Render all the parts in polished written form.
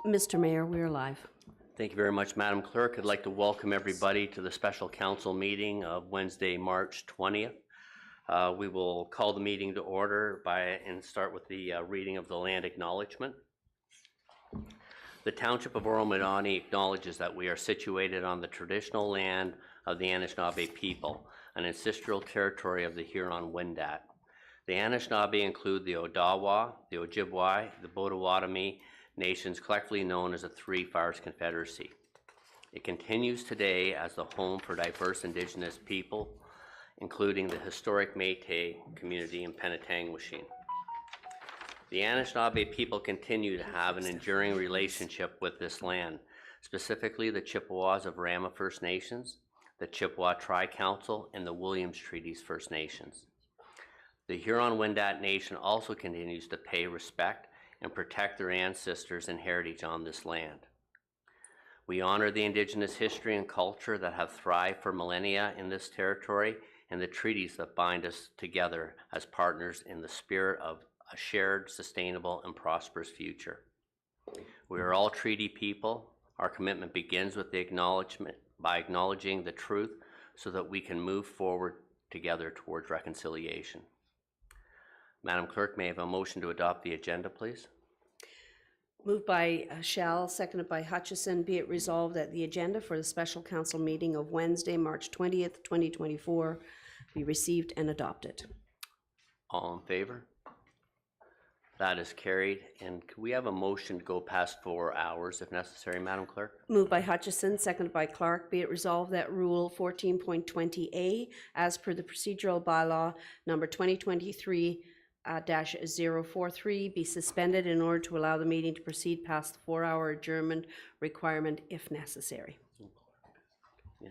Mr. Mayor, we're live. Thank you very much, Madam Clerk. I'd like to welcome everybody to the special council meeting of Wednesday, March 20th. We will call the meeting to order and start with the reading of the land acknowledgement. The Township of Oro-Medonte acknowledges that we are situated on the traditional land of the Anishinaabe people, an ancestral territory of the Huron-Wendat. The Anishinaabe include the Odawa, the Ojibwe, the Potawatomi nations, collectively known as the Three Fires Confederacy. It continues today as the home for diverse Indigenous people, including the historic Métis community in Penetangwishing. The Anishinaabe people continue to have an enduring relationship with this land, specifically the Chippewas of Rama First Nations, the Chippewa Tri-Council, and the Williams Treaties First Nations. The Huron-Wendat Nation also continues to pay respect and protect their ancestors and heritage on this land. We honor the Indigenous history and culture that have thrived for millennia in this territory and the treaties that bind us together as partners in the spirit of a shared, sustainable, and prosperous future. We are all treaty people. Our commitment begins with the by acknowledging the truth so that we can move forward together towards reconciliation. Madam Clerk, may I have a motion to adopt the agenda, please? Moved by Shell, seconded by Hutchison. Be it resolved that the agenda for the special council meeting of Wednesday, March 20th, 2024 be received and adopted. All in favor? That is carried. And could we have a motion to go past 4 hours if necessary, Madam Clerk? Moved by Hutchison, seconded by Clark. Be it resolved that Rule 14.20A, as per the procedural bylaw number 2023-043, be suspended in order to allow the meeting to proceed past the 4-hour adjournment requirement if necessary. Yeah.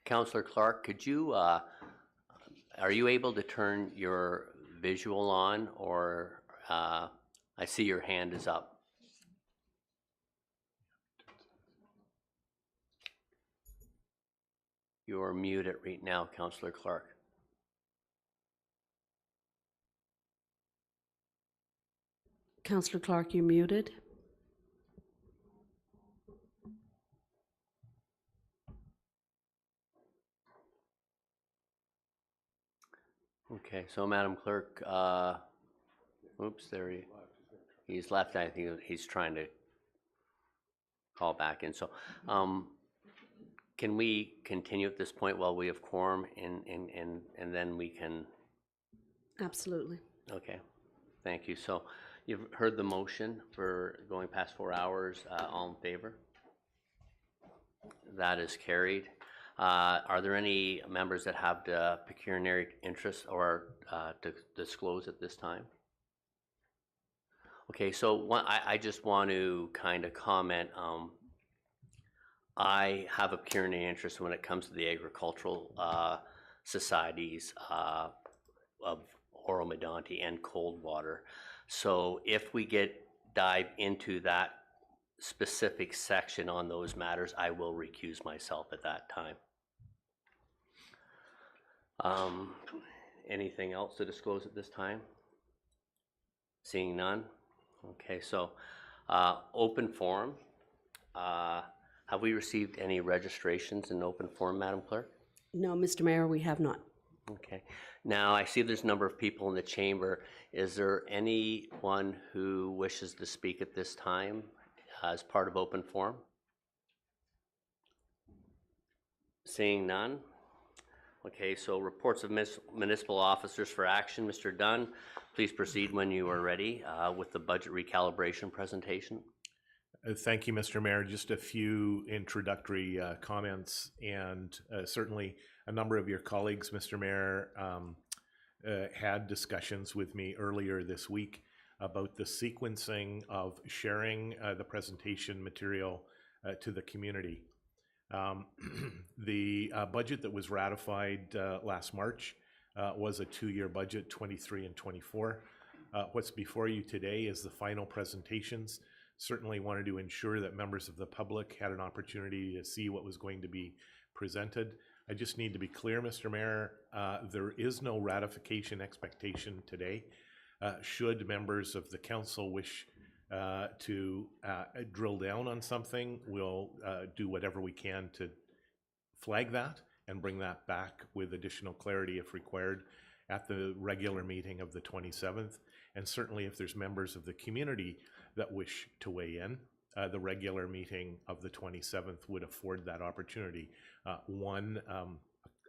Councillor Clark, could you, are you able to turn your visual on, or I see your hand is up? You're muted right now, Councillor Clark. Councillor Clark, you're muted. Okay, so Madam Clerk, oops, there he's left. I think he's trying to call back in. So can we continue at this point while we have quorum and then we can? Absolutely. Okay, thank you. So you've heard the motion for going past 4 hours. All in favor? That is carried. Are there any members that have the pecuniary interest or to disclose at this time? Okay, so I just want to kind of comment. I have a pecuniary interest when it comes to the agricultural societies of Oro-Medonte and Coldwater. So if we dive into that specific section on those matters, I will recuse myself at that time. Anything else to disclose at this time? Seeing none. Okay, so open forum. Have we received any registrations in open forum, Madam Clerk? No, Mr. Mayor, we have not. Okay. Now, I see there's a number of people in the chamber. Is there anyone who wishes to speak at this time as part of open forum? Seeing none. Okay, so reports of municipal officers for action. Mr. Dunn, please proceed when you are ready with the budget recalibration presentation. Thank you, Mr. Mayor. Just a few introductory comments, and certainly a number of your colleagues, Mr. Mayor, had discussions with me earlier this week about the sequencing of sharing the presentation material to the community. The budget that was ratified last March was a 2-year budget, 23 and 24. What's before you today is the final presentations. Certainly wanted to ensure that members of the public had an opportunity to see what was going to be presented. I just need to be clear, Mr. Mayor, there is no ratification expectation today. Should members of the council wish to drill down on something, we'll do whatever we can to flag that and bring that back with additional clarity if required at the regular meeting of the 27th. And certainly if there's members of the community that wish to weigh in, the regular meeting of the 27th would afford that opportunity. One,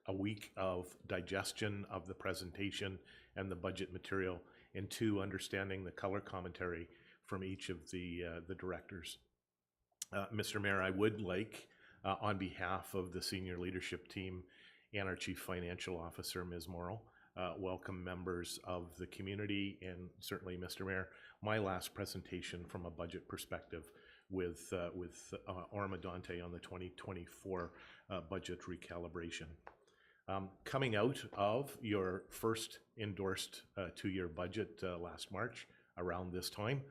a week of digestion of the presentation and the budget material, and two, understanding the color commentary from each of the directors. Mr. Mayor, I would like, on behalf of the senior leadership team and our Chief Financial Officer, Ms. Morrill, welcome members of the community, and certainly, Mr. Mayor, my last presentation from a budget perspective with Oro-Medonte on the 2024 budget recalibration. Coming out of your first endorsed two-year budget last March, around this time,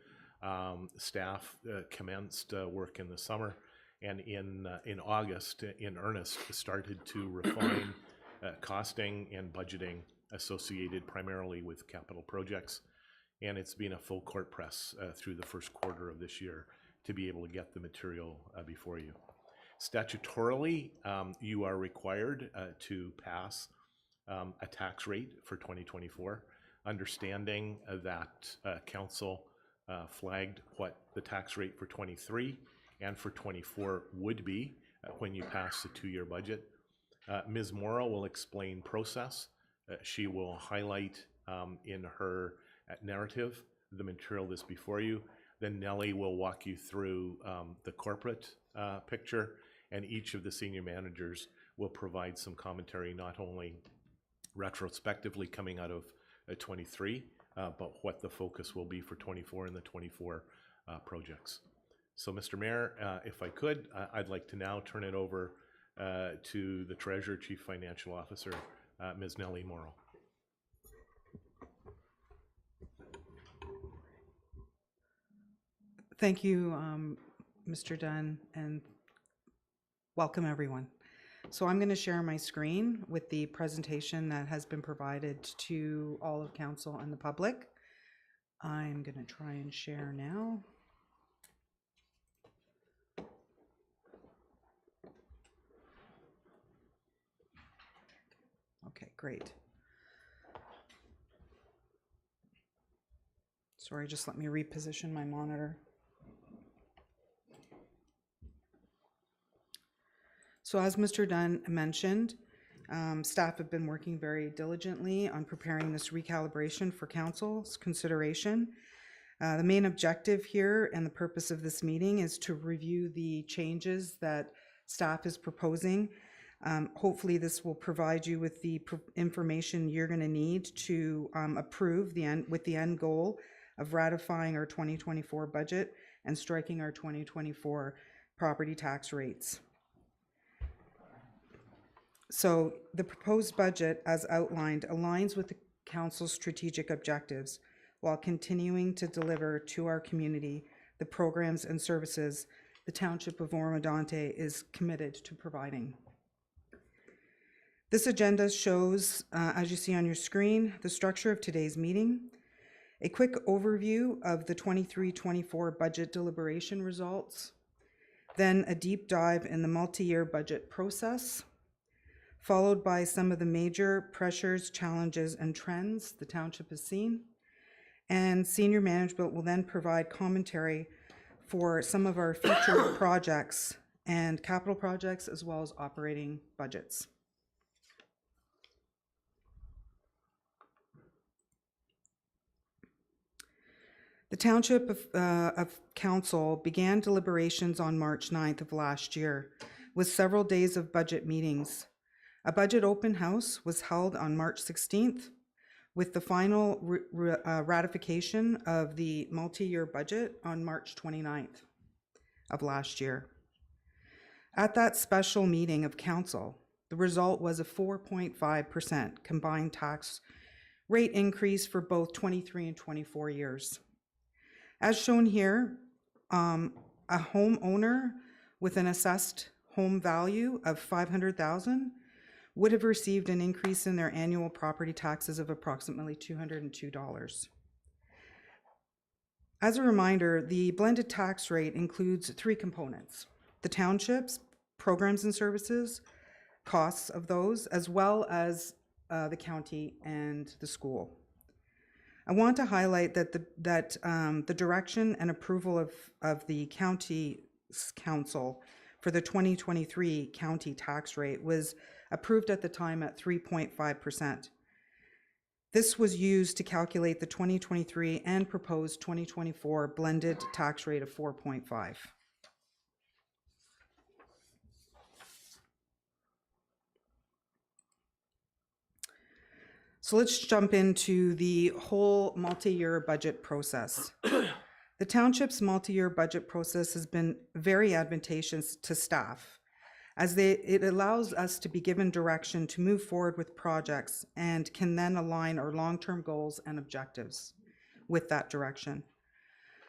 staff commenced work in the summer, and in August, in earnest, started to refine costing and budgeting associated primarily with capital projects. And it's been a full court press through the first quarter of this year to be able to get the material before you. Statutorily, you are required to pass a tax rate for 2024, understanding that council flagged what the tax rate for 23 and for 24 would be when you pass the two-year budget. Ms. Morrill will explain process. She will highlight in her narrative the material that's before you. Then Nellie will walk you through the corporate picture, and each of the senior managers will provide some commentary, not only retrospectively coming out of 23, but what the focus will be for 24 and the 24 projects. So, Mr. Mayor, if I could, I'd like to now turn it over to the Treasurer, Chief Financial Officer, Ms. Nellie Morrill. Thank you, Mr. Dunn, and welcome everyone. So I'm going to share my screen with the presentation that has been provided to all of council and the public. I'm going to try and share now. Okay, great. Sorry, just let me reposition my monitor. So as Mr. Dunn mentioned, staff have been working very diligently on preparing this recalibration for council's consideration. The main objective here and the purpose of this meeting is to review the changes that staff is proposing. Hopefully this will provide you with the information you're going to need to approve with the end goal of ratifying our 2024 budget and striking our 2024 property tax rates. So the proposed budget, as outlined, aligns with the council's strategic objectives while continuing to deliver to our community the programs and services the Township of Oro-Medonte is committed to providing. This agenda shows, as you see on your screen, the structure of today's meeting, a quick overview of the 23-24 budget deliberation results, then a deep dive in the multi-year budget process, followed by some of the major pressures, challenges, and trends the township has seen. And senior management will then provide commentary for some of our future projects and capital projects, as well as operating budgets. The Township of Council began deliberations on March 9th of last year with several days of budget meetings. A budget open house was held on March 16th with the final ratification of the multi-year budget on March 29th of last year. At that special meeting of council, the result was a 4.5% combined tax rate increase for both 23 and 24 years. As shown here, a homeowner with an assessed home value of $500,000 would have received an increase in their annual property taxes of approximately $202. As a reminder, the blended tax rate includes three components: the township's programs and services, costs of those, as well as the county and the school. I want to highlight that the direction and approval of the county council for the 2023 county tax rate was approved at the time at 3.5%. This was used to calculate the 2023 and proposed 2024 blended tax rate of 4.5. So let's jump into the whole multi-year budget process. The township's multi-year budget process has been very advantageous to staff, as it allows us to be given direction to move forward with projects and can then align our long-term goals and objectives with that direction.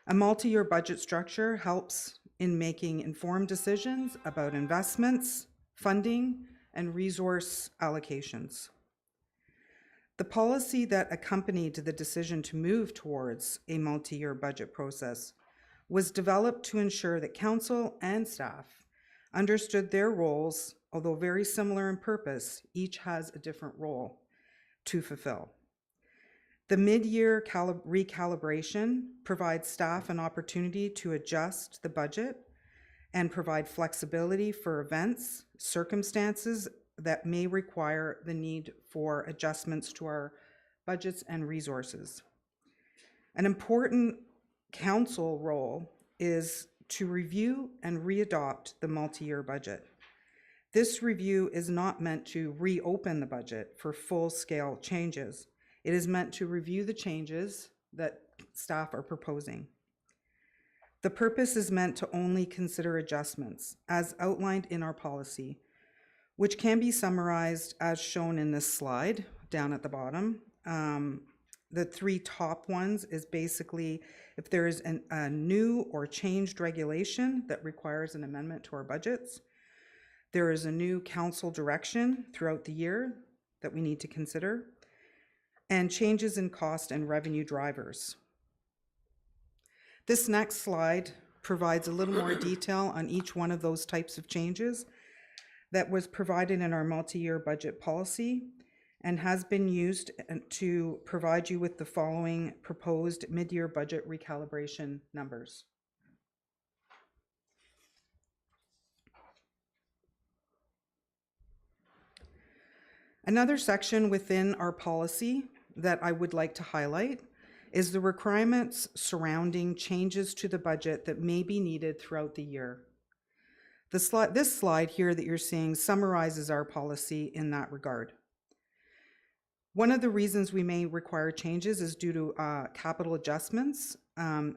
A multi-year budget structure helps in making informed decisions about investments, funding, and resource allocations. The policy that accompanied the decision to move towards a multi-year budget process was developed to ensure that council and staff understood their roles. Although very similar in purpose, each has a different role to fulfill. The mid-year recalibration provides staff an opportunity to adjust the budget and provide flexibility for events, circumstances that may require the need for adjustments to our budgets and resources. An important council role is to review and readopt the multi-year budget. This review is not meant to reopen the budget for full-scale changes. It is meant to review the changes that staff are proposing. The purpose is meant to only consider adjustments as outlined in our policy, which can be summarized as shown in this slide down at the bottom. The three top ones is basically if there is a new or changed regulation that requires an amendment to our budgets, there is a new council direction throughout the year that we need to consider, and changes in cost and revenue drivers. This next slide provides a little more detail on each one of those types of changes that was provided in our multi-year budget policy and has been used to provide you with the following proposed mid-year budget recalibration numbers. Another section within our policy that I would like to highlight is the requirements surrounding changes to the budget that may be needed throughout the year. This slide here that you're seeing summarizes our policy in that regard. One of the reasons we may require changes is due to capital adjustments. And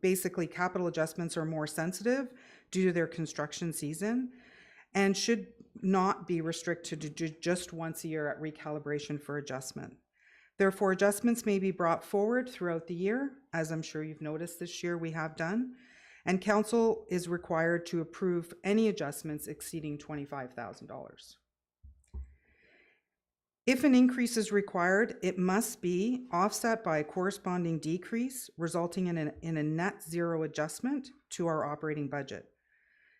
basically capital adjustments are more sensitive due to their construction season and should not be restricted to just once a year at recalibration for adjustment. Therefore, adjustments may be brought forward throughout the year, as I'm sure you've noticed this year we have done, and council is required to approve any adjustments exceeding $25,000. If an increase is required, it must be offset by a corresponding decrease, resulting in a net zero adjustment to our operating budget.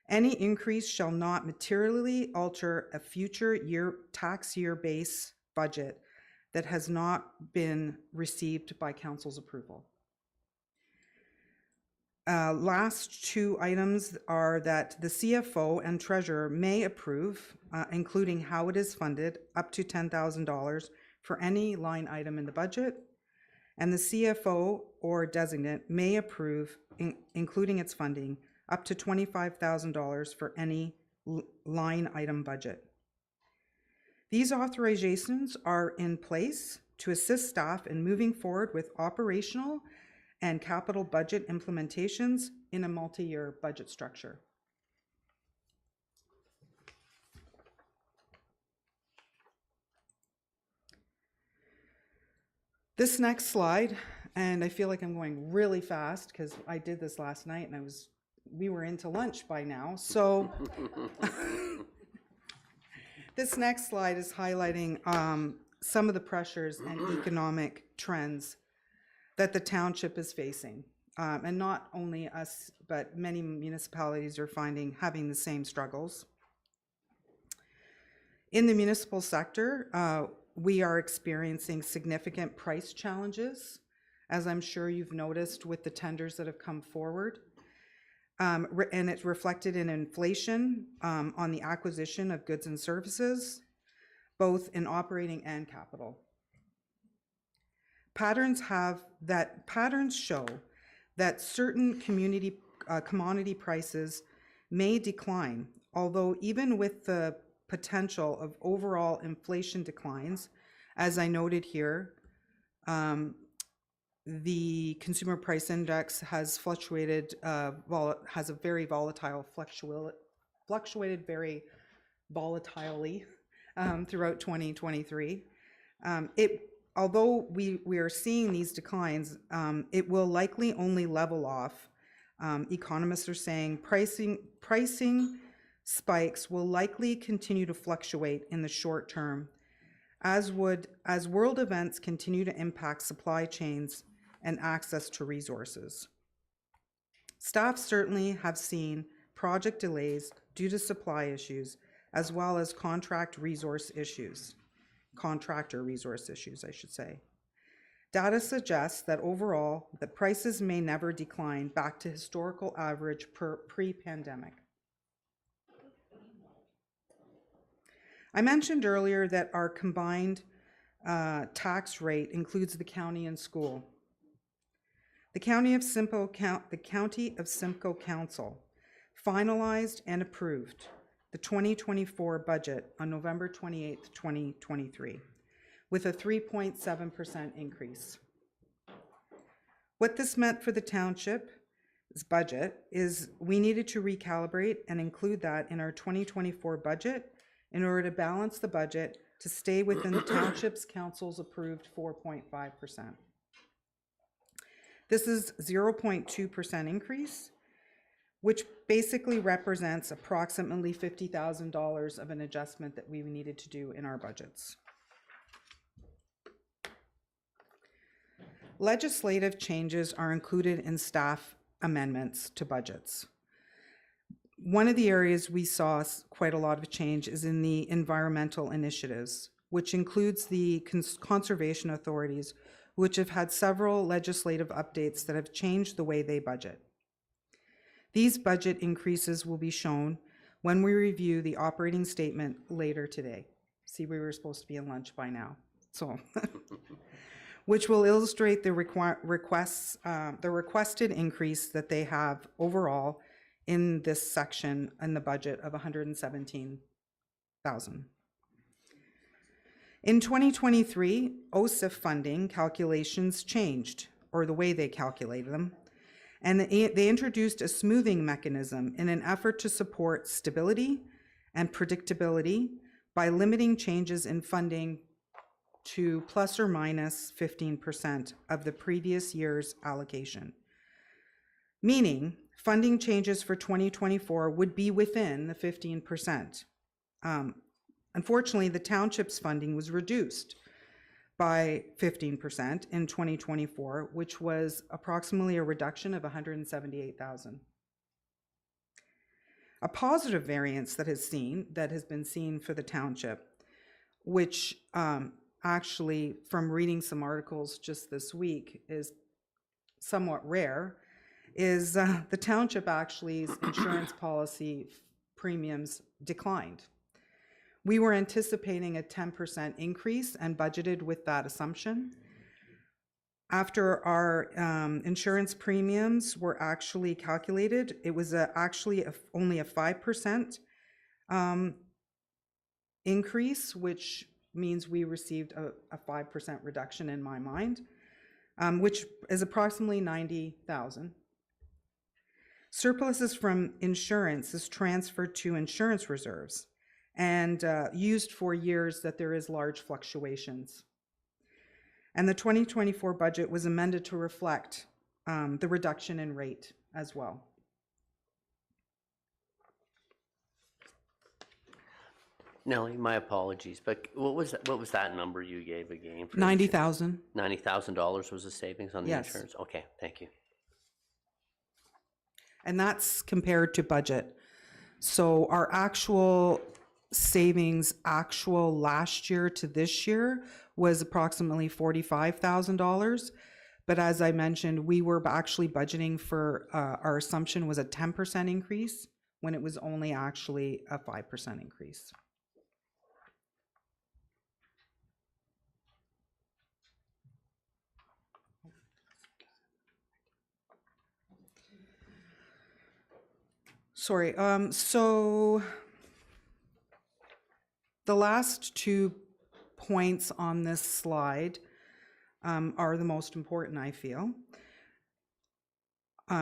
Any increase shall not materially alter a future tax year base budget that has not been received by council's approval. Last two items are that the CFO and treasurer may approve, including how it is funded, up to $10,000 for any line item in the budget, and the CFO or designate may approve, including its funding, up to $25,000 for any line item budget. These authorizations are in place to assist staff in moving forward with operational and capital budget implementations in a multi-year budget structure. This next slide, and I feel like I'm going really fast because I did this last night and we were into lunch by now. So this next slide is highlighting some of the pressures and economic trends that the township is facing. And not only us, but many municipalities are having the same struggles. In the municipal sector, we are experiencing significant price challenges, as I'm sure you've noticed with the tenders that have come forward. And it's reflected in inflation on the acquisition of goods and services, both in operating and capital. Patterns show that certain commodity prices may decline, although even with the potential of overall inflation declines, as I noted here, the consumer price index has fluctuated, has a very volatile, fluctuated very volatilely throughout 2023. Although we are seeing these declines, it will likely only level off. Economists are saying pricing spikes will likely continue to fluctuate in the short term, as world events continue to impact supply chains and access to resources. Staff certainly have seen project delays due to supply issues, as well as contractor resource issues, I should say. Data suggests that overall, the prices may never decline back to historical average pre-pandemic. I mentioned earlier that our combined tax rate includes the county and school. The County of Simcoe Council finalized and approved the 2024 budget on November 28th, 2023, with a 3.7% increase. What this meant for the township's budget is we needed to recalibrate and include that in our 2024 budget in order to balance the budget to stay within the township's council's approved 4.5%. This is 0.2% increase, which basically represents approximately $50,000 of an adjustment that we needed to do in our budgets. Legislative changes are included in staff amendments to budgets. One of the areas we saw quite a lot of change is in the environmental initiatives, which includes the conservation authorities, which have had several legislative updates that have changed the way they budget. These budget increases will be shown when we review the operating statement later today. See, we were supposed to be in lunch by now, so which will illustrate the requested increase that they have overall in this section in the budget of $117,000. In 2023, OSIF funding calculations changed, or the way they calculated them, and they introduced a smoothing mechanism in an effort to support stability and predictability by limiting changes in funding to plus or minus 15% of the previous year's allocation. Meaning, funding changes for 2024 would be within the 15%. Unfortunately, the township's funding was reduced by 15% in 2024, which was approximately a reduction of $178,000. A positive variance that has been seen for the township, which actually, from reading some articles just this week, is somewhat rare, is the township actually's insurance policy premiums declined. We were anticipating a 10% increase and budgeted with that assumption. After our insurance premiums were actually calculated, it was only a 5% increase, which means we received a 5% reduction in my mind, which is approximately $90,000. Surpluses from insurance is transferred to insurance reserves and used for years that there is large fluctuations. And the 2024 budget was amended to reflect the reduction in rate as well. Nellie, my apologies, but what was that number you gave again? For 90,000. $90,000 was the savings on the Yes. insurance? Okay, thank you. And that's compared to budget. So our actual savings, last year to this year, was approximately $45,000. But as I mentioned, we were actually budgeting for, our assumption was a 10% increase when it was only actually a 5% increase. Sorry, so the last 2 points on this slide are the most important, I feel.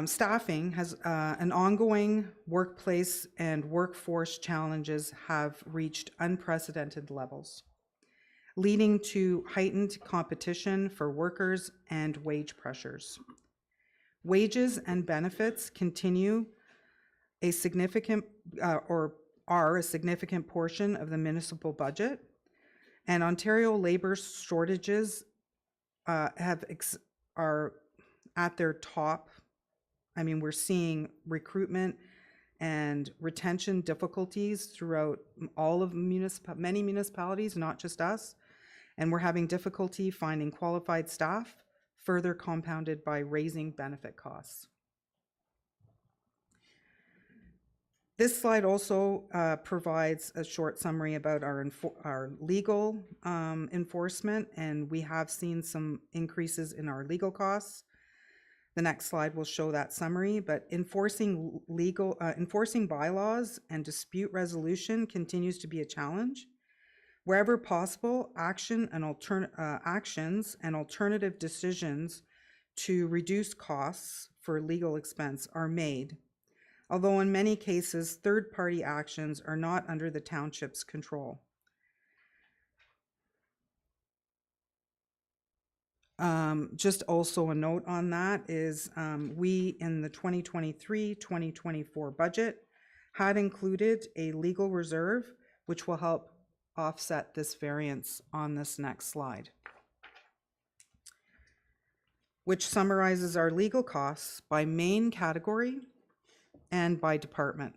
Staffing has an ongoing workplace and workforce challenges have reached unprecedented levels, leading to heightened competition for workers and wage pressures. Wages and benefits continue a significant are a significant portion of the municipal budget, and Ontario labor shortages are at their top. I mean, we're seeing recruitment and retention difficulties throughout all of many municipalities, not just us, and we're having difficulty finding qualified staff, further compounded by raising benefit costs. This slide also provides a short summary about our legal enforcement, and we have seen some increases in our legal costs. The next slide will show that summary, but enforcing bylaws and dispute resolution continues to be a challenge. Wherever possible, actions and alternative decisions to reduce costs for legal expense are made, although in many cases, third-party actions are not under the township's control. Just also a note on that is we, in the 2023-2024 budget, had included a legal reserve, which will help offset this variance on this next slide, which summarizes our legal costs by main category and by department.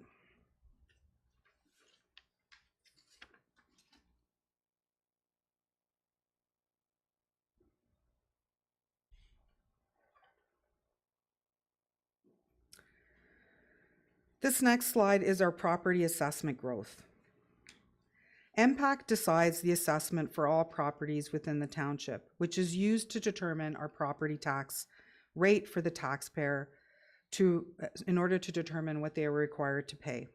This next slide is our property assessment growth. MPAC decides the assessment for all properties within the township, which is used to determine our property tax rate for the taxpayer in order to determine what they are required to pay.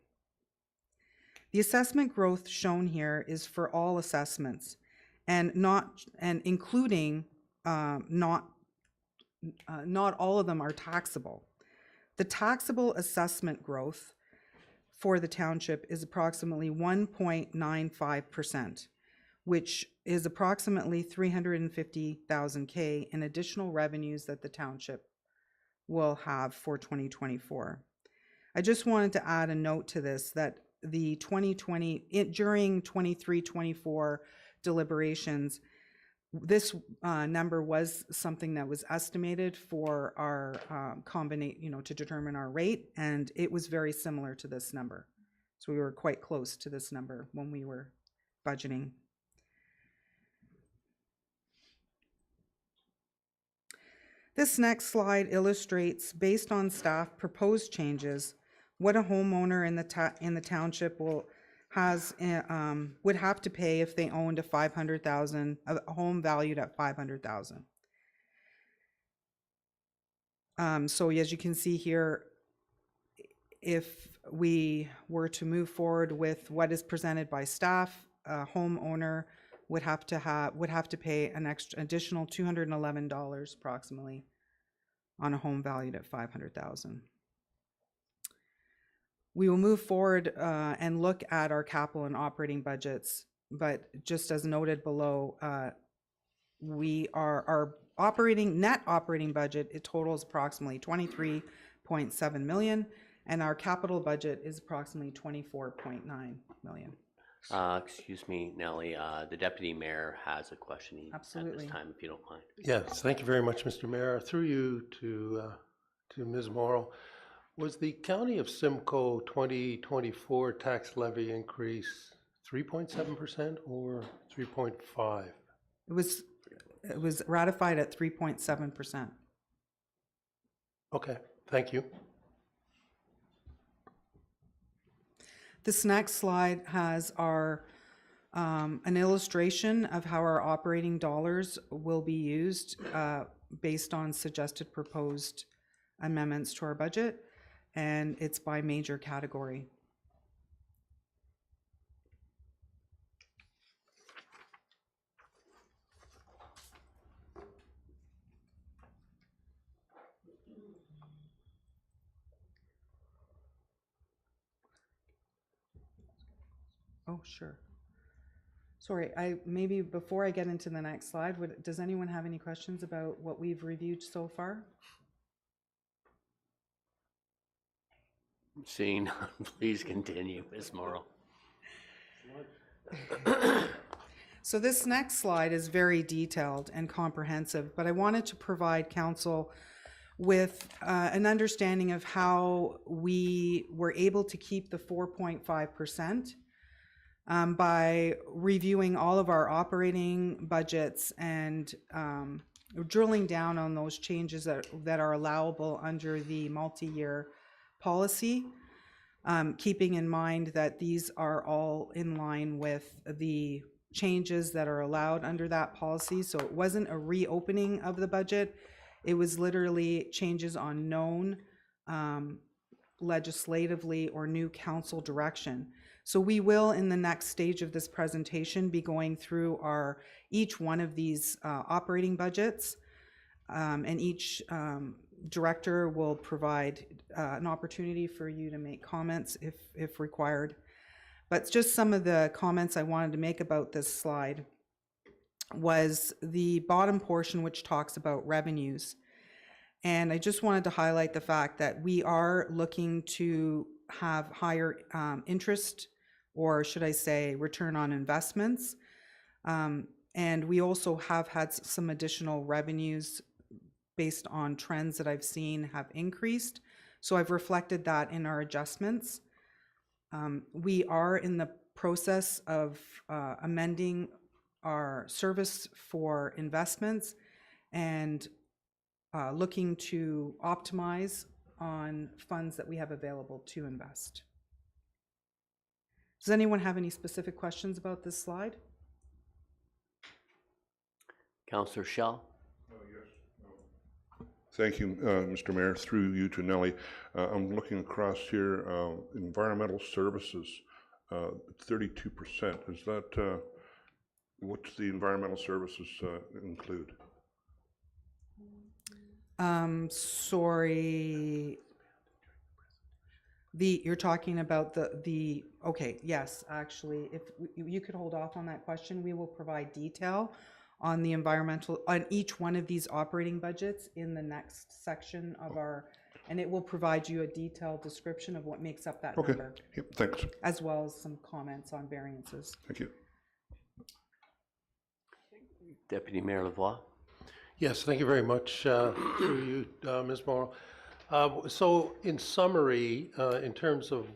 The assessment growth shown here is for all assessments and including not all of them are taxable. The taxable assessment growth for the township is approximately 1.95%, which is approximately 350,000 K in additional revenues that the township will have for 2024. I just wanted to add a note to this that the during 23-24 deliberations, this number was something that was estimated for our to determine our rate, and it was very similar to this number. So we were quite close to this number when we were budgeting. This next slide illustrates, based on staff proposed changes, what a homeowner in the township would have to pay if they owned a home valued at $500,000. So as you can see here, if we were to move forward with what is presented by staff, a homeowner would have to pay an additional $211 approximately on a home valued at $500,000. We will move forward and look at our capital and operating budgets, but just as noted below, our net operating budget, it totals approximately $23.7 million, and our capital budget is approximately $24.9 million. Excuse me, Nellie, the deputy mayor has a question at Absolutely. this time, if you don't mind. Yes, thank you very much, Mr. Mayor. Through you to Ms. Morrow. Was the County of Simcoe 2024 tax levy increase 3.7% or 3.5? It was ratified at 3.7%. Okay, thank you. This next slide has our an illustration of how our operating dollars will be used based on suggested proposed amendments to our budget, and it's by major category. Oh, sure. Sorry, maybe before I get into the next slide, does anyone have any questions about what we've reviewed so far? Seeing none, please continue, Ms. Morrow. So this next slide is very detailed and comprehensive, but I wanted to provide council with an understanding of how we were able to keep the 4.5% by reviewing all of our operating budgets and drilling down on those changes that are allowable under the multi-year policy, keeping in mind that these are all in line with the changes that are allowed under that policy. So it wasn't a reopening of the budget. It was literally changes on known legislatively or new council direction. So we will, in the next stage of this presentation, be going through each one of these operating budgets, and each director will provide an opportunity for you to make comments if required. But just some of the comments I wanted to make about this slide was the bottom portion, which talks about revenues. And I just wanted to highlight the fact that we are looking to have higher interest, or should I say return on investments. And we also have had some additional revenues based on trends that I've seen have increased. So I've reflected that in our adjustments. We are in the process of amending our service for investments and looking to optimize on funds that we have available to invest. Does anyone have any specific questions about this slide? Councillor Shell? Thank you, Mr. Mayor. Through you to Nellie. I'm looking across here, environmental services, 32%. Is that, what's the environmental services include? Sorry. You're talking about okay, yes, actually, if you could hold off on that question, we will provide detail on the environmental, on each one of these operating budgets in the next section of and it will provide you a detailed description of what makes up that number. Yep, thanks. As well as some comments on variances. Thank you. Deputy Mayor Lavoie? Yes, thank you very much, through you, Ms. Morrow. So in summary, in terms of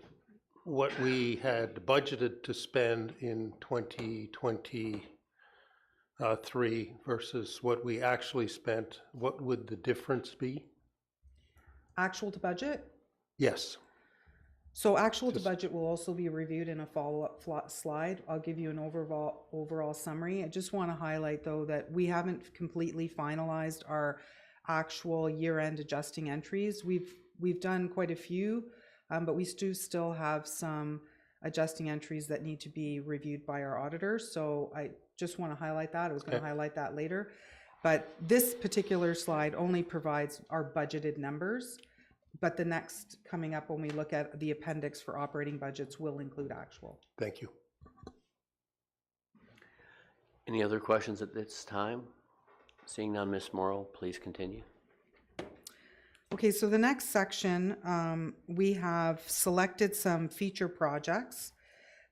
what we had budgeted to spend in 2023 versus what we actually spent, what would the difference be? Actual to budget? Yes. So actual to budget will also be reviewed in a follow-up slide. I'll give you an overall summary. I just want to highlight, though, that we haven't completely finalized our actual year-end adjusting entries. We've done quite a few, but we do still have some adjusting entries that need to be reviewed by our auditors. So I just want to highlight that. I was going to highlight that later. But this particular slide only provides our budgeted numbers. But the next coming up when we look at the appendix for operating budgets will include actual. Thank you. Any other questions at this time? Seeing none, Ms. Morrow, please continue. Okay, so the next section, we have selected some feature projects.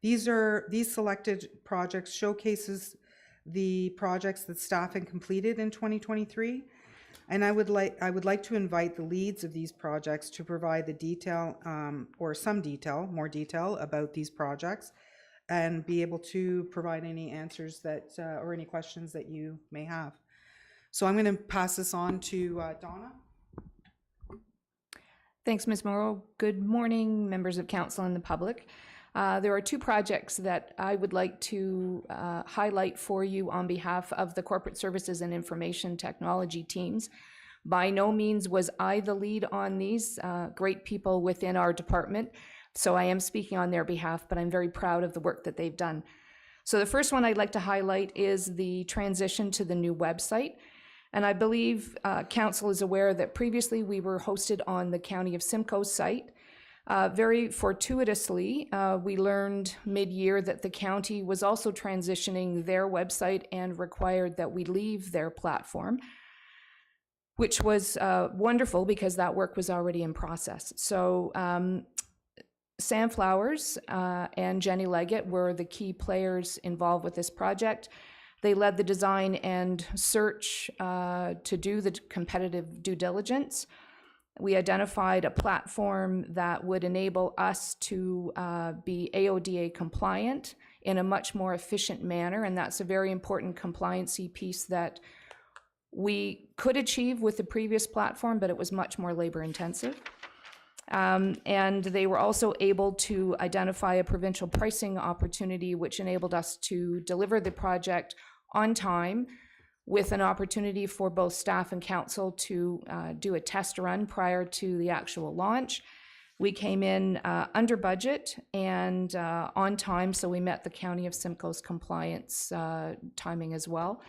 These selected projects showcases the projects that staff had completed in 2023. And I would like to invite the leads of these projects to provide the detail, or some detail, more detail about these projects, and be able to provide any answers that, or any questions that you may have. So I'm going to pass this on to Donna. Thanks, Ms. Morrow. Good morning, members of council and the public. There are two projects that I would like to highlight for you on behalf of the Corporate Services and Information Technology teams. By no means was I the lead on these, great people within our department, so I am speaking on their behalf, but I'm very proud of the work that they've done. So the first one I'd like to highlight is the transition to the new website. And I believe council is aware that previously we were hosted on the County of Simcoe's site. Very fortuitously, we learned mid-year that the county was also transitioning their website and required that we leave their platform, which was wonderful because that work was already in process. So Sam Flowers and Jenny Leggett were the key players involved with this project. They led the design and search to do the competitive due diligence. We identified a platform that would enable us to be AODA compliant in a much more efficient manner, and that's a very important compliancy piece that we could achieve with the previous platform, but it was much more labor intensive. And they were also able to identify a provincial pricing opportunity, which enabled us to deliver the project on time, with an opportunity for both staff and council to do a test run prior to the actual launch. We came in under budget and on time, so we met the County of Simcoe's compliance timing as well.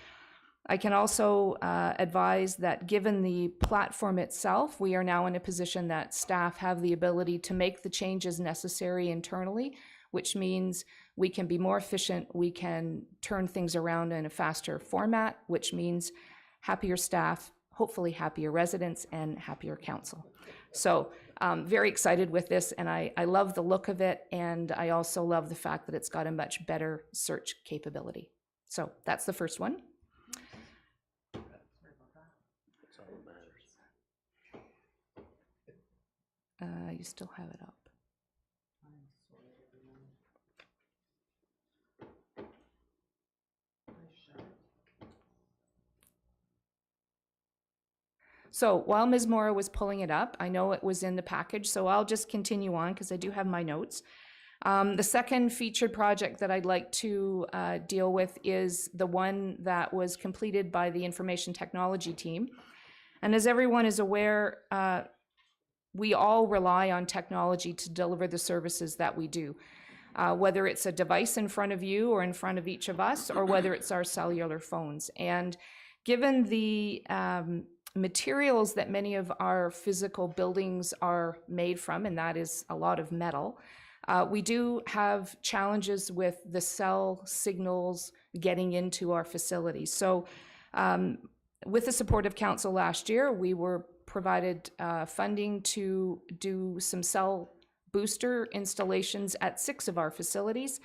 I can also advise that given the platform itself, we are now in a position that staff have the ability to make the changes necessary internally, which means we can be more efficient, we can turn things around in a faster format, which means happier staff, hopefully happier residents, and happier council. So very excited with this, and I love the look of it, and I also love the fact that it's got a much better search capability. So that's the first one. That's all that matters. You still have it up. So while Ms. Morrow was pulling it up, I know it was in the package, so I'll just continue on because I do have my notes. The second featured project that I'd like to deal with is the one that was completed by the information technology team. And as everyone is aware, we all rely on technology to deliver the services that we do, whether it's a device in front of you or in front of each of us, or whether it's our cellular phones. And given the materials that many of our physical buildings are made from, and that is a lot of metal, we do have challenges with the cell signals getting into our facilities. So with the support of council last year, we were provided funding to do some cell booster installations at 6 of our facilities.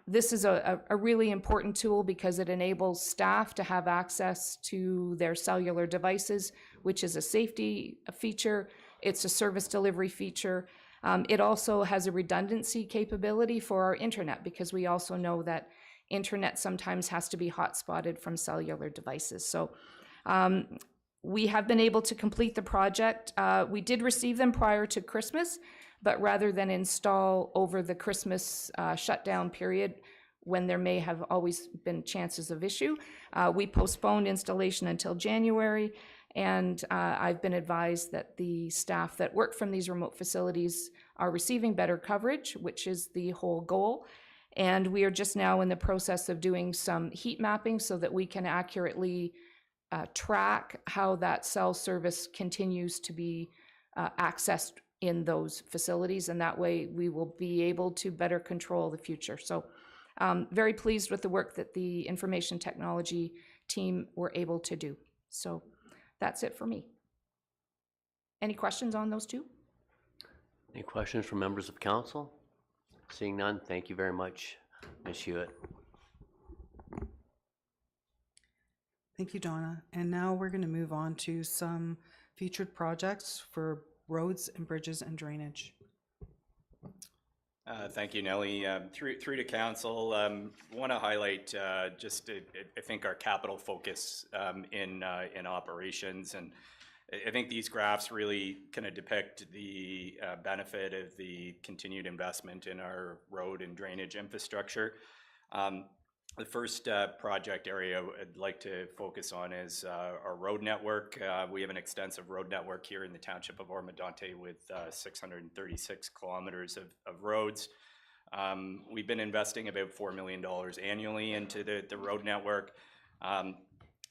This is a really important tool because it enables staff to have access to their cellular devices, which is a safety feature. It's a service delivery feature. It also has a redundancy capability for our internet, because we also know that internet sometimes has to be hotspotted from cellular devices. So we have been able to complete the project. We did receive them prior to Christmas, but rather than install over the Christmas shutdown period, when there may have always been chances of issue, we postponed installation until January, and I've been advised that the staff that work from these remote facilities are receiving better coverage, which is the whole goal. And we are just now in the process of doing some heat mapping so that we can accurately track how that cell service continues to be accessed in those facilities, and that way we will be able to better control the future. So very pleased with the work that the information technology team were able to do. So that's it for me. Any questions on those two? Any questions from members of council? Seeing none, thank you very much, Ms. Hewitt. Thank you, Donna. And now we're going to move on to some featured projects for roads and bridges and drainage. Thank you, Nellie. Through to council, want to highlight I think our capital focus in operations, and I think these graphs really kind of depict the benefit of the continued investment in our road and drainage infrastructure. The first project area I'd like to focus on is our road network. We have an extensive road network here in the township of Oro-Medonte with 636 kilometers of roads. We've been investing about $4 million annually into the road network.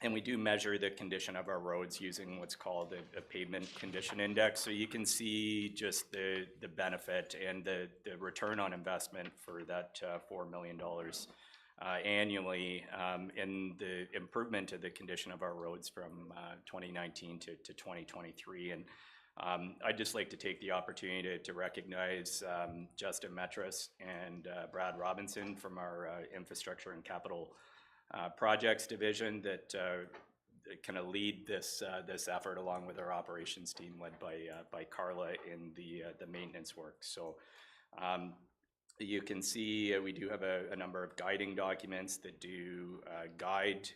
And we do measure the condition of our roads using what's called a pavement condition index. So you can see just the benefit and the return on investment for that $4 million annually in the improvement of the condition of our roads from 2019 to 2023. And I'd just like to take the opportunity to recognize Justin Metras and Brad Robinson from our infrastructure and capital projects division that kind of lead this effort along with our operations team led by Carla in the maintenance work. So you can see we do have a number of guiding documents that do guide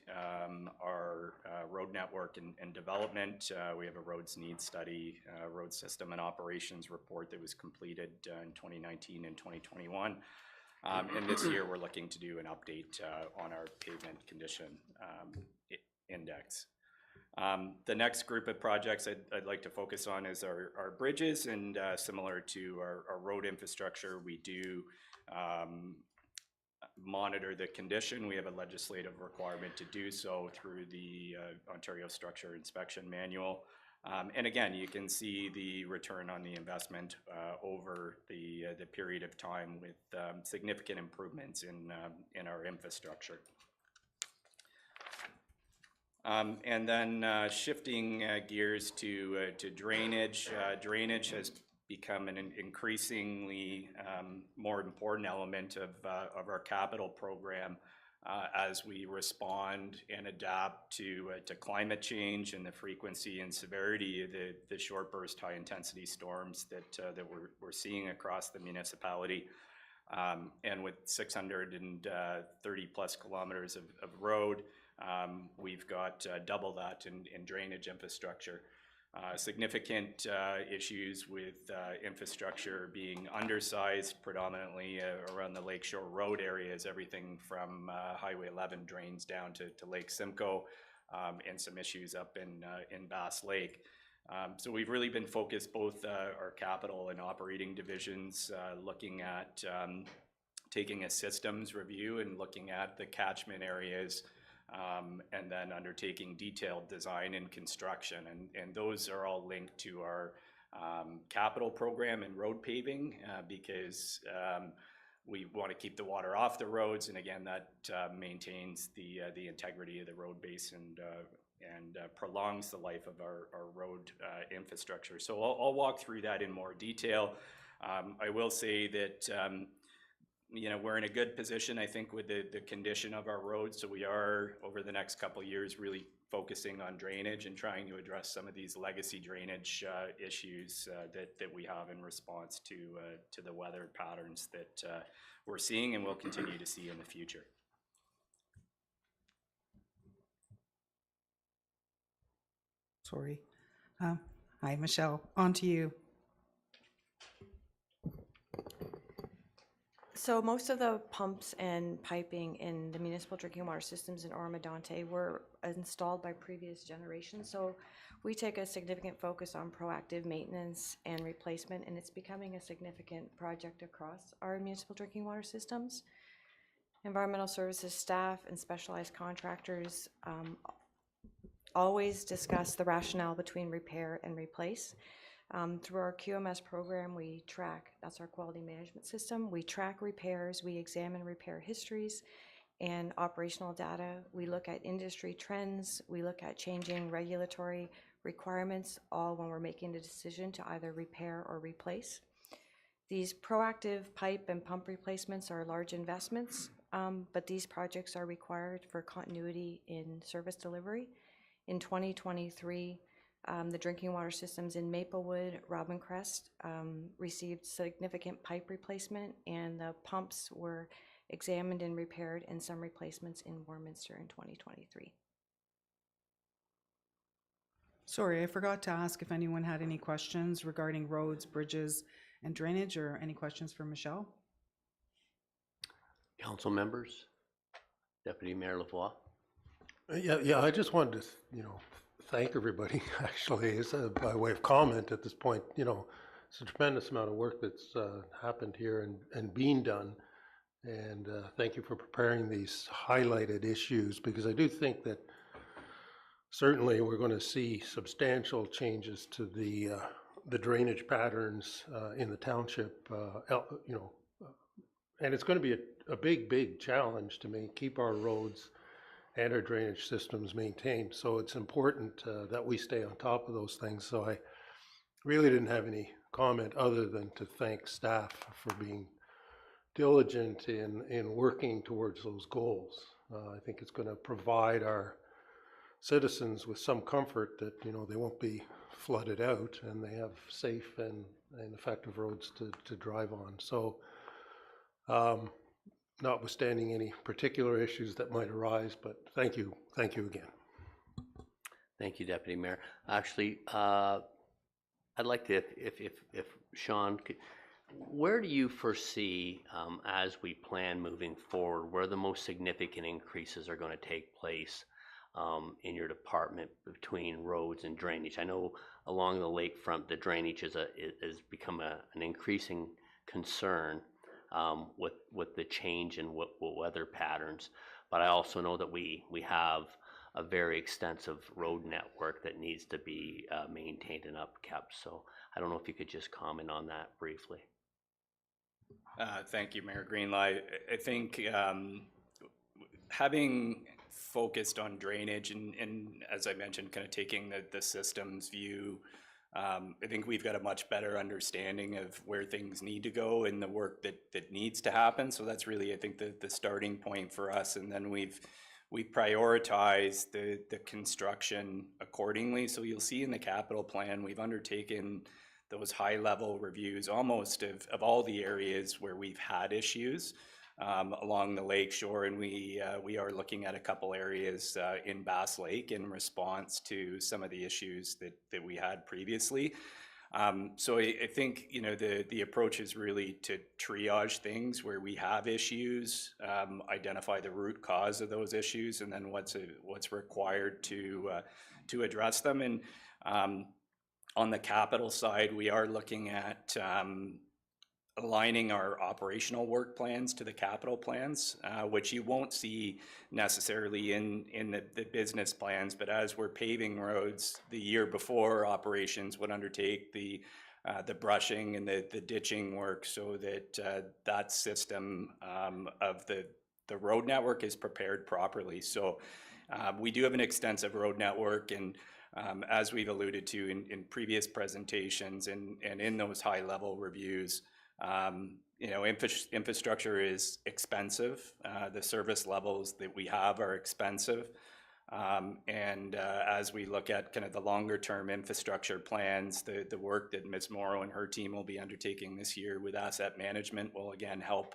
our road network and development. We have a roads needs study, road system and operations report that was completed in 2019 and 2021. And this year we're looking to do an update on our pavement condition index. The next group of projects I'd like to focus on is our bridges, and similar to our road infrastructure, we do monitor the condition. We have a legislative requirement to do so through the Ontario Structure Inspection Manual. And again, you can see the return on the investment over the period of time with significant improvements in our infrastructure. And then shifting gears to drainage. Drainage has become an increasingly more important element of our capital program as we respond and adapt to climate change and the frequency and severity of the short burst high intensity storms that we're seeing across the municipality. And with 630 plus kilometers of road, we've got double that in drainage infrastructure. Significant issues with infrastructure being undersized, predominantly around the Lakeshore Road areas, everything from Highway 11 drains down to Lake Simcoe, and some issues up in Bass Lake. So we've really been focused, both our capital and operating divisions, looking at taking a systems review and looking at the catchment areas, and then undertaking detailed design and construction. And those are all linked to our capital program and road paving because we want to keep the water off the roads. And again, that maintains the integrity of the road base and prolongs the life of our road infrastructure. So I'll walk through that in more detail. I will say that we're in a good position, I think, with the condition of our roads. So we are, over the next couple of years, really focusing on drainage and trying to address some of these legacy drainage issues that we have in response to the weather patterns that we're seeing and will continue to see in the future. Sorry. Hi, Michelle. On to you. So most of the pumps and piping in the municipal drinking water systems in Oro-Medonte were installed by previous generations. So we take a significant focus on proactive maintenance and replacement, and it's becoming a significant project across our municipal drinking water systems. Environmental services staff and specialized contractors always discuss the rationale between repair and replace. Through our QMS program, we track, that's our quality management system, we track repairs, we examine repair histories and operational data. We look at industry trends, we look at changing regulatory requirements, all when we're making the decision to either repair or replace. These proactive pipe and pump replacements are large investments, but these projects are required for continuity in service delivery. In 2023, the drinking water systems in Maplewood, Robin Crest received significant pipe replacement, and the pumps were examined and repaired, and some replacements in Warminster in 2023. Sorry, I forgot to ask if anyone had any questions regarding roads, bridges, and drainage, or any questions for Michelle? Council members, Deputy Mayor Lavoie. Yeah, I just wanted to, thank everybody, actually, by way of comment at this point. It's a tremendous amount of work that's happened here and being done. And thank you for preparing these highlighted issues, because I do think that certainly we're going to see substantial changes to the drainage patterns in the township, and it's going to be a big challenge to keep our roads and our drainage systems maintained. So it's important that we stay on top of those things. So I really didn't have any comment other than to thank staff for being diligent in working towards those goals. I think it's going to provide our citizens with some comfort that they won't be flooded out, and they have safe and effective roads to drive on. So notwithstanding any particular issues that might arise, but thank you again. Thank you, Deputy Mayor. Actually, I'd like to, if Sean could, where do you foresee, as we plan moving forward, where the most significant increases are going to take place in your department between roads and drainage? I know along the lakefront, the drainage has become an increasing concern with the change in weather patterns. But I also know that we have a very extensive road network that needs to be maintained and upkept. So I don't know if you could just comment on that briefly. Thank you, Mayor Greenlaw. I think having focused on drainage and as I mentioned, kind of taking the systems view, I think we've got a much better understanding of where things need to go and the work that needs to happen. So that's really, I think, the starting point for us. And then we've prioritized the construction accordingly. So you'll see in the capital plan, we've undertaken those high-level reviews almost of all the areas where we've had issues along the lake shore, and we are looking at a couple areas in Bass Lake in response to some of the issues that we had previously. So I think the approach is really to triage things where we have issues, identify the root cause of those issues, and then what's required to address them. And on the capital side, we are looking at aligning our operational work plans to the capital plans, which you won't see necessarily in the business plans, but as we're paving roads, the year before operations would undertake the brushing and the ditching work so that that system of the road network is prepared properly. So we do have an extensive road network, and as we've alluded to in previous presentations and in those high-level reviews, infrastructure is expensive. The service levels that we have are expensive. And as we look at kind of the longer-term infrastructure plans, the work that Ms. Morrow and her team will be undertaking this year with asset management will again help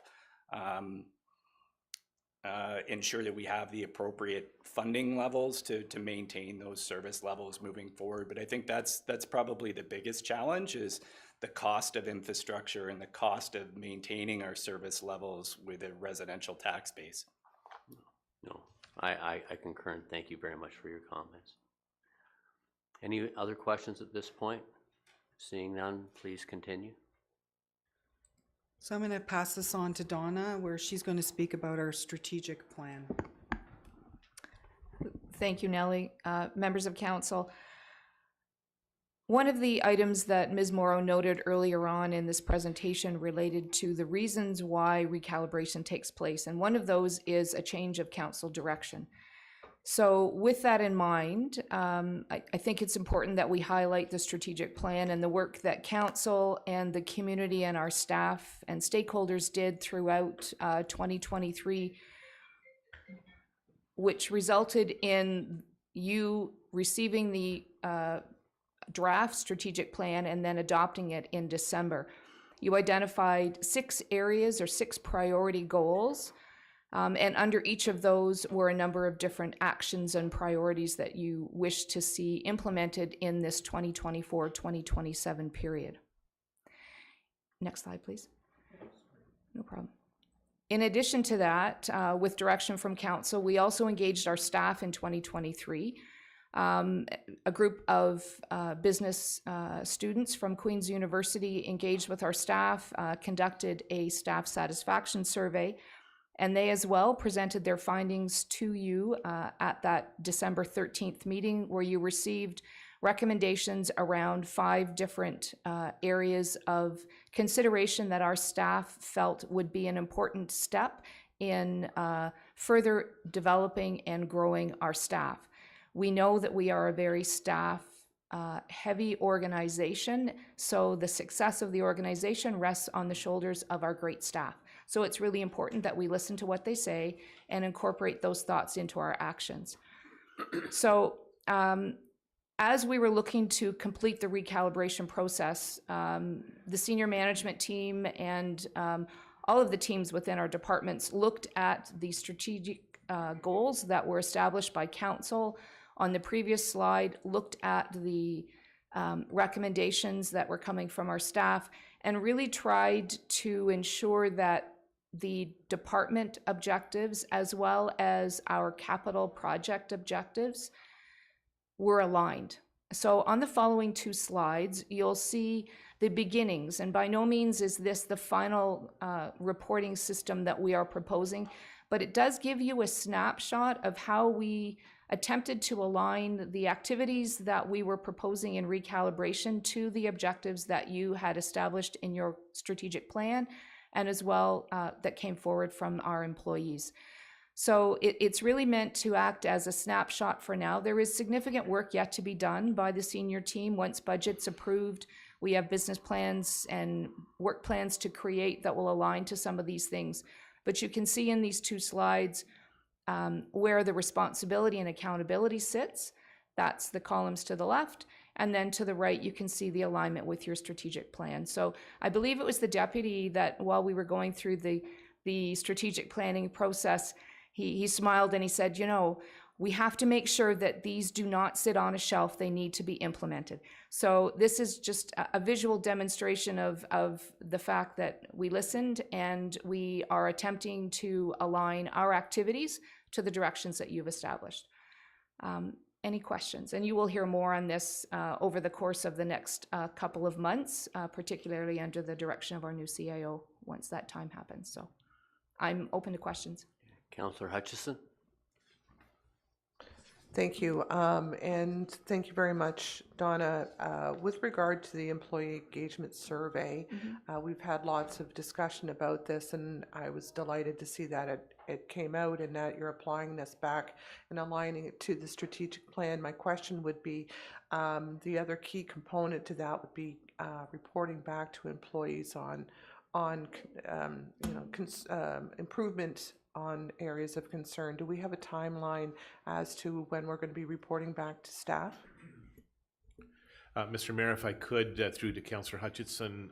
ensure that we have the appropriate funding levels to maintain those service levels moving forward. But I think that's probably the biggest challenge, is the cost of infrastructure and the cost of maintaining our service levels with a residential tax base. No, I concur, and thank you very much for your comments. Any other questions at this point? Seeing none, please continue. So I'm going to pass this on to Donna, where she's going to speak about our strategic plan. Thank you, Nellie. Members of council, one of the items that Ms. Morrow noted earlier on in this presentation related to the reasons why recalibration takes place, and one of those is a change of council direction. So with that in mind, I think it's important that we highlight the strategic plan and the work that council and the community and our staff and stakeholders did throughout 2023, which resulted in you receiving the draft strategic plan and then adopting it in December. You identified 6 areas or 6 priority goals. And under each of those were a number of different actions and priorities that you wish to see implemented in this 2024-2027 period. Next slide, please. No problem. In addition to that, with direction from council, we also engaged our staff in 2023. A group of business students from Queen's University engaged with our staff, conducted a staff satisfaction survey, and they as well presented their findings to you at that December 13th meeting, where you received recommendations around 5 different areas of consideration that our staff felt would be an important step in further developing and growing our staff. We know that we are a very staff heavy organization, so the success of the organization rests on the shoulders of our great staff. So it's really important that we listen to what they say and incorporate those thoughts into our actions. So as we were looking to complete the recalibration process, the senior management team and all of the teams within our departments looked at the strategic goals that were established by council on the previous slide, looked at the recommendations that were coming from our staff, and really tried to ensure that the department objectives as well as our capital project objectives were aligned. So on the following 2 slides, you'll see the beginnings, and by no means is this the final reporting system that we are proposing, but it does give you a snapshot of how we attempted to align the activities that we were proposing in recalibration to the objectives that you had established in your strategic plan, and as well that came forward from our employees. So it's really meant to act as a snapshot for now. There is significant work yet to be done by the senior team. Once budget's approved, we have business plans and work plans to create that will align to some of these things. But you can see in these 2 slides where the responsibility and accountability sits. That's the columns to the left. And then to the right, you can see the alignment with your strategic plan. So I believe it was the deputy that while we were going through the strategic planning process, he smiled and he said, you know, we have to make sure that these do not sit on a shelf. They need to be implemented. So this is just a visual demonstration of the fact that we listened and we are attempting to align our activities to the directions that you've established. Any questions? And you will hear more on this over the course of the next couple of months, particularly under the direction of our new CIO once that time happens. So I'm open to questions. Councillor Hutchison. Thank you. And thank you very much, Donna. With regard to the employee engagement survey, we've had lots of discussion about this, and I was delighted to see that it came out and that you're applying this back and aligning it to the strategic plan. My question would be, the other key component to that would be reporting back to employees on improvement on areas of concern. Do we have a timeline as to when we're going to be reporting back to staff? Mr. Mayor, if I could, through to Councillor Hutchinson,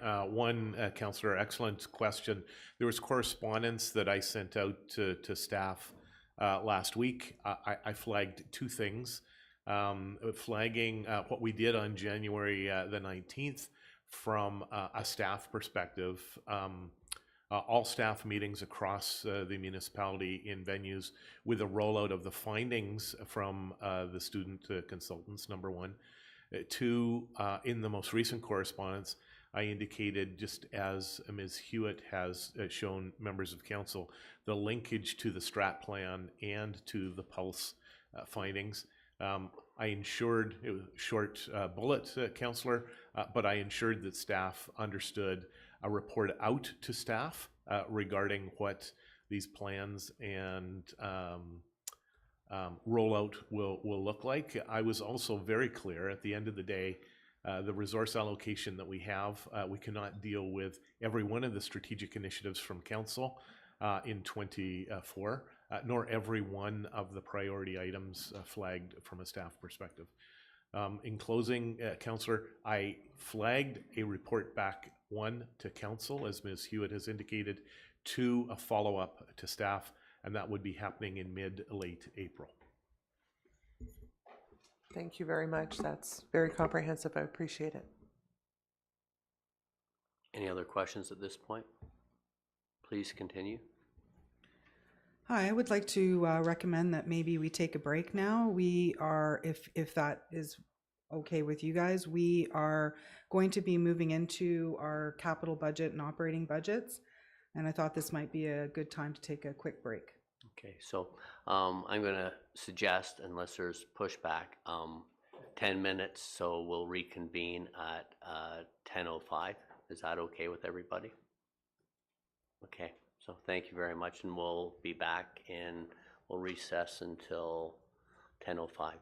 Councillor, excellent question. There was correspondence that I sent out to staff last week. I flagged 2 things. Flagging what we did on January the 19th from a staff perspective. All staff meetings across the municipality in venues with a rollout of the findings from the student consultants, number 1. 2, in the most recent correspondence, I indicated, just as Ms. Hewitt has shown members of council, the linkage to the strat plan and to the pulse findings. I ensured, it was a short bullet, Councillor, but I ensured that staff understood a report out to staff regarding what these plans and rollout will look like. I was also very clear at the end of the day, the resource allocation that we have, we cannot deal with every one of the strategic initiatives from council in 24, nor every one of the priority items flagged from a staff perspective. In closing, Councillor, I flagged a report back, 1, to council, as Ms. Hewitt has indicated, 2, a follow-up to staff, and that would be happening in mid-late April. Thank you very much. That's very comprehensive. I appreciate it. Any other questions at this point? Please continue. Hi, I would like to recommend that maybe we take a break now. We are, if that is okay with you guys, we are going to be moving into our capital budget and operating budgets, and I thought this might be a good time to take a quick break. Okay, so I'm going to suggest, unless there's pushback, 10 minutes, so we'll reconvene at 10:05. Is that okay with everybody? Okay, so thank you very much, and we'll be back and we'll recess until 10:05.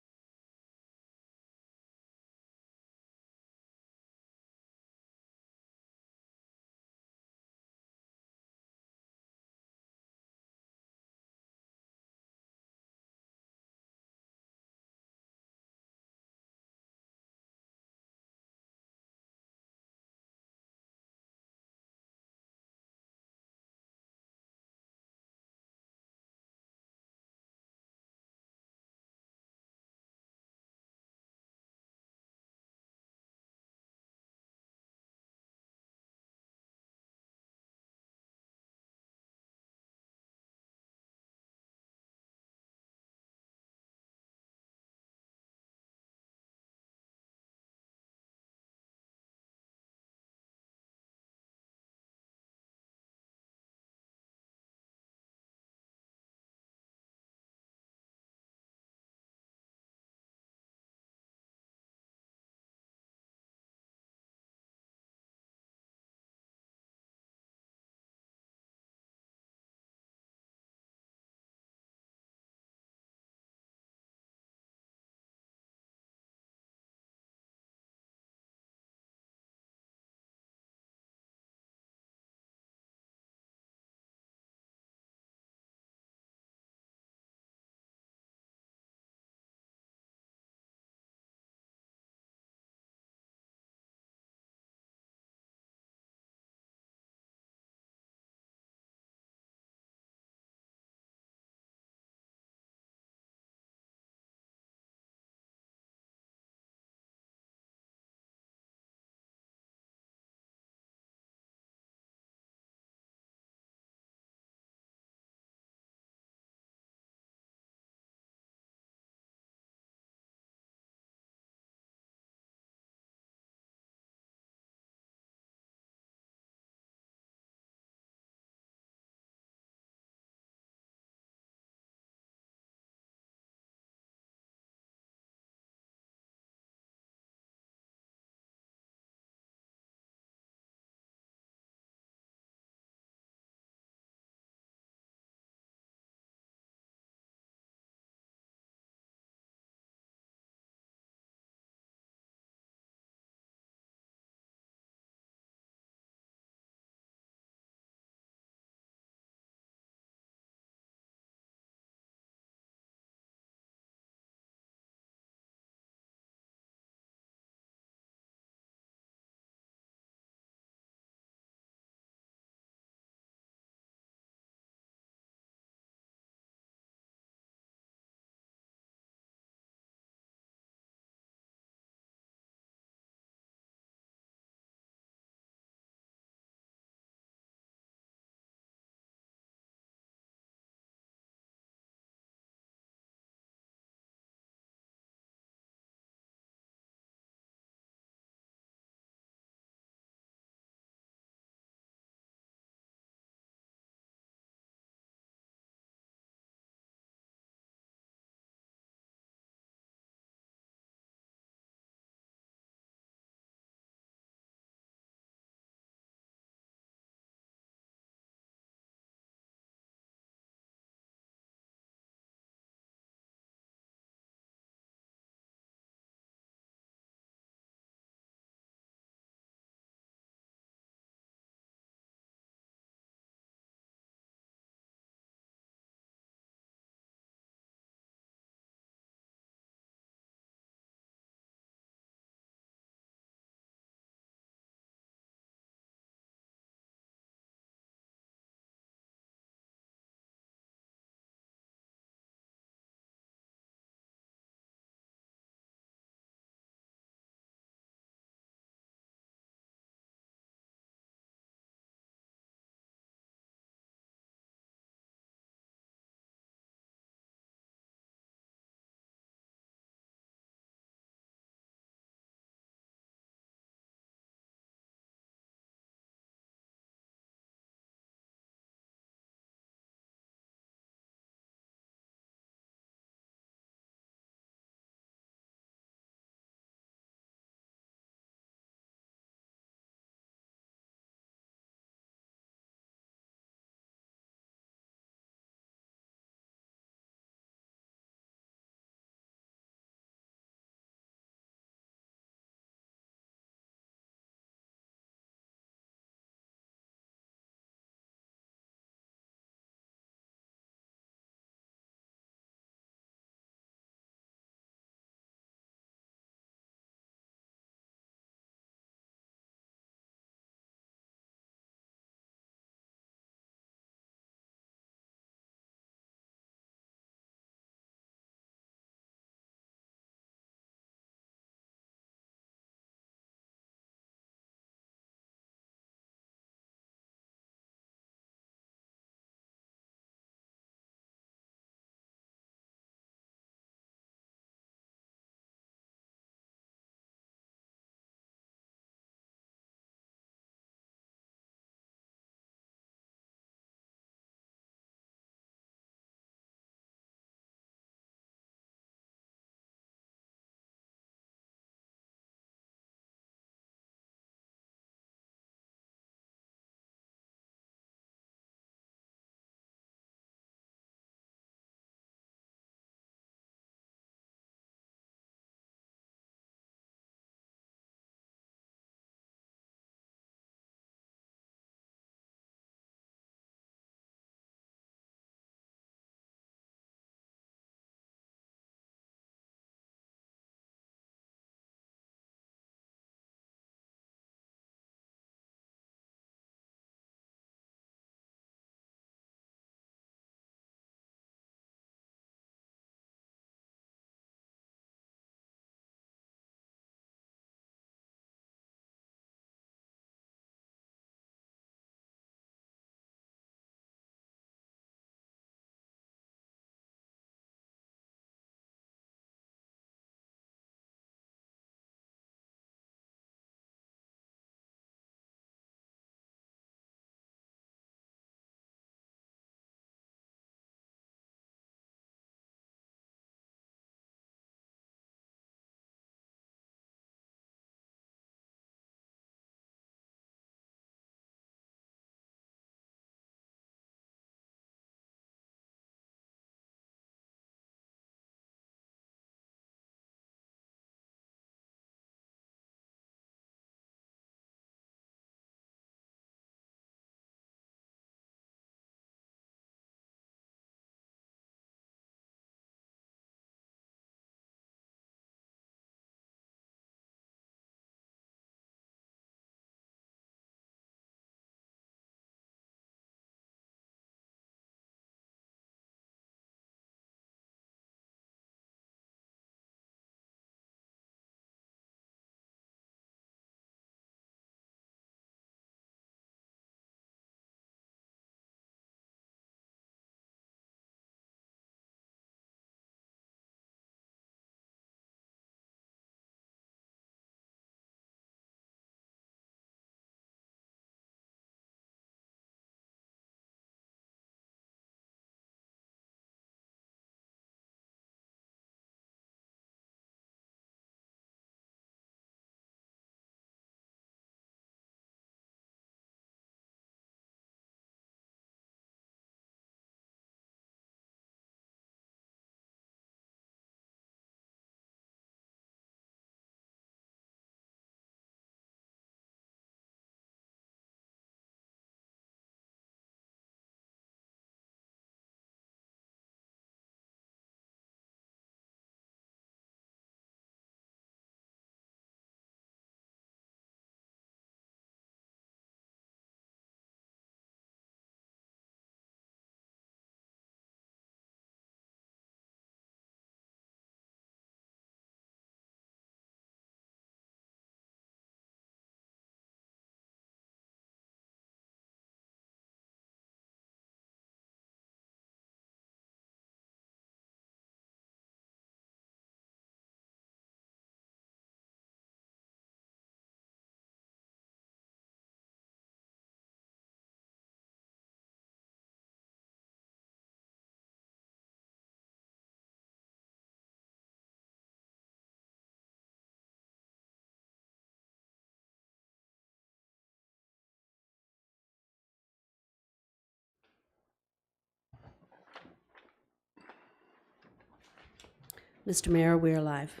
Mr. Mayor, we are live.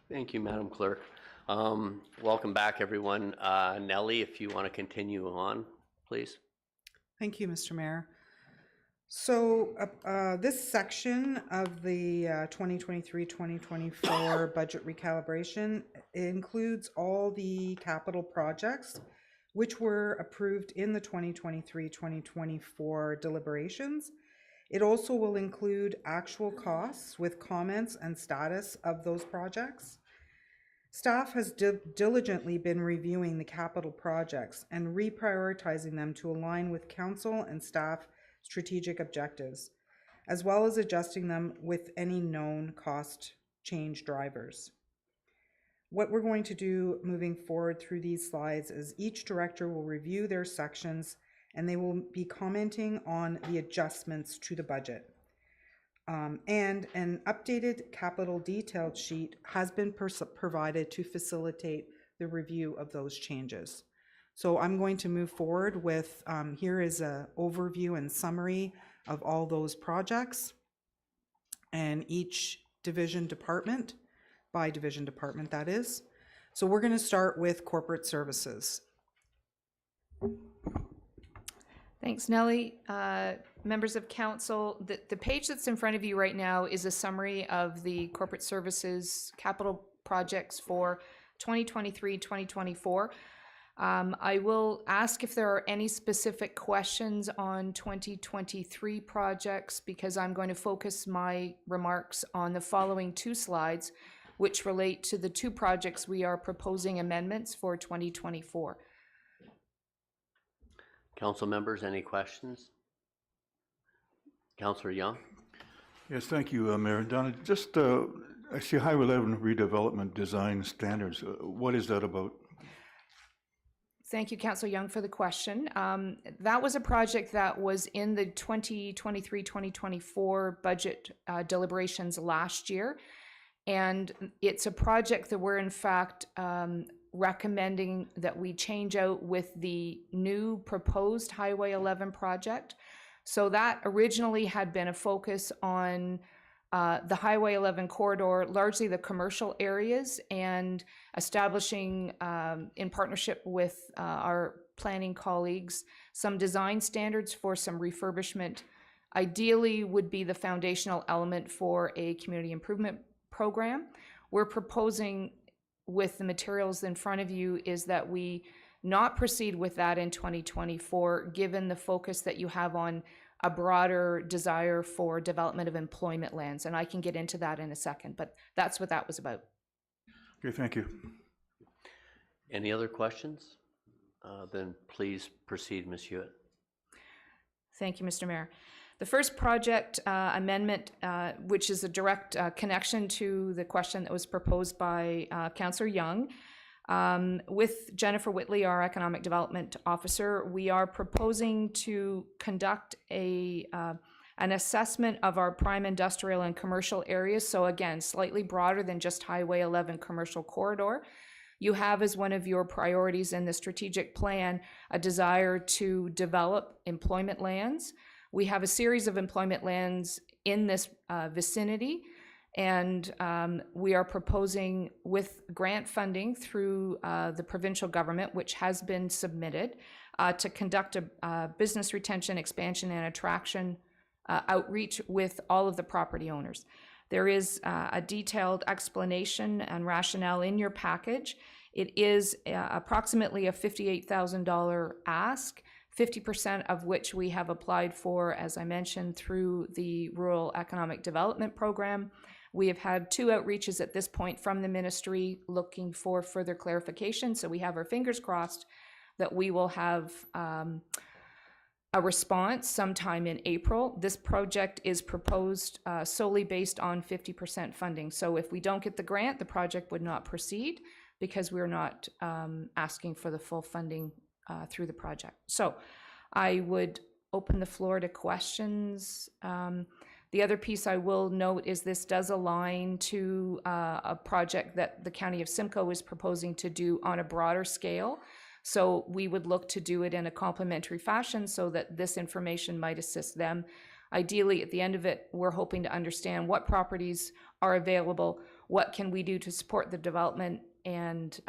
Thank you, Madam Clerk. Welcome back, everyone. Nellie, if you want to continue on, please. Thank you, Mr. Mayor. So this section of the 2023-2024 budget recalibration includes all the capital projects which were approved in the 2023-2024 deliberations. It also will include actual costs with comments and status of those projects. Staff has diligently been reviewing the capital projects and reprioritizing them to align with council and staff strategic objectives, as well as adjusting them with any known cost change drivers. What we're going to do moving forward through these slides is each director will review their sections and they will be commenting on the adjustments to the budget. And an updated capital detailed sheet has been provided to facilitate the review of those changes. So I'm going to move forward with, here is an overview and summary of all those projects and each division department, by division department that is. So we're going to start with corporate services. Thanks, Nellie. Members of council, the page that's in front of you right now is a summary of the corporate services capital projects for 2023-2024. I will ask if there are any specific questions on 2023 projects, because I'm going to focus my remarks on the following two slides, which relate to the two projects we are proposing amendments for 2024. Council members, any questions? Councillor Young? Yes, thank you, Mayor. Donna, just, I see Highway 11 redevelopment design standards. What is that about? Thank you, Councillor Young, for the question. That was a project that was in the 2023-2024 budget deliberations last year. And it's a project that we're in fact recommending that we change out with the new proposed Highway 11 project. So that originally had been a focus on the Highway 11 corridor, largely the commercial areas, and establishing, in partnership with our planning colleagues, some design standards for some refurbishment. Ideally would be the foundational element for a community improvement program. We're proposing with the materials in front of you is that we not proceed with that in 2024, given the focus that you have on a broader desire for development of employment lands. And I can get into that in a second, but that's what that was about. Okay, thank you. Any other questions? Then please proceed, Ms. Hewitt. Thank you, Mr. Mayor. The first project amendment, which is a direct connection to the question that was proposed by Councillor Young, with Jennifer Whitley, our Economic Development Officer, we are proposing to conduct an assessment of our prime industrial and commercial areas. So again, slightly broader than just Highway 11 commercial corridor. You have as one of your priorities in the strategic plan a desire to develop employment lands. We have a series of employment lands in this vicinity, and we are proposing with grant funding through the provincial government, which has been submitted, to conduct a business retention, expansion, and attraction outreach with all of the property owners. There is a detailed explanation and rationale in your package. It is approximately a $58,000 ask, 50% of which we have applied for, as I mentioned, through the Rural Economic Development Program. We have had 2 outreaches at this point from the ministry looking for further clarification, so we have our fingers crossed that we will have a response sometime in April. This project is proposed solely based on 50% funding. So if we don't get the grant, the project would not proceed because we're not asking for the full funding through the project. So I would open the floor to questions. The other piece I will note is this does align to a project that the County of Simcoe is proposing to do on a broader scale. So we would look to do it in a complementary fashion so that this information might assist them Ideally, at the end of it, we're hoping to understand what properties are available, what can we do to support the development and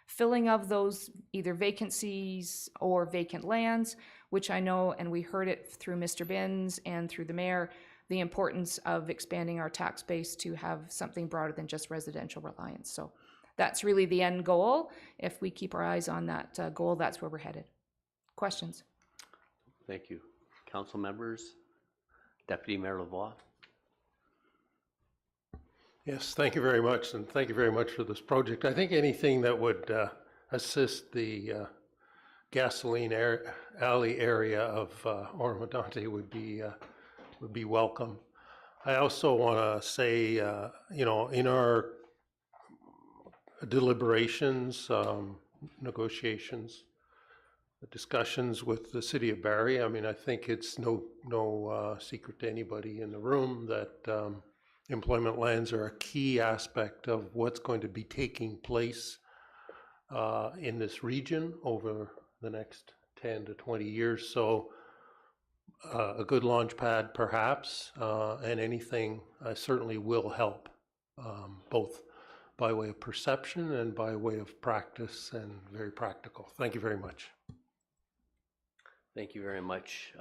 filling of those either vacancies or vacant lands, which I know, and we heard it through Mr. Binns and through the mayor, the importance of expanding our tax base to have something broader than just residential reliance. So that's really the end goal. If we keep our eyes on that goal, that's where we're headed. Questions? Thank you. Council members, Deputy Mayor Lavoie. Yes, thank you very much, and thank you very much for this project. I think anything that would assist the gasoline alley area of Oro-Medonte would be welcome. I also want to say, you know, in our deliberations, negotiations, discussions with the city of Barrie, I mean, I think it's no secret to anybody in the room that employment lands are a key aspect of what's going to be taking place in this region over the next 10 to 20 years. So a good launch pad perhaps, and anything certainly will help, both by way of perception and by way of practice, and very practical. Thank you very much. Thank you very much,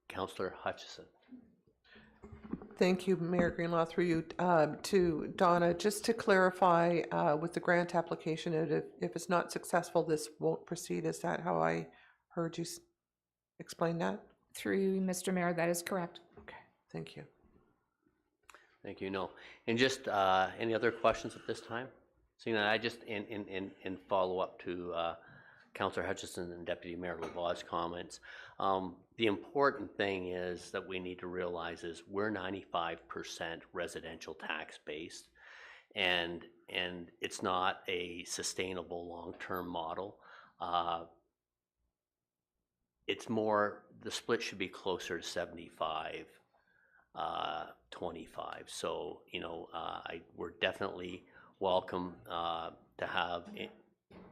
Councillor Hutchison. Thank you, Mayor Greenlaw, through you to Donna. Just to clarify, with the grant application, if it's not successful, this won't proceed. Is that how I heard you explain that? Through you, Mr. Mayor, that is correct. Okay, thank you. Thank you. No. And just any other questions at this time? Seeing that, I just in follow up to Councillor Hutchison and Deputy Mayor Lavoie's comments. The important thing is that we need to realize is we're 95% residential tax based, and it's not a sustainable long-term model. It's more, the split should be closer to 75, 25. So, you know, we're definitely welcome to have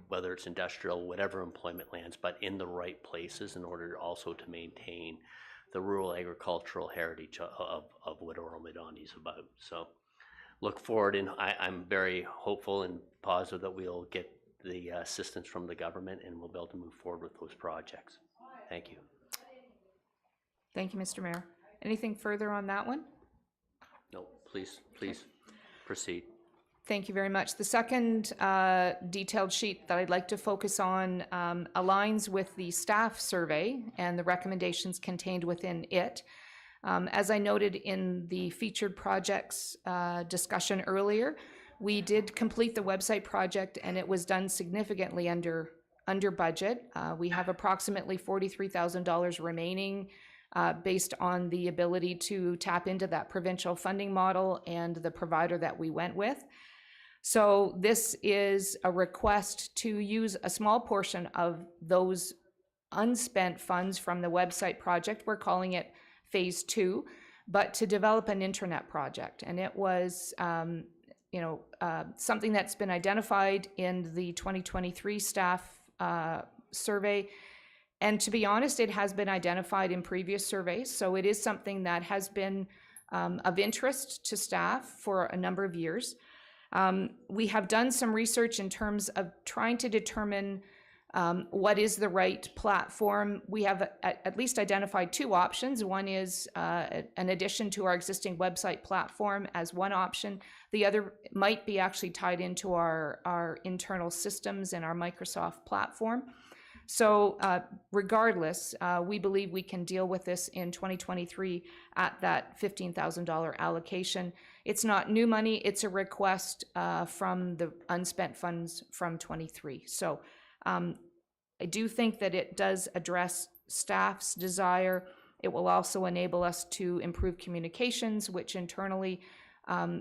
whether it's industrial, whatever employment lands, but in the right places in order also to maintain the rural agricultural heritage of what Oro-Medonte is about. So look forward, and I'm very hopeful and positive that we'll get the assistance from the government and we'll be able to move forward with those projects. Thank you. Thank you, Mr. Mayor. Anything further on that one? No, please proceed. Thank you very much. The second detailed sheet that I'd like to focus on aligns with the staff survey and the recommendations contained within it. As I noted in the featured projects discussion earlier, we did complete the website project and it was done significantly under budget. We have approximately $43,000 remaining based on the ability to tap into that provincial funding model and the provider that we went with. So this is a request to use a small portion of those unspent funds from the website project. We're calling it phase 2, but to develop an intranet project. And it was, something that's been identified in the 2023 staff survey. And to be honest, it has been identified in previous surveys. So it is something that has been of interest to staff for a number of years. We have done some research in terms of trying to determine what is the right platform. We have at least identified 2 options. One is an addition to our existing website platform as one option. The other might be actually tied into our internal systems and our Microsoft platform. So regardless, we believe we can deal with this in 2023 at that $15,000 allocation. It's not new money, it's a request from the unspent funds from 23. So I do think that it does address staff's desire. It will also enable us to improve communications, which internally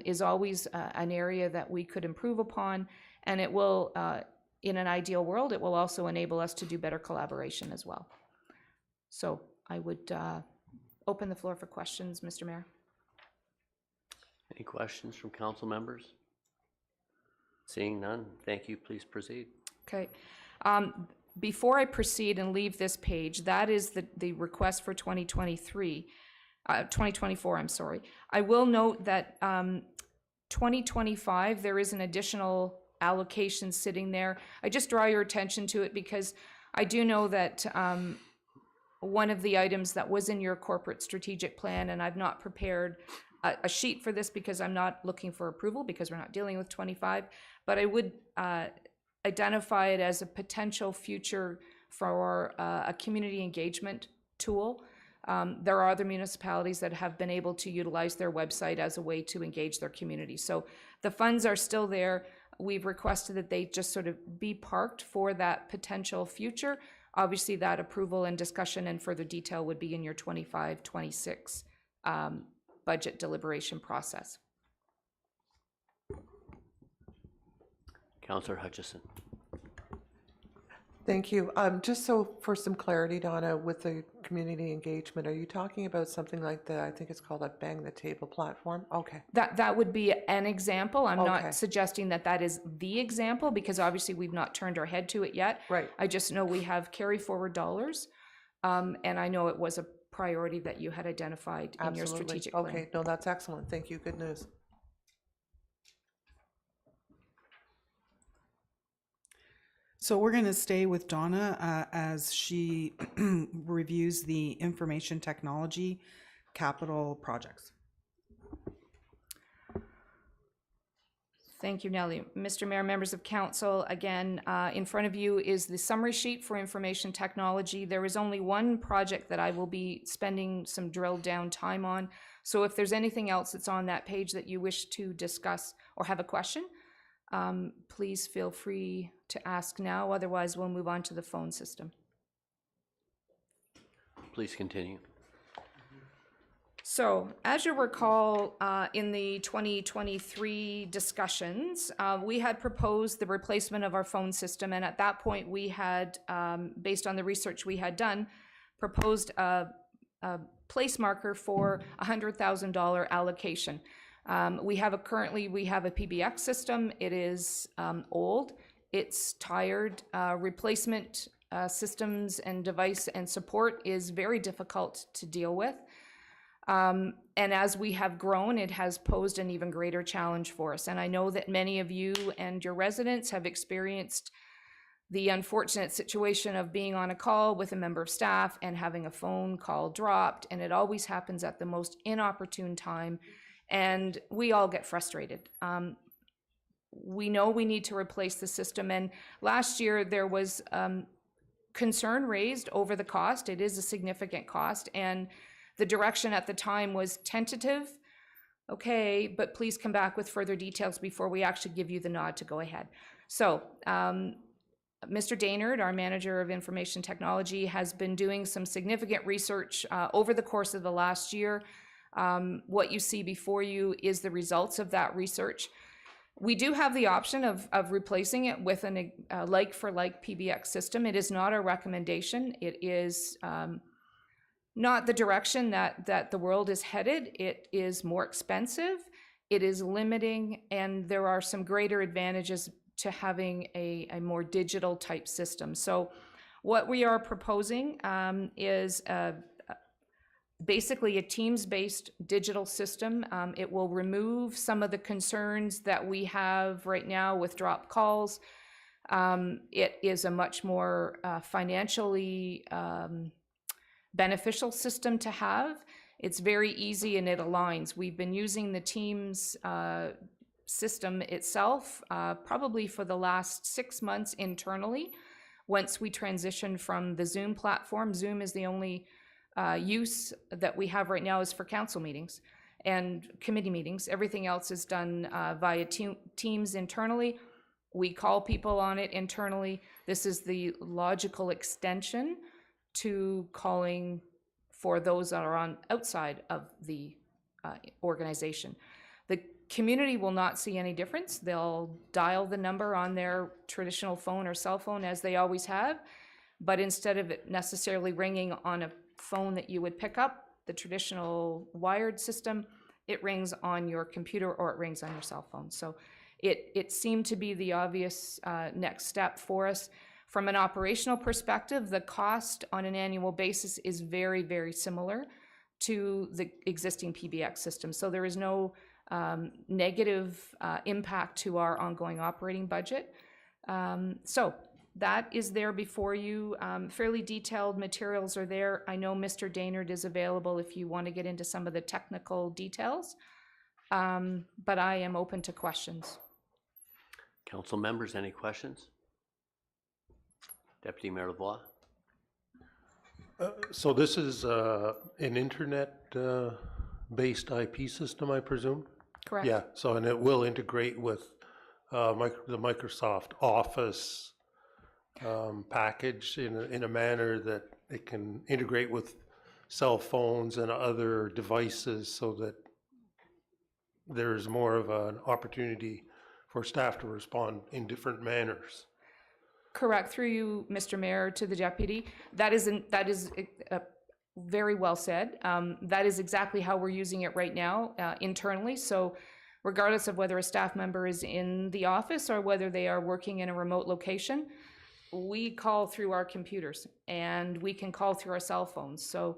is always an area that we could improve upon. And it will, in an ideal world, it will also enable us to do better collaboration as well. So I would open the floor for questions, Mr. Mayor. Any questions from council members? Seeing none, thank you. Please proceed. Okay. Before I proceed and leave this page, that is the request for 2023. 2024, I'm sorry. I will note that 2025, there is an additional allocation sitting there. I just draw your attention to it because I do know that one of the items that was in your corporate strategic plan, and I've not prepared a sheet for this because I'm not looking for approval because we're not dealing with 25, but I would identify it as a potential future for a community engagement tool. There are other municipalities that have been able to utilize their website as a way to engage their community. So the funds are still there. We've requested that they just sort of be parked for that potential future. Obviously, that approval and discussion and further detail would be in your 25-26 budget deliberation process. Councillor Hutchison. Thank you. Just so for some clarity, Donna, with the community engagement, are you talking about something like I think it's called a Bang the Table platform? Okay. That would be an example. I'm Okay. not suggesting that that is the example because obviously we've not turned our head to it yet. Right. I just know we have carry forward dollars. And I know it was a priority that you had identified in your Absolutely. strategic plan. Okay, no, that's excellent. Thank you. Good news. So we're going to stay with Donna as she reviews the information technology capital projects. Thank you, Nellie. Mr. Mayor, members of council, again, in front of you is the summary sheet for information technology. There is only one project that I will be spending some drilled down time on. So if there's anything else that's on that page that you wish to discuss or have a question, please feel free to ask now. Otherwise, we'll move on to the phone system. Please continue. So, as you recall, in the 2023 discussions, we had proposed the replacement of our phone system, and at that point we had, based on the research we had done, proposed a place marker for $100,000 allocation. We have a PBX system. It is old, it's tired. Replacement systems and device and support is very difficult to deal with. And as we have grown, it has posed an even greater challenge for us. And I know that many of you and your residents have experienced the unfortunate situation of being on a call with a member of staff and having a phone call dropped, and it always happens at the most inopportune time, and we all get frustrated. We know we need to replace the system, and last year there was concern raised over the cost. It is a significant cost, and the direction at the time was tentative. Okay, but please come back with further details before we actually give you the nod to go ahead. So, Mr. Daynard, our Manager of Information Technology, has been doing some significant research over the course of the last year. What you see before you is the results of that research. We do have the option of replacing it with a like-for-like PBX system. It is not a recommendation. It is not the direction that the world is headed. It is more expensive, it is limiting, and there are some greater advantages to having a more digital type system. So what we are proposing is basically a Teams-based digital system. It will remove some of the concerns that we have right now with drop calls. It is a much more financially beneficial system to have. It's very easy and it aligns. We've been using the Teams system itself probably for the last 6 months internally. Once we transition from the Zoom platform, Zoom is the only use that we have right now is for council meetings and committee meetings. Everything else is done via Teams internally. We call people on it internally. This is the logical extension to calling for those that are on outside of the organization. The community will not see any difference. They'll dial the number on their traditional phone or cell phone as they always have, but instead of it necessarily ringing on a phone that you would pick up, the traditional wired system, it rings on your computer or it rings on your cell phone. So it seemed to be the obvious next step for us. From an operational perspective, the cost on an annual basis is very, very similar to the existing PBX system. So there is no negative impact to our ongoing operating budget. So that is there before you. Fairly detailed materials are there. I know Mr. Daynard is available if you want to get into some of the technical details, but I am open to questions. Council members, any questions? Deputy Mayor Lavoie? So this is an internet-based IP system, I presume? Correct. Yeah, so, and it will integrate with the Microsoft Office package in a manner that it can integrate with cell phones and other devices so that there's more of an opportunity for staff to respond in different manners. Correct. Through you, Mr. Mayor, to the deputy. That is very well said. That is exactly how we're using it right now internally. So regardless of whether a staff member is in the office or whether they are working in a remote location, we call through our computers and we can call through our cell phones. So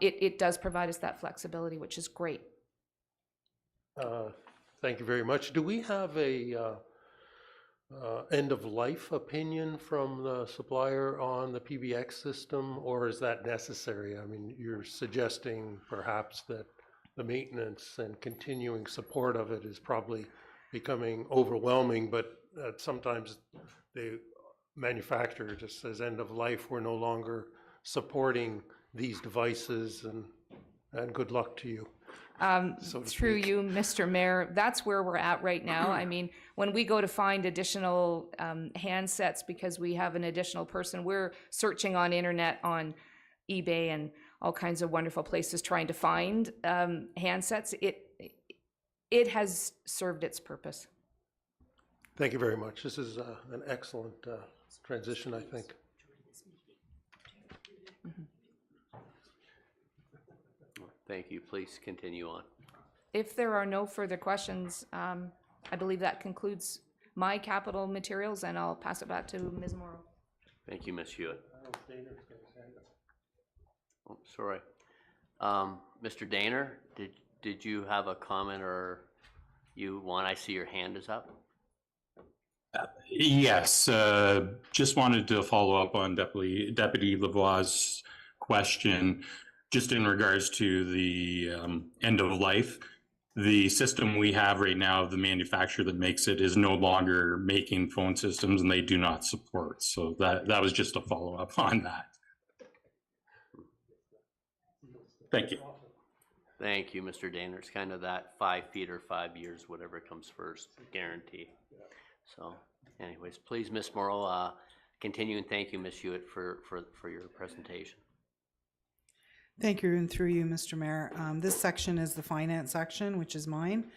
it does provide us that flexibility, which is great. Thank you very much. Do we have a end-of-life opinion from the supplier on the PBX system, or is that necessary? I mean, you're suggesting perhaps that the maintenance and continuing support of it is probably becoming overwhelming, but sometimes the manufacturer just says end of life, we're no longer supporting these devices, and good luck to you. Through you, Mr. Mayor, that's where we're at right now. I mean, when we go to find additional handsets because we have an additional person, we're searching on internet, on eBay and all kinds of wonderful places trying to find handsets. It has served its purpose. Thank you very much. This is an excellent transition, I think. Thank you. Please continue on. If there are no further questions, I believe that concludes my capital materials, and I'll pass it back to Ms. Morrow. Thank you, Ms. Hewitt. Oh, sorry. Mr. Daynard, did you have a comment or you want? I see your hand is up. Yes, just wanted to follow up on Deputy Lavoie's question, just in regards to the end of life. The system we have right now, the manufacturer that makes it is no longer making phone systems, and they do not support. So that was just a follow up on that. Thank you. Thank you, Mr. Daynard. It's kind of that 5 feet or 5 years, whatever comes first, guarantee. So anyways, please, Ms. Morrow, continue, and thank you, Ms. Hewitt, for your presentation. Thank you, and through you, Mr. Mayor. This section is the finance section, which is mine.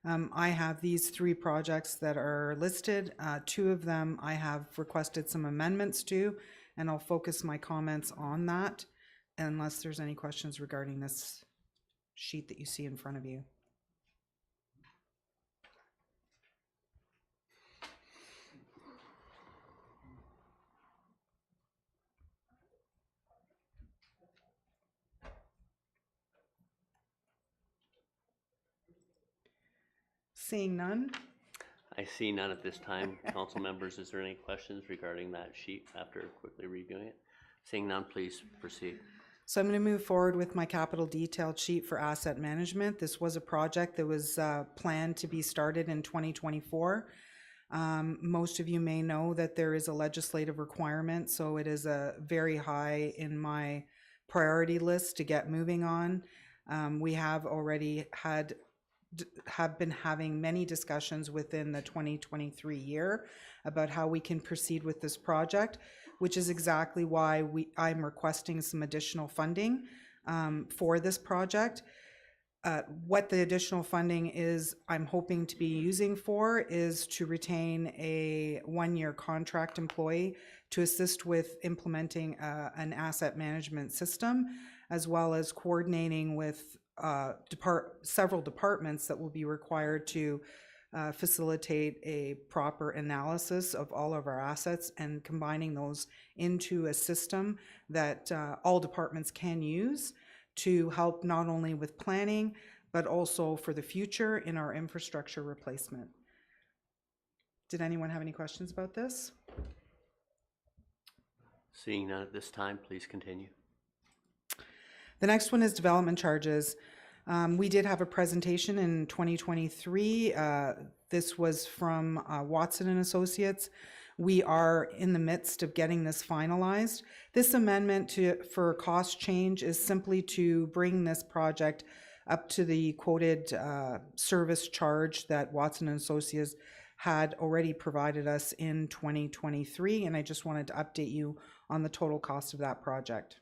I have these 3 projects that are listed. 2 of them I have requested some amendments to, and I'll focus my comments on that unless there's any questions regarding this sheet that you see in front of you. Seeing none. I see none at this time. Council members, is there any questions regarding that sheet after quickly reviewing it? Seeing none, please proceed. So I'm going to move forward with my capital detailed sheet for asset management. This was a project that was planned to be started in 2024. Most of you may know that there is a legislative requirement, so it is a very high in my priority list to get moving on. We have already have been having many discussions within the 2023 year about how we can proceed with this project, which is exactly why I'm requesting some additional funding for this project. What the additional funding is I'm hoping to be using for is to retain a 1-year contract employee to assist with implementing an asset management system, as well as coordinating with several departments that will be required to facilitate a proper analysis of all of our assets and combining those into a system that all departments can use to help not only with planning, but also for the future in our infrastructure replacement. Did anyone have any questions about this? Seeing none at this time, please continue. The next one is development charges. We did have a presentation in 2023. This was from Watson and Associates. We are in the midst of getting this finalized. This amendment for cost change is simply to bring this project up to the quoted service charge that Watson and Associates had already provided us in 2023, and I just wanted to update you on the total cost of that project,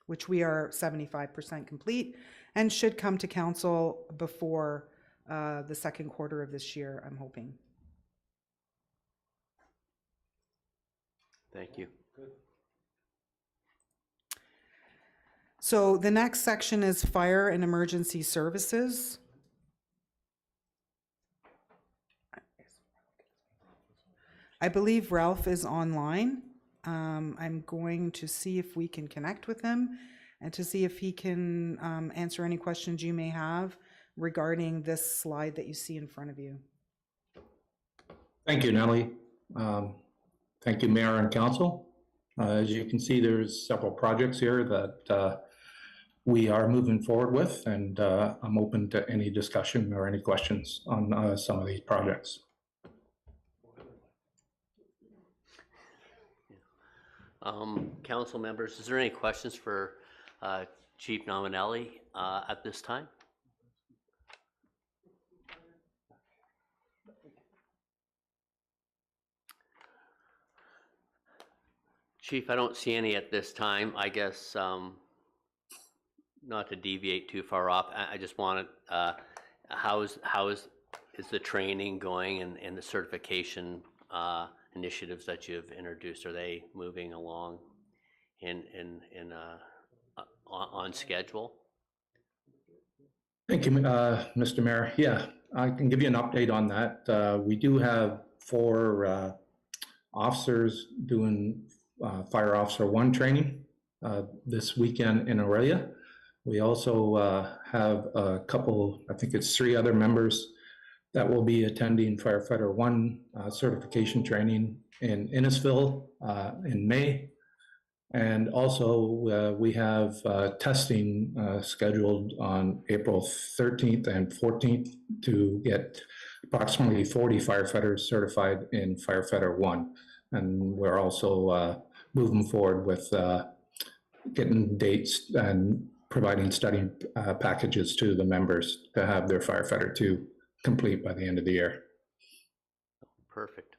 which we are 75% complete and should come to council before the second quarter of this year, I'm hoping. Thank you. So the next section is fire and emergency services. I believe Ralph is online. I'm going to see if we can connect with him and to see if he can answer any questions you may have regarding this slide that you see in front of you. Thank you, Nellie. Thank you, Mayor and Council. As you can see, there's several projects here that we are moving forward with, and I'm open to any discussion or any questions on some of these projects. Council members, is there any questions for Chief Nominelli at this time? Chief, I don't see any at this time. I guess not to deviate too far off, I just wanted, how is the training going and the certification initiatives that you've introduced? Are they moving along on schedule? Thank you, Mr. Mayor. Yeah, I can give you an update on that. We do have 4 officers doing Fire Officer 1 training this weekend in Aurelia. We also have a couple, I think it's 3 other members that will be attending Firefighter 1 certification training in Innisfil in May. And also we have testing scheduled on April 13th and 14th to get approximately 40 firefighters certified in Firefighter 1. And we're also moving forward with getting dates and providing study packages to the members to have their Firefighter 2 complete by the end of the year. Perfect.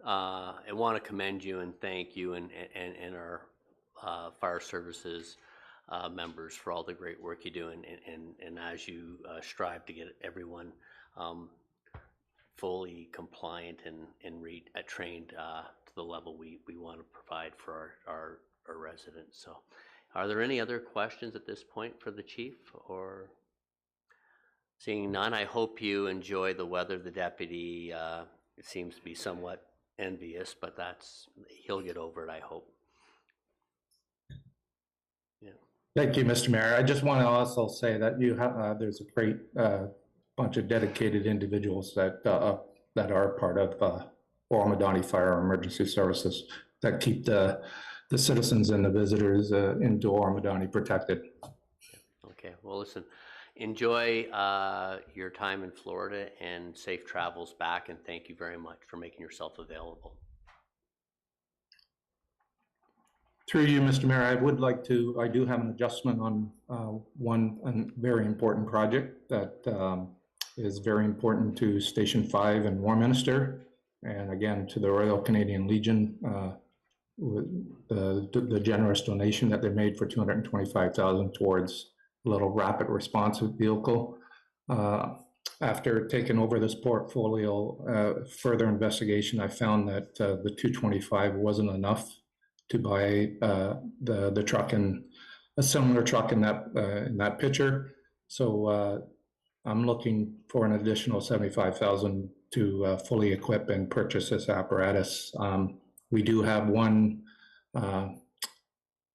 I want to commend you and thank you and our fire services members for all the great work you do, and as you strive to get everyone fully compliant and trained to the level we want to provide for our residents. So are there any other questions at this point for the chief? Or seeing none, I hope you enjoy the weather. The deputy it seems to be somewhat envious, but he'll get over it, I hope. Yeah. Thank you, Mr. Mayor. I just want to also say that you have there's a great bunch of dedicated individuals that are part of Oro-Medonte Fire Emergency Services that keep the citizens and the visitors into Oro-Medonte protected. Okay, well, listen, enjoy your time in Florida and safe travels back, and thank you very much for making yourself available. Through you, Mr. Mayor, I do have an adjustment on one very important project that is very important to Station 5 in Warminster, and again to the Royal Canadian Legion, with the generous donation that they made for $225,000 towards a little rapid responsive vehicle. After taking over this portfolio, further investigation, I found that the $225,000 wasn't enough to buy the truck, and a similar truck in that picture. So I'm looking for an additional $75,000 to fully equip and purchase this apparatus. We do have one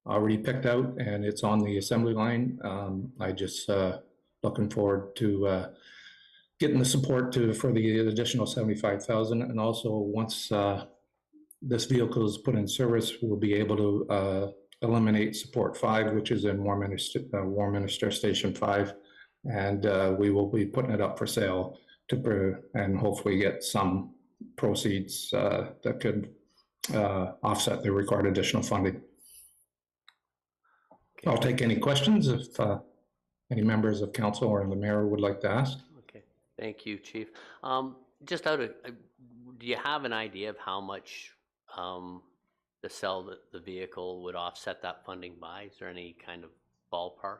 already picked out and it's on the assembly line. I just looking forward to getting the support for the additional 75,000, and also once this vehicle is put in service, we'll be able to eliminate support 5, which is in Warminster Station 5, and we will be putting it up for sale and hopefully get some proceeds that could offset the required additional funding. I'll take any questions if any members of council or the mayor would like to ask. Okay, thank you, Chief. Just do you have an idea of how much to sell the vehicle would offset that funding by? Is there any kind of ballpark?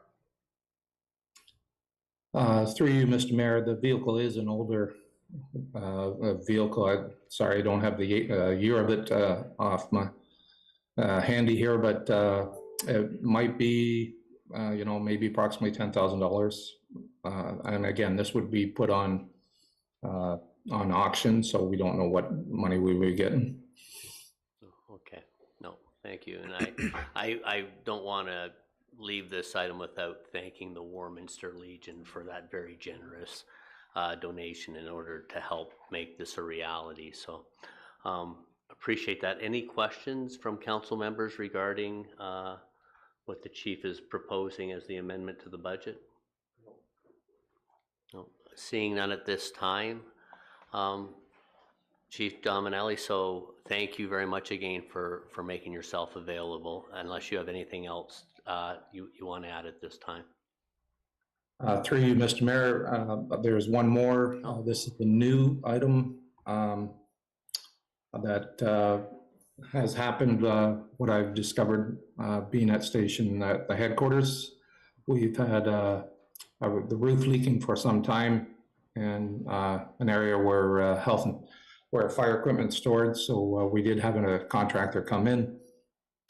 Through you, Mr. Mayor, the vehicle is an older vehicle. Sorry, I don't have the year of it off my handy here, but it might be, maybe approximately $10,000. And again, this would be put on auction, so we don't know what money we will be getting. Okay, no, thank you. And I don't want to leave this item without thanking the Warminster Legion for that very generous donation in order to help make this a reality. So appreciate that. Any questions from council members regarding what the chief is proposing as the amendment to the budget? No. Seeing none at this time. Chief Dominelli, so thank you very much again for making yourself available, unless you have anything else you want to add at this time. Through you, Mr. Mayor, there's one more. This is the new item that has happened, what I've discovered being at station at the headquarters. We've had the roof leaking for some time, and an area where where fire equipment stored. So we did have a contractor come in,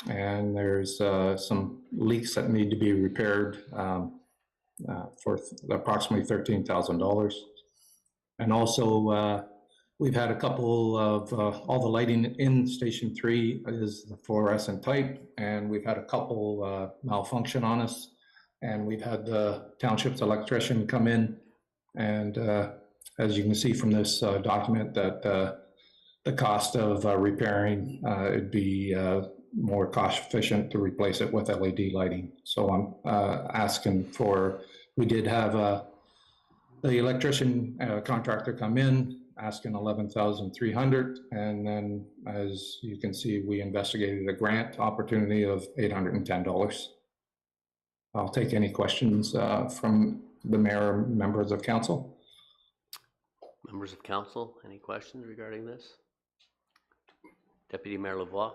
and there's some leaks that need to be repaired for approximately $13,000. And also we've had a couple of all the lighting in Station 3 is the fluorescent type, and we've had a couple malfunction on us, and we've had the township's electrician come in, and as you can see from this document, that the cost of repairing it'd be more cost efficient to replace it with LED lighting. So I'm asking for, we did have the electrician contractor come in asking $11,300, and then as you can see, we investigated a grant opportunity of $810. I'll take any questions from the mayor, members of council. Members of council, any questions regarding this? Deputy Mayor Lavoie.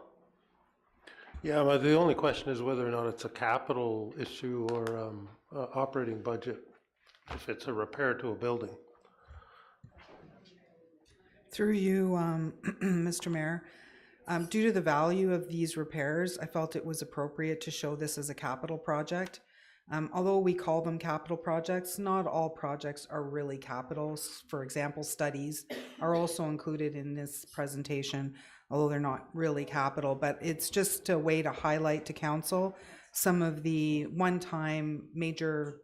Yeah, but the only question is whether or not it's a capital issue or operating budget, if it's a repair to a building. Through you, Mr. Mayor, due to the value of these repairs, I felt it was appropriate to show this as a capital project. Although we call them capital projects, not all projects are really capitals. For example, studies are also included in this presentation, although they're not really capital, but it's just a way to highlight to council some of the one-time major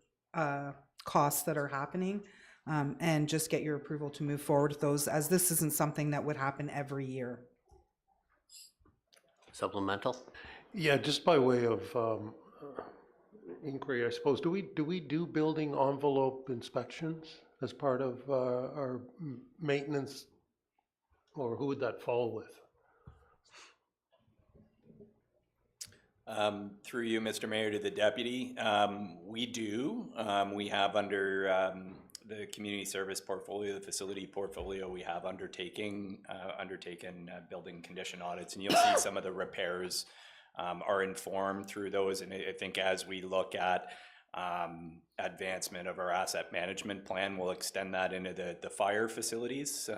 costs that are happening, and just get your approval to move forward with those, as this isn't something that would happen every year. Supplemental? Yeah, just by way of inquiry, I suppose, do we do building envelope inspections as part of our maintenance, or who would that fall with? Through you, Mr. Mayor, to the deputy, we do. We have under the community service portfolio, the facility portfolio, we have undertaken building condition audits, and you'll see some of the repairs are informed through those. And I think as we look at advancement of our asset management plan, we'll extend that into the fire facilities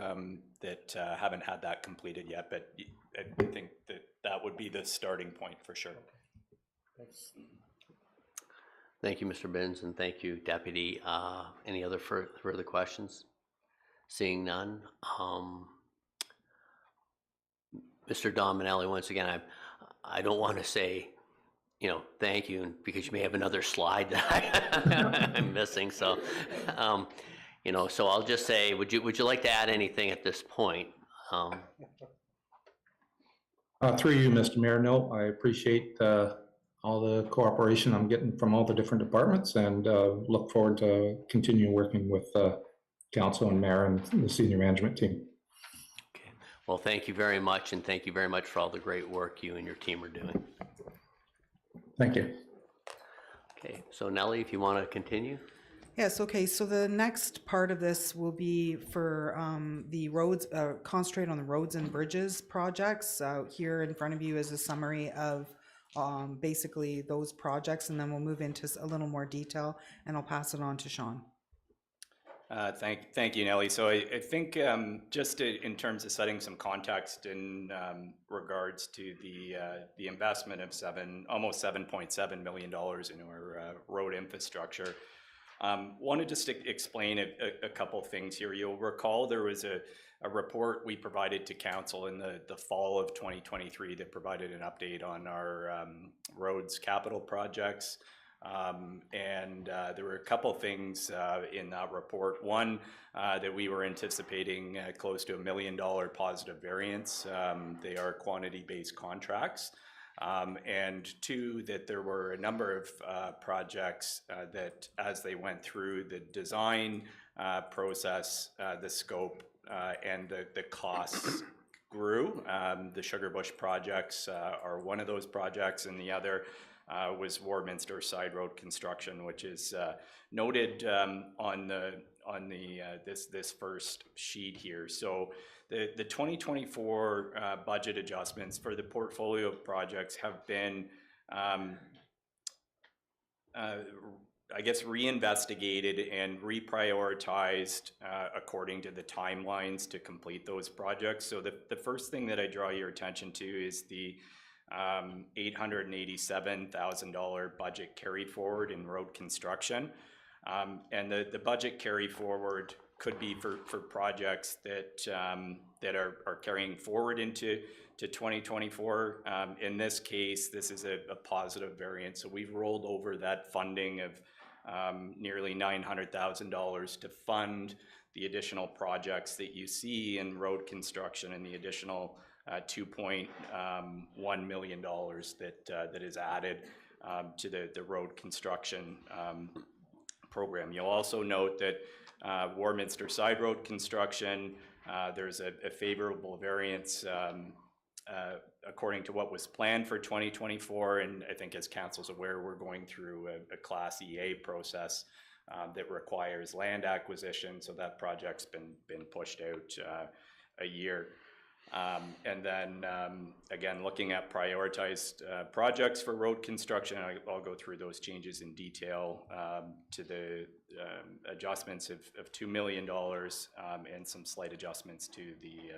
that haven't had that completed yet, but I think that would be the starting point for sure. Thanks. Thank you, Mr. Binns, and thank you, Deputy. Any other further questions? Seeing none. Mr. Dominelli, once again, I don't want to say, thank you, and because you may have another slide that I'm missing. So, so I'll just say, would you like to add anything at this point? Through you, Mr. Mayor, no, I appreciate all the cooperation I'm getting from all the different departments, and look forward to continue working with council and mayor and the senior management team. Okay. Well, thank you very much, and thank you very much for all the great work you and your team are doing. Thank you. Okay, so Nellie, if you want to continue. Yes, okay, so the next part of this will be for the roads, concentrate on the roads and bridges projects. Here in front of you is a summary of basically those projects, and then we'll move into a little more detail, and I'll pass it on to Sean. Thank you, Nellie. So I think just in terms of setting some context in regards to the investment of almost $7.7 million in our road infrastructure, wanted just to explain a couple things here. You'll recall there was a report we provided to council in the fall of 2023 that provided an update on our roads capital projects. And there were a couple things in that report. One, that we were anticipating close to $1 million positive variance. They are quantity-based contracts. And two, that there were a number of projects that as they went through the design process, the scope and the costs grew. The Sugarbush projects are one of those projects, and the other was Warminster Side Road construction, which is noted on this first sheet here. So the 2024 budget adjustments for the portfolio of projects have been, I guess, reinvestigated and reprioritized according to the timelines to complete those projects. So the first thing that I draw your attention to is the $887,000 budget carry forward in road construction. And the budget carry forward could be for projects that are carrying forward into 2024. In this case, this is a positive variance. So we've rolled over that funding of nearly $900,000 to fund the additional projects that you see in road construction and the additional $2.1 million that is added to the road construction program. You'll also note that Warminster Side Road construction, there's a favorable variance according to what was planned for 2024, and I think as council's aware, we're going through a Class EA process that requires land acquisition, so that project's been pushed out a year. And then again, looking at prioritized projects for road construction, I'll go through those changes in detail to the adjustments of $2 million and some slight adjustments to the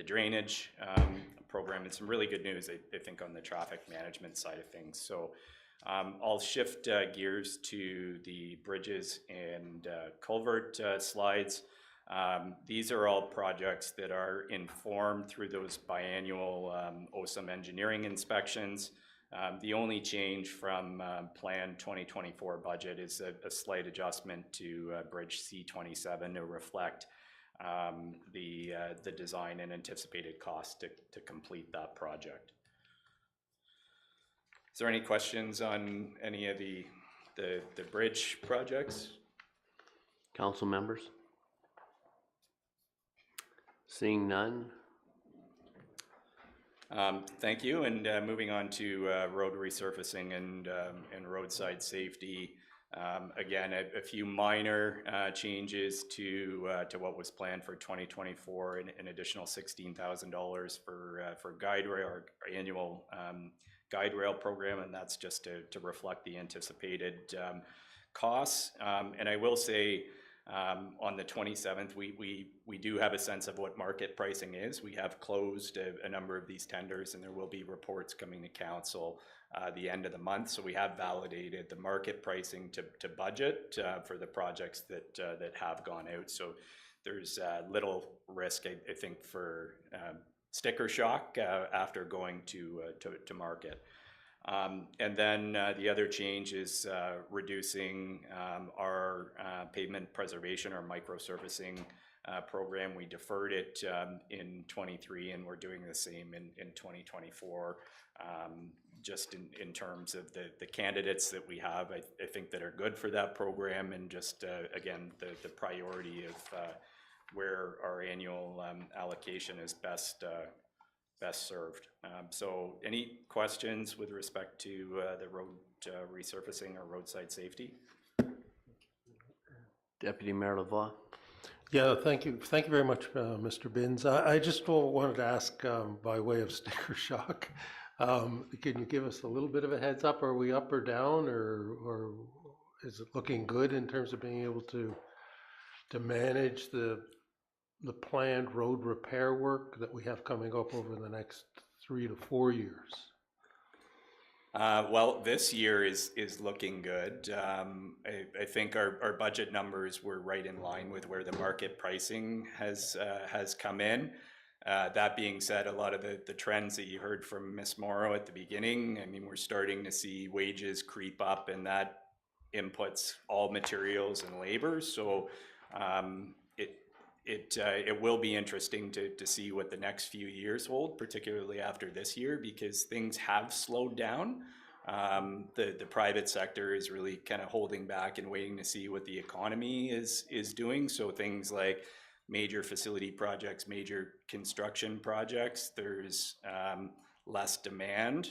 drainage program, and some really good news, I think, on the traffic management side of things. So I'll shift gears to the bridges and culvert slides. These are all projects that are informed through those biannual OSM engineering inspections. The only change from planned 2024 budget is a slight adjustment to Bridge C27 to reflect the design and anticipated cost to complete that project. Is there any questions on any of the bridge projects? Council members? Seeing none. Thank you. And moving on to road resurfacing and roadside safety. Again, a few minor changes to what was planned for 2024, an additional $16,000 for guide rail, our annual guide rail program, and that's just to reflect the anticipated costs. And I will say, on the 27th, we do have a sense of what market pricing is. We have closed a number of these tenders, and there will be reports coming to council the end of the month. So we have validated the market pricing to budget for the projects that have gone out. So there's little risk, I think, for sticker shock after going to market. And then the other change is reducing our pavement preservation or microsurfacing program. We deferred it in 23, and we're doing the same in 2024. Just in terms of the candidates that we have, I think that are good for that program, and just again the priority of where our annual allocation is best served. So any questions with respect to the road resurfacing or roadside safety? Deputy Mayor Lavoie. Yeah, thank you. Thank you very much, Mr. Binns. I just wanted to ask by way of sticker shock, can you give us a little bit of a heads up? Are we up or down, or is it looking good in terms of being able to manage the planned road repair work that we have coming up over the next 3 to 4 years? Well, this year is looking good. I think our budget numbers were right in line with where the market pricing has come in. That being said, a lot of the trends that you heard from Ms. Morrow at the beginning, I mean, we're starting to see wages creep up, and that inputs all materials and labor. So it will be interesting to see what the next few years hold, particularly after this year, because things have slowed down. The private sector is really kind of holding back and waiting to see what the economy is doing. So things like major facility projects, major construction projects, there's less demand,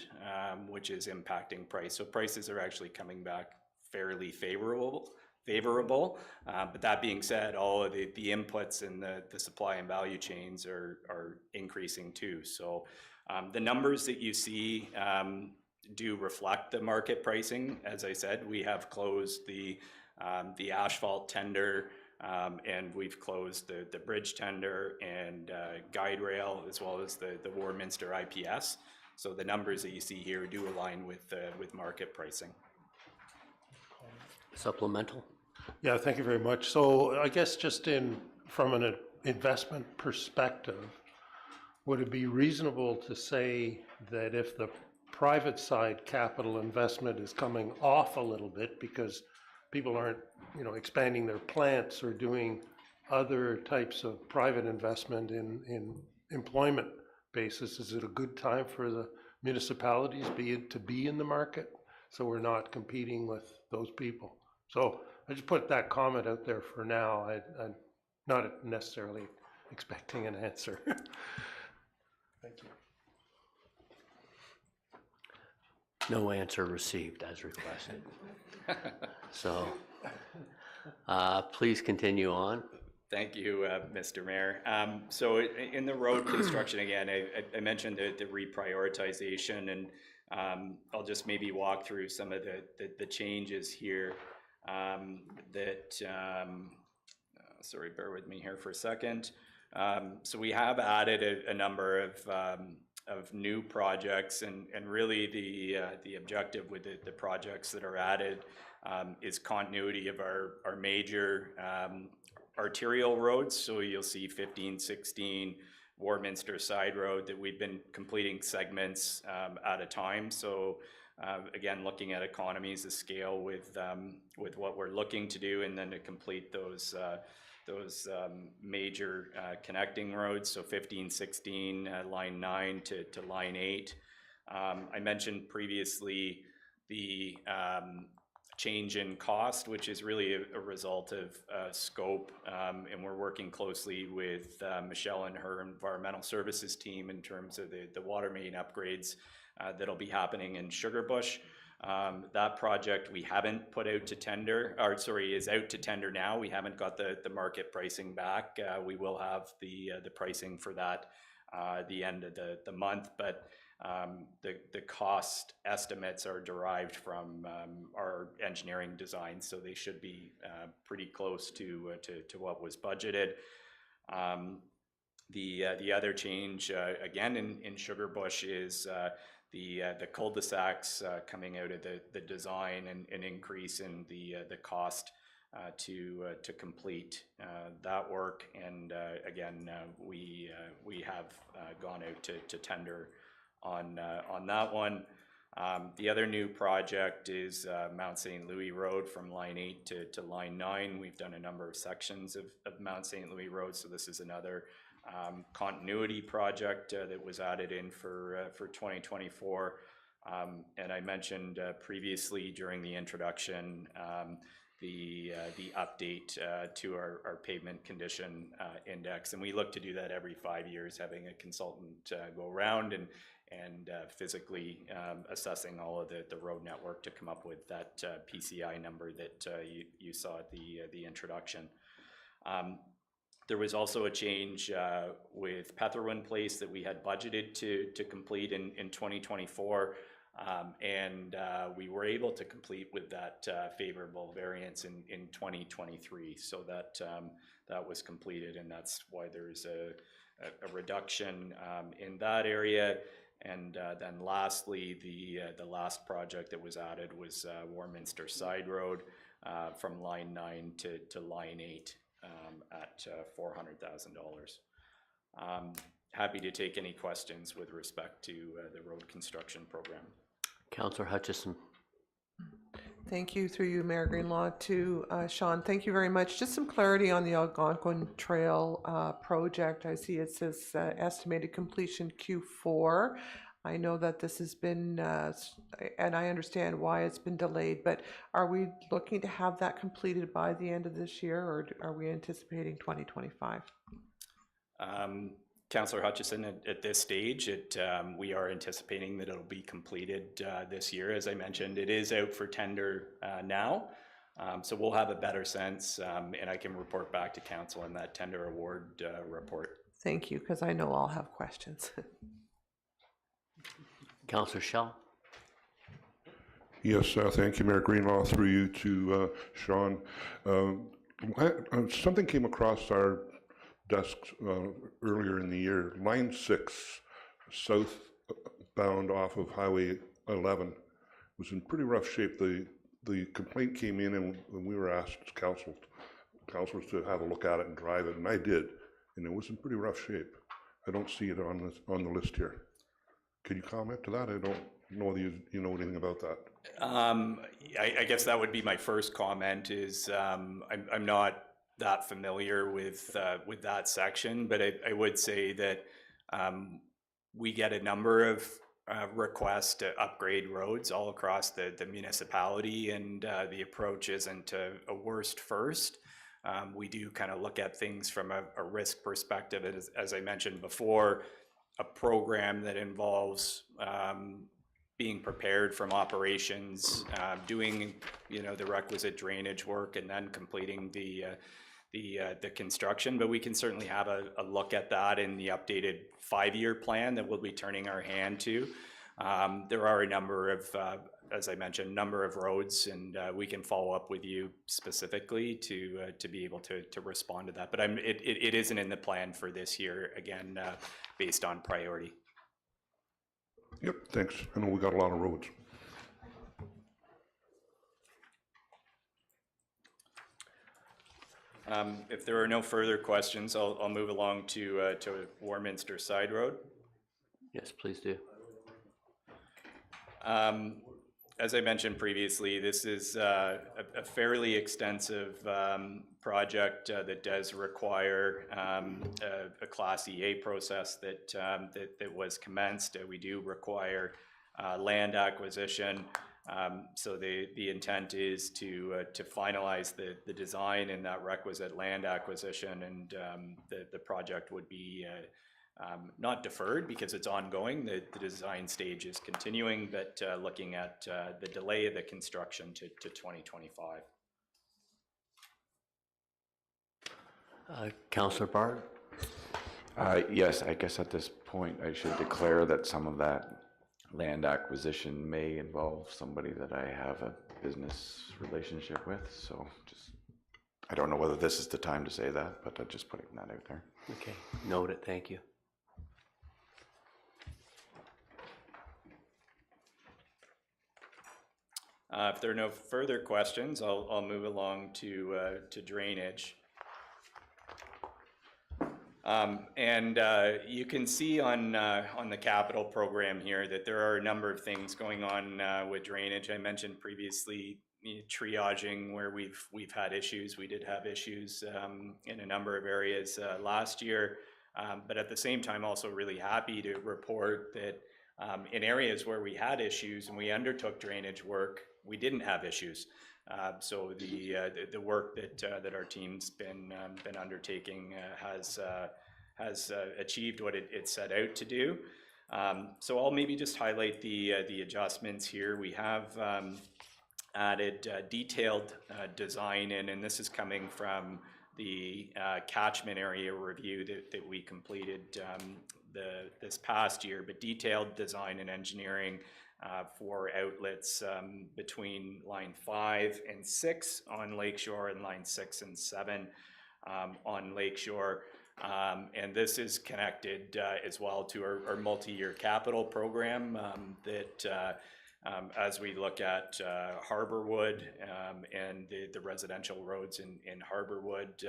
which is impacting price. So prices are actually coming back fairly favorable. But that being said, all of the inputs in the supply and value chains are increasing too. So the numbers that you see do reflect the market pricing. As I said, we have closed the asphalt tender, and we've closed the bridge tender and guide rail, as well as the Warminster IPS. So the numbers that you see here do align with market pricing. Supplemental. Yeah, thank you very much. So I guess just from an investment perspective, would it be reasonable to say that if the private side capital investment is coming off a little bit because people aren't, expanding their plants or doing other types of private investment in employment basis, is it a good time for the municipalities to be in the market, so we're not competing with those people? So I just put that comment out there for now. I'm not necessarily expecting an answer. Thank you. No answer received as requested. So please continue on. Thank you, Mr. Mayor. So in the road construction, again, I mentioned the reprioritization, and I'll just maybe walk through some of the changes here sorry, bear with me here for a second. So we have added a number of new projects, and really the objective with the projects that are added is continuity of our major arterial roads. So you'll see 15, 16 Warminster Side Road that we've been completing segments at a time. So again, looking at economies of scale with what we're looking to do, and then to complete those major connecting roads. So 15, 16, line 9 to line 8. I mentioned previously the change in cost, which is really a result of scope, and we're working closely with Michelle and her environmental services team in terms of the water main upgrades that'll be happening in Sugarbush. That project we haven't put out to tender, is out to tender now. We haven't got the market pricing back. We will have the pricing for that the end of the month, but the cost estimates are derived from our engineering design, so they should be pretty close to what was budgeted. The other change again in Sugarbush is the cul-de-sacs coming out of the design, and increase in the cost to complete that work. And again, we have gone out to tender on that one. The other new project is Mount St. Louis Road from line 8 to line 9. We've done a number of sections of Mount St. Louis Road, so this is another continuity project that was added in for 2024. And I mentioned previously during the introduction the update to our pavement condition index, and we look to do that every 5 years, having a consultant go around and physically assessing all of the road network to come up with that PCI number that you saw at the introduction. There was also a change with Petherwin Place that we had budgeted to complete in 2024, and we were able to complete with that favorable variance in 2023. So that was completed, and that's why there's a reduction in that area. And then lastly, the last project that was added was Warminster Side Road from line 9 to line 8 at $400,000. Happy to take any questions with respect to the road construction program. Councillor Hutchison. Thank you, through you, Mayor Greenlaw, to Sean. Thank you very much. Just some clarity on the Algonquin Trail project. I see it says estimated completion Q4. I know that this has been, and I understand why it's been delayed, but are we looking to have that completed by the end of this year, or are we anticipating 2025? Councillor Hutchison, at this stage, we are anticipating that it'll be completed this year. As I mentioned, it is out for tender now, so we'll have a better sense, and I can report back to council in that tender award report. Thank you, because I know I'll have questions. Councillor Schell. Yes, thank you, Mayor Greenlaw, through you to Sean. Something came across our desks earlier in the year. Line 6, southbound off of Highway 11, was in pretty rough shape. The complaint came in, and we were asked as councillors to have a look at it and drive it, and I did, and it was in pretty rough shape. I don't see it on the list here. Can you comment to that? I don't know whether you know anything about that. I guess that would be my first comment. Is I'm not that familiar with that section, but I would say that we get a number of requests to upgrade roads all across the municipality, and the approach isn't a worst first. We do kind of look at things from a risk perspective, as I mentioned before. A program that involves being prepared from operations, doing the requisite drainage work, and then completing the construction. But we can certainly have a look at that in the updated 5-year plan that we'll be turning our hand to. There are a number of, as I mentioned, number of roads, and we can follow up with you specifically to be able to respond to that. But it isn't in the plan for this year, again, based on priority. Yep, thanks. I know we got a lot of roads. If there are no further questions, I'll move along to Warminster Side Road. Yes, please do. As I mentioned previously, this is a fairly extensive project that does require a Class EA process that was commenced. We do require land acquisition. So the intent is to finalize the design and that requisite land acquisition, and the project would be not deferred because it's ongoing. The design stage is continuing, but looking at the delay of the construction to 2025. Councillor Bard. Yes, I guess at this point I should declare that some of that land acquisition may involve somebody that I have a business relationship with. So I don't know whether this is the time to say that, but I'm just putting that out there. Okay, noted. Thank you. If there are no further questions, I'll move along to drainage. You can see on the capital program here that there are a number of things going on with drainage. I mentioned previously triaging where we've had issues. We did have issues in a number of areas last year, but at the same time also really happy to report that in areas where we had issues and we undertook drainage work, we didn't have issues. So the work that our team's been undertaking has achieved what it set out to do. So I'll maybe just highlight the adjustments here. We have added detailed design in, and this is coming from the catchment area review that we completed this past year, but detailed design and engineering for outlets between line 5 and 6 on Lakeshore and line 6 and 7 on Lakeshore. And this is connected as well to our multi-year capital program that as we look at Harborwood and the residential roads in Harborwood,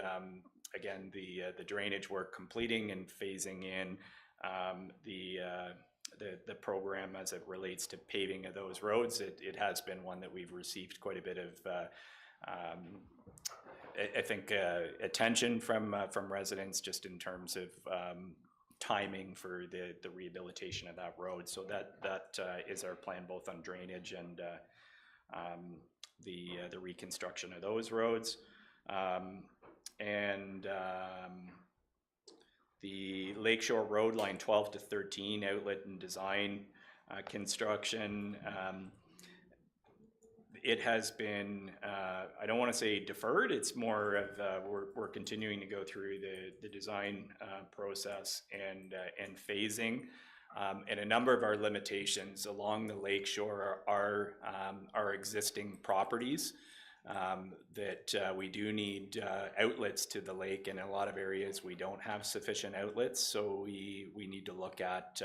again, the drainage work completing and phasing in the program as it relates to paving of those roads. It has been one that we've received quite a bit of I think attention from residents just in terms of timing for the rehabilitation of that road. So that is our plan both on drainage and the reconstruction of those roads. The Lakeshore Road line 12 to 13 outlet and design construction. It has been, I don't want to say deferred, it's more of we're continuing to go through the design process and phasing. And a number of our limitations along the lakeshore are our existing properties that we do need outlets to the lake. In a lot of areas we don't have sufficient outlets, so we need to look at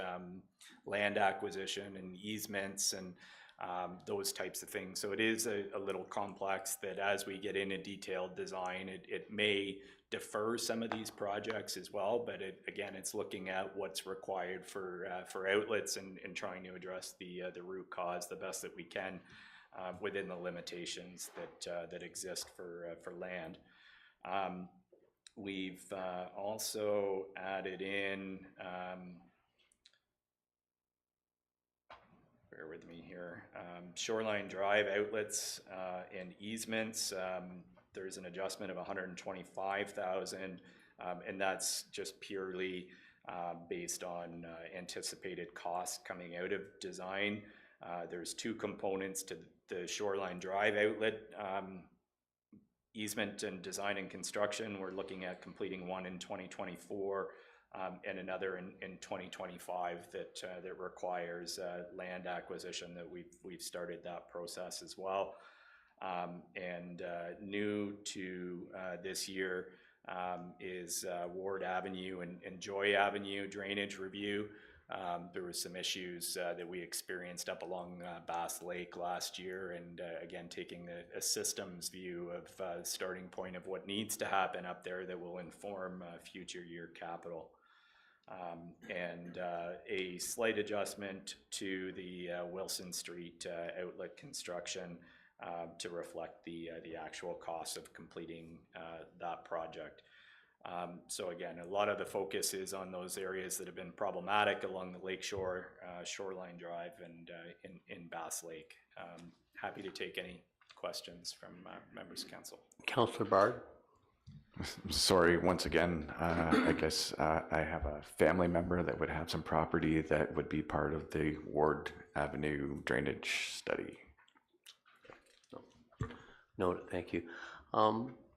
land acquisition and easements and those types of things. So it is a little complex that as we get into detailed design, it may defer some of these projects as well, but again, it's looking at what's required for outlets and trying to address the root cause the best that we can within the limitations that exist for land. We've also added in bear with me here, Shoreline Drive outlets and easements. There's an adjustment of $125,000, and that's just purely based on anticipated costs coming out of design. There's two components to the Shoreline Drive outlet easement and design and construction. We're looking at completing one in 2024 and another in 2025 that requires land acquisition that we've started that process as well. And new to this year is Ward Avenue and Joy Avenue drainage review. There were some issues that we experienced up along Bass Lake last year, and again, taking a systems view of starting point of what needs to happen up there that will inform future year capital. And a slight adjustment to the Wilson Street outlet construction to reflect the actual cost of completing that project. So again, a lot of the focus is on those areas that have been problematic along the Lakeshore, Shoreline Drive, and in Bass Lake. Happy to take any questions from members of council. Councillor Bard. Sorry, once again, I guess I have a family member that would have some property that would be part of the Ward Avenue drainage study. No, thank you.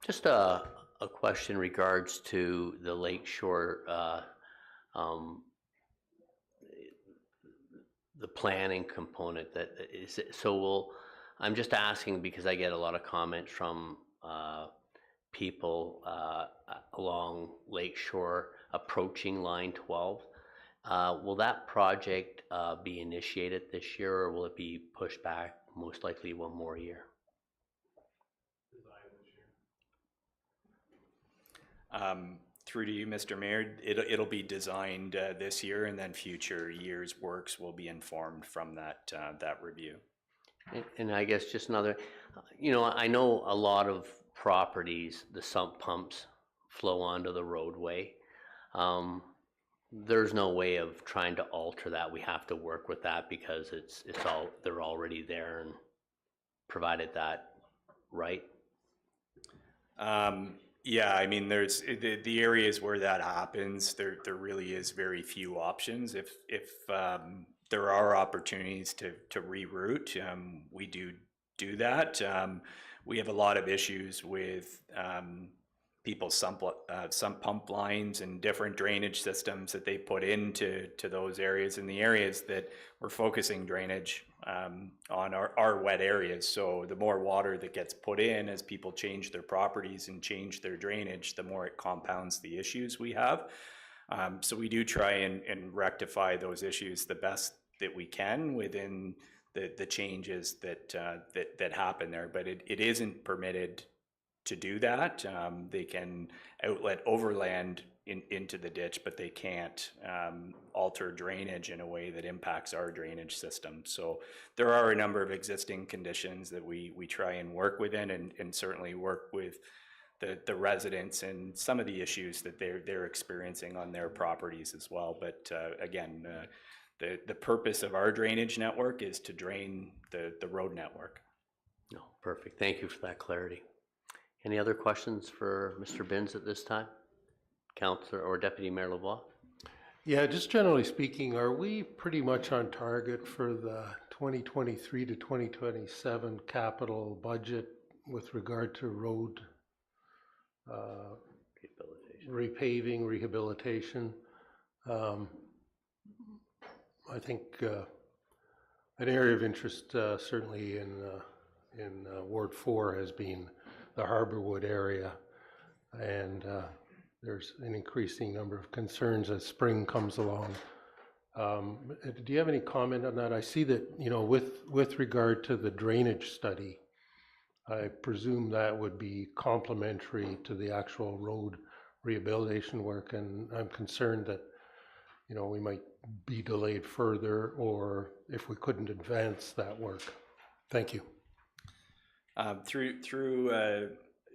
Just a question in regards to the Lakeshore, the planning component that is it, so I'm just asking because I get a lot of comments from people along Lakeshore approaching line 12. Will that project be initiated this year, or will it be pushed back most likely one more year? Through to you, Mr. Mayor, it'll be designed this year, and then future years' works will be informed from that review. And I guess just another, I know a lot of properties, the sump pumps flow onto the roadway. There's no way of trying to alter that. We have to work with that because they're already there and provided that, right? Yeah, I mean, there's the areas where that happens. There really is very few options. If there are opportunities to reroute, we do that. We have a lot of issues with people's sump pump lines and different drainage systems that they put into those areas, and the areas that we're focusing drainage on our wet areas. So the more water that gets put in as people change their properties and change their drainage, the more it compounds the issues we have. So we do try and rectify those issues the best that we can within the changes that happen there, but it isn't permitted to do that. They can outlet overland into the ditch, but they can't alter drainage in a way that impacts our drainage system. So there are a number of existing conditions that we try and work within, and certainly work with the residents and some of the issues that they're experiencing on their properties as well. But again, the purpose of our drainage network is to drain the road network. No, perfect. Thank you for that clarity. Any other questions for Mr. Binns at this time? Councillor or Deputy Mayor Lavoie? Yeah, just generally speaking, are we pretty much on target for the 2023 to 2027 capital budget with regard to road repaving, rehabilitation? I think an area of interest certainly in Ward 4 has been the Harborwood area, and there's an increasing number of concerns as spring comes along. Do you have any comment on that? I see that, with regard to the drainage study, I presume that would be complementary to the actual road rehabilitation work, and I'm concerned that, we might be delayed further, or if we couldn't advance that work. Thank you. Through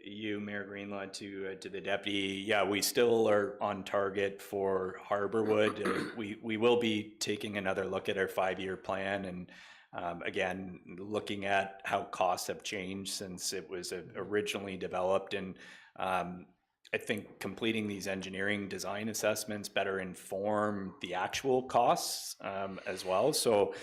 you, Mayor Greenlaw, to the deputy, yeah, we still are on target for Harborwood. We will be taking another look at our 5-year plan, and again, looking at how costs have changed since it was originally developed, and I think completing these engineering design assessments better inform the actual costs as well. So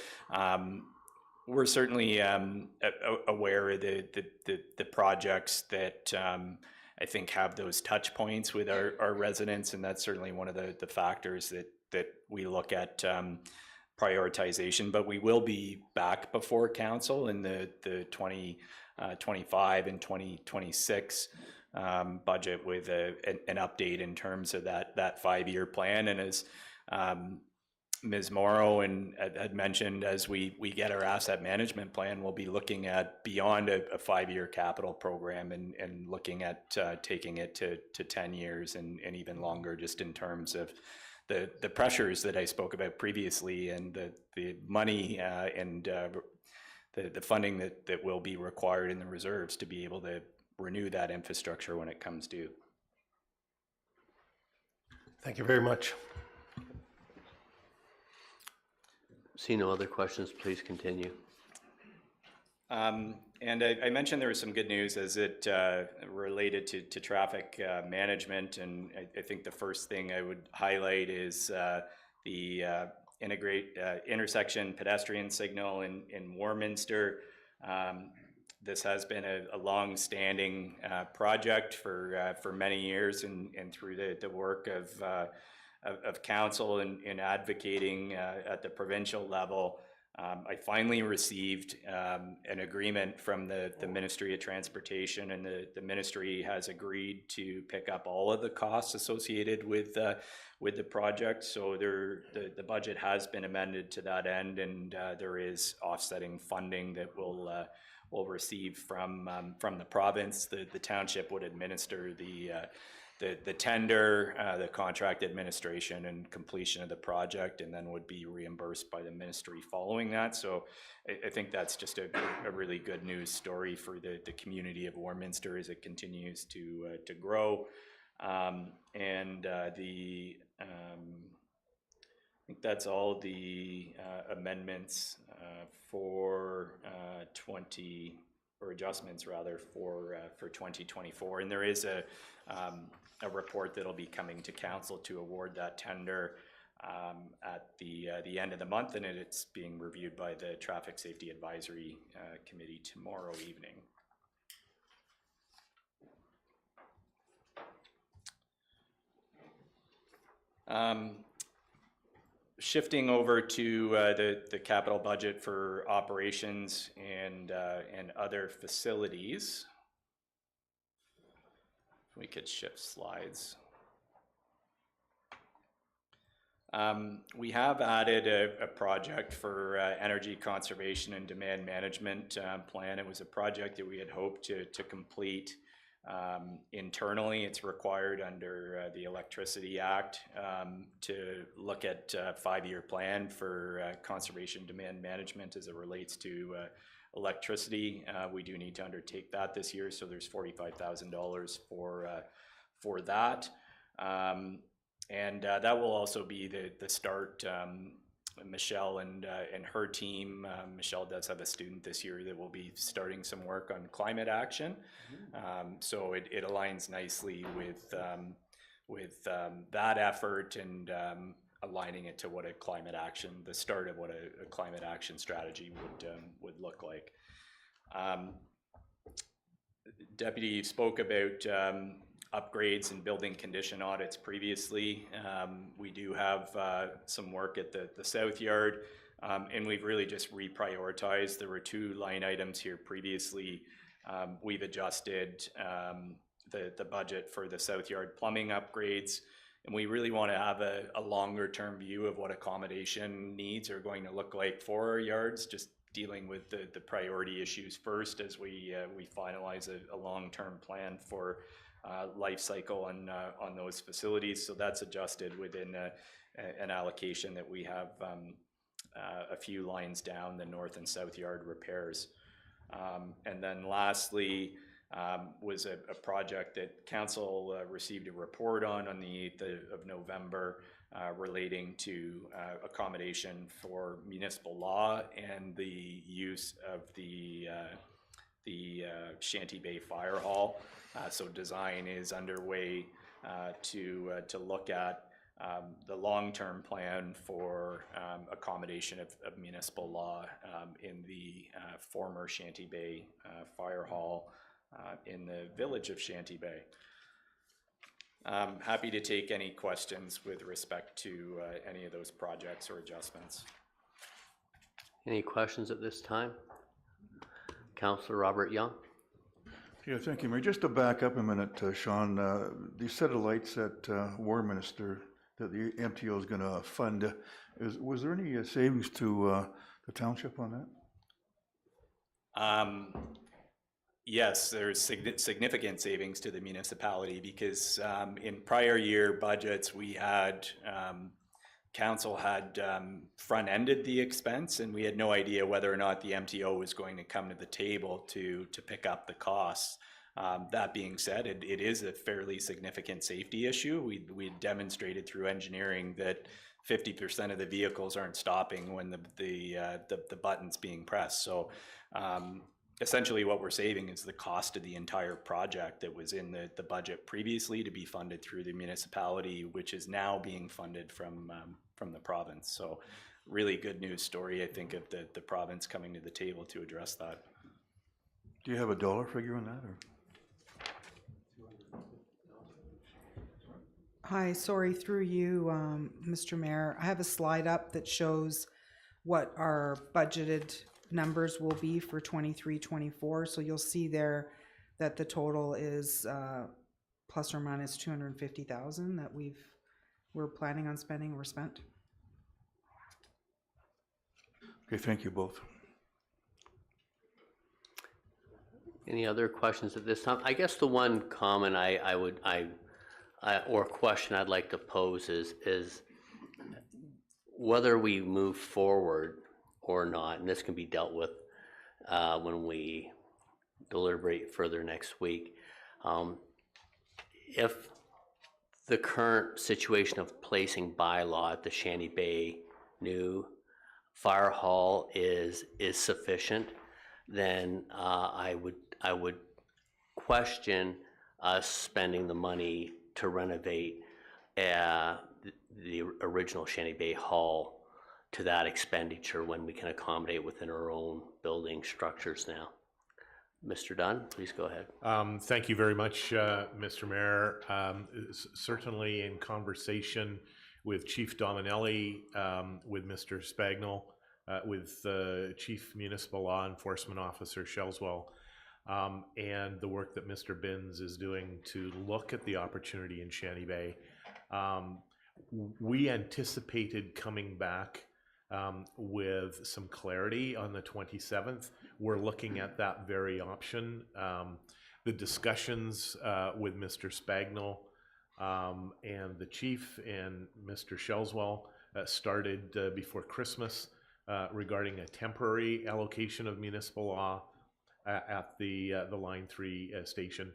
we're certainly aware of the projects that I think have those touch points with our residents, and that's certainly one of the factors that we look at prioritization. But we will be back before council in the 2025 and 2026 budget with an update in terms of that 5-year plan. And as Ms. Morrow had mentioned, as we get our asset management plan, we'll be looking at beyond a 5-year capital program and looking at taking it to 10 years and even longer, just in terms of the pressures that I spoke about previously, and the money and the funding that will be required in the reserves to be able to renew that infrastructure when it comes due. Thank you very much. See no other questions, please continue. And I mentioned there was some good news as it related to traffic management, and I think the first thing I would highlight is the intersection pedestrian signal in Warminster. This has been a long-standing project for many years, and through the work of council in advocating at the provincial level, I finally received an agreement from the Ministry of Transportation, and the ministry has agreed to pick up all of the costs associated with the project. So the budget has been amended to that end, and there is offsetting funding that will receive from the province. The township would administer the the tender, the contract administration and completion of the project, and then would be reimbursed by the ministry following that. So I think that's just a really good news story for the community of Warminster as it continues to grow. I think that's all the amendments for adjustments rather for 2024. And there is a report that'll be coming to council to award that tender at the end of the month, and it's being reviewed by the Traffic Safety Advisory Committee tomorrow evening. Shifting over to the capital budget for operations and other facilities. If we could shift slides. We have added a project for energy conservation and demand management plan. It was a project that we had hoped to complete internally. It's required under the Electricity Act to look at a 5-year plan for conservation demand management as it relates to electricity. We do need to undertake that this year, so there's $45,000 for that. And that will also be the start. Michelle and her team, Michelle does have a student this year that will be starting some work on climate action. So it aligns nicely with that effort and aligning it to what a climate action, the start of what a climate action strategy would look like. Deputy spoke about upgrades and building condition audits previously. We do have some work at the South Yard, and we've really just reprioritized. There were 2 line items here previously. We've adjusted the budget for the South Yard plumbing upgrades, and we really want to have a longer term view of what accommodation needs are going to look like for our yards, just dealing with the priority issues first as we finalize a long-term plan for life cycle on those facilities. So that's adjusted within an allocation that we have a few lines down, the North and South Yard repairs. And then lastly was a project that council received a report on the 8th of November relating to accommodation for municipal law and the use of the Shanty Bay Fire Hall. So design is underway to look at the long-term plan for accommodation of municipal law in the former Shanty Bay Fire Hall in the village of Shanty Bay. I'm happy to take any questions with respect to any of those projects or adjustments. Any questions at this time? Councillor Robert Young. Yeah, thank you, Mayor. Just to back up a minute, Sean, the set of lights at Warminster that the MTO is going to fund, was there any savings to the township on that? Yes, there's significant savings to the municipality because in prior year budgets we had council had front-ended the expense, and we had no idea whether or not the MTO was going to come to the table to pick up the costs. That being said, it is a fairly significant safety issue. We demonstrated through engineering that 50% of the vehicles aren't stopping when the button's being pressed. So essentially what we're saving is the cost of the entire project that was in the budget previously to be funded through the municipality, which is now being funded from the province. So really good news story, I think, of the province coming to the table to address that. Do you have a dollar figure on that? Or? Hi, sorry, through you, Mr. Mayor. I have a slide up that shows what our budgeted numbers will be for 23-24. So you'll see there that the total is plus or minus 250,000 that we're planning on spending or spent. Okay, thank you both. Any other questions at this time? I guess the one comment I or question I'd like to pose is whether we move forward or not, and this can be dealt with when we deliberate further next week. If the current situation of placing bylaw at the Shanty Bay new fire hall is sufficient, then I would question us spending the money to renovate the original Shanty Bay Hall to that expenditure when we can accommodate within our own building structures now. Mr. Dunn, please go ahead. Thank you very much, Mr. Mayor. Certainly in conversation with Chief Dominelli, with Mr. Spagnell, with Chief Municipal Law Enforcement Officer Shelswell, and the work that Mr. Binns is doing to look at the opportunity in Shanty Bay. We anticipated coming back with some clarity on the 27th. We're looking at that very option. The discussions with Mr. Spagnell and the chief and Mr. Shelswell started before Christmas regarding a temporary allocation of municipal law at the Line 3 station.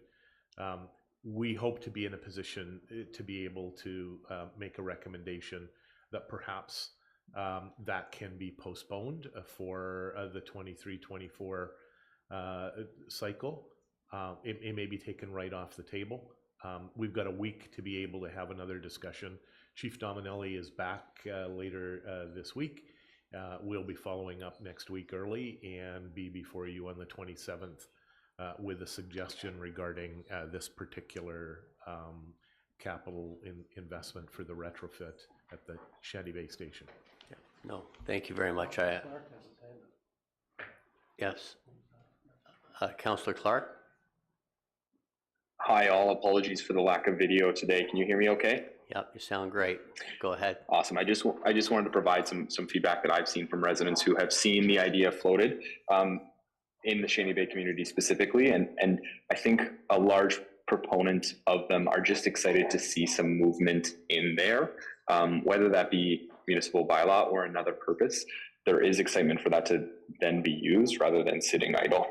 We hope to be in a position to be able to make a recommendation that perhaps that can be postponed for the 23-24 cycle. It may be taken right off the table. We've got a week to be able to have another discussion. Chief Dominelli is back later this week. We'll be following up next week early and be before you on the 27th with a suggestion regarding this particular capital investment for the retrofit at the Shanty Bay station. Yeah. No, thank you very much. Yes. Councillor Clark? Hi all, apologies for the lack of video today. Can you hear me okay? Yep, you sound great. Go ahead. Awesome. I just wanted to provide some feedback that I've seen from residents who have seen the idea floated in the Shanty Bay community specifically, and I think a large proponent of them are just excited to see some movement in there, whether that be municipal bylaw or another purpose. There is excitement for that to then be used rather than sitting idle.